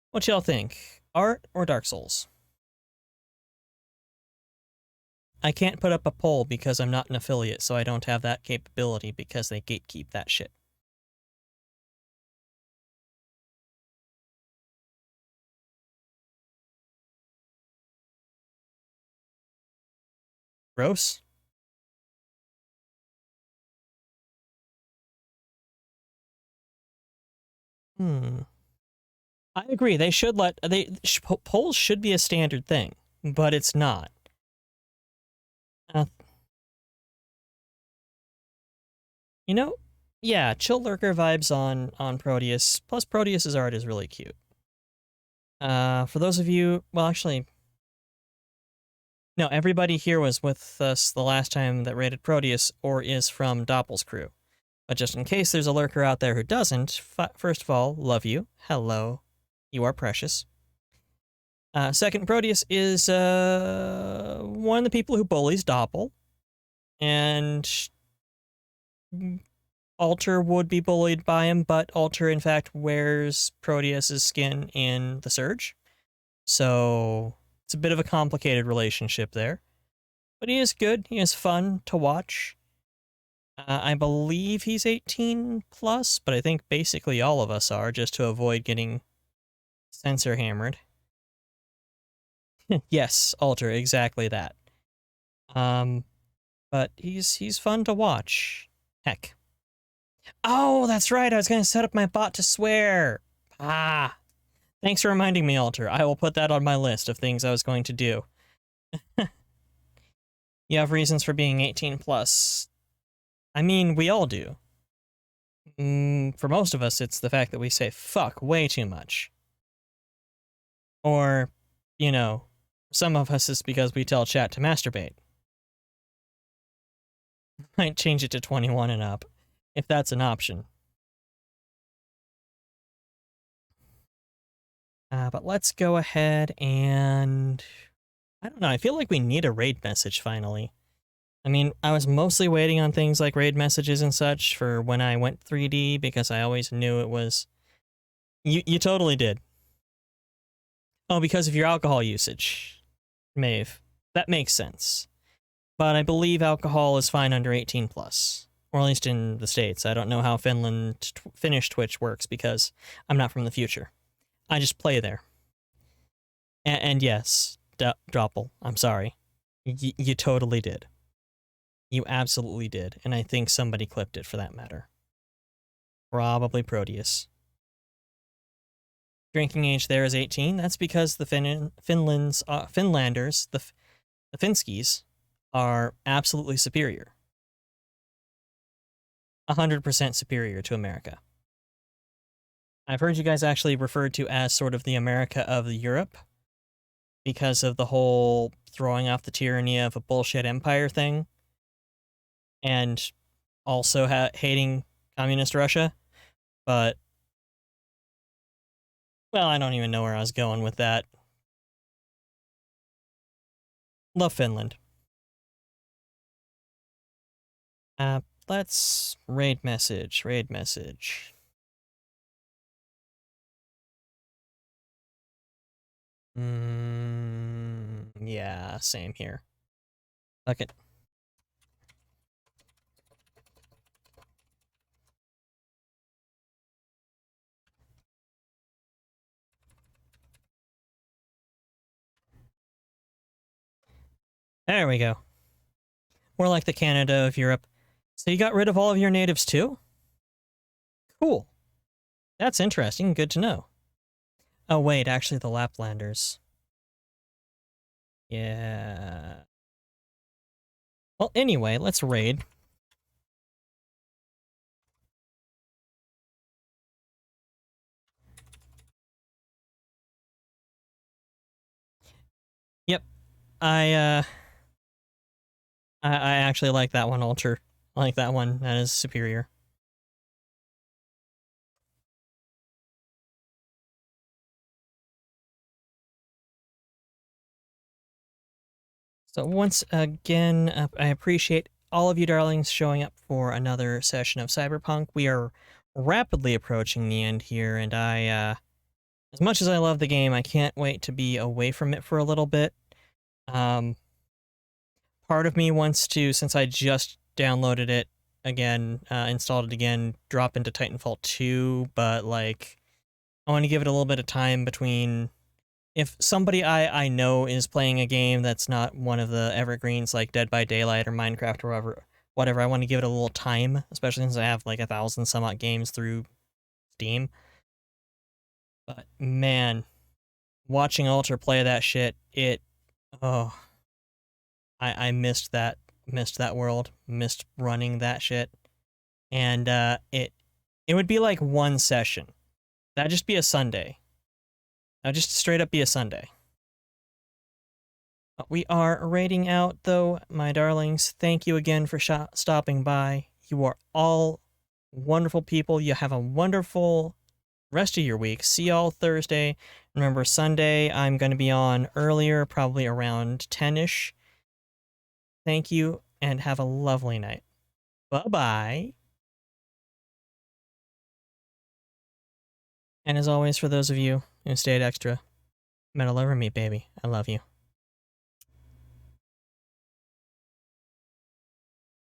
What y'all think? Art or Dark Souls? I can't put up a poll because I'm not an affiliate, so I don't have that capability because they gatekeep that shit. Gross? I agree. They should let polls should be a standard thing, but it's not. You know, yeah, chill lurker vibes on Proteus. Plus, Proteus's art is really cute. For those of you, well, actually, no, everybody here was with us the last time that rated Proteus or is from Doppel's crew. But just in case there's a lurker out there who doesn't, first of all, love you. Hello. You are precious. Second, Proteus is one of the people who bullies Doppel. And Alter would be bullied by him, but Alter, in fact, wears Proteus's skin in the Surge. So it's a bit of a complicated relationship there. But he is good. He is fun to watch. I believe he's 18 plus, but I think basically all of us are, just to avoid getting censor hammered. Yes, Alter, exactly that. But he's fun to watch. Heck. Oh, that's right. I was going to set up my bot to swear. Thanks for reminding me, Alter. I will put that on my list of things I was going to do. You have reasons for being 18 plus. I mean, we all do. For most of us, it's the fact that we say fuck way too much. Or, you know, some of us it's because we tell chat to masturbate. Might change it to 21 and up, if that's an option. But let's go ahead and... I don't know, I feel like we need a raid message finally. I mean, I was mostly waiting on things like raid messages and such for when I went 3D because I always knew it was... You totally did. Oh, because of your alcohol usage, Maeve. That makes sense. But I believe alcohol is fine under 18 plus, or at least in the States. I don't know how Finnish Twitch works because I'm not from the future. I just play there. And yes, Doppel, I'm sorry. You totally did. You absolutely did, and I think somebody clipped it for that matter. Probably Proteus. Drinking age there is 18. That's because the Finlanders, the Finskis, are absolutely superior. 100% superior to America. I've heard you guys actually referred to as sort of the America of Europe because of the whole throwing off the tyranny of a bullshit empire thing and also hating communist Russia. But, well, I don't even know where I was going with that. Love Finland. Let's raid message. Yeah, same here. Fuck it. There we go. We're like the Canada of Europe. So you got rid of all of your natives too? Cool. That's interesting. Good to know. Oh, wait, actually the Laplanders. Yeah. Well, anyway, let's raid. Yep. I actually like that one, Alter. I like that one. That is superior. So once again, I appreciate all of you darlings showing up for another session of Cyberpunk. We are rapidly approaching the end here, and as much as I love the game, I can't wait to be away from it for a little bit. Part of me wants to, since I just downloaded it again, installed it again, drop into Titanfall 2, but like, I want to give it a little bit of time between... If somebody I know is playing a game that's not one of the evergreens like Dead by Daylight or Minecraft or whatever, I want to give it a little time, especially since I have like 1,000 some odd games through Steam. But man, watching Alter play that shit, oh, I missed that world, missed running that shit, and it would be like one session. That'd just be a Sunday. That'd just straight up be a Sunday. We are raiding out, though, my darlings. Thank you again for stopping by. You are all wonderful people. You have a wonderful rest of your week. See y'all Thursday. Remember, Sunday, I'm going to be on earlier, probably around 10-ish. Thank you, and have a lovely night. Bye-bye. And as always, for those of you who stayed extra, metal over me, baby. I love you.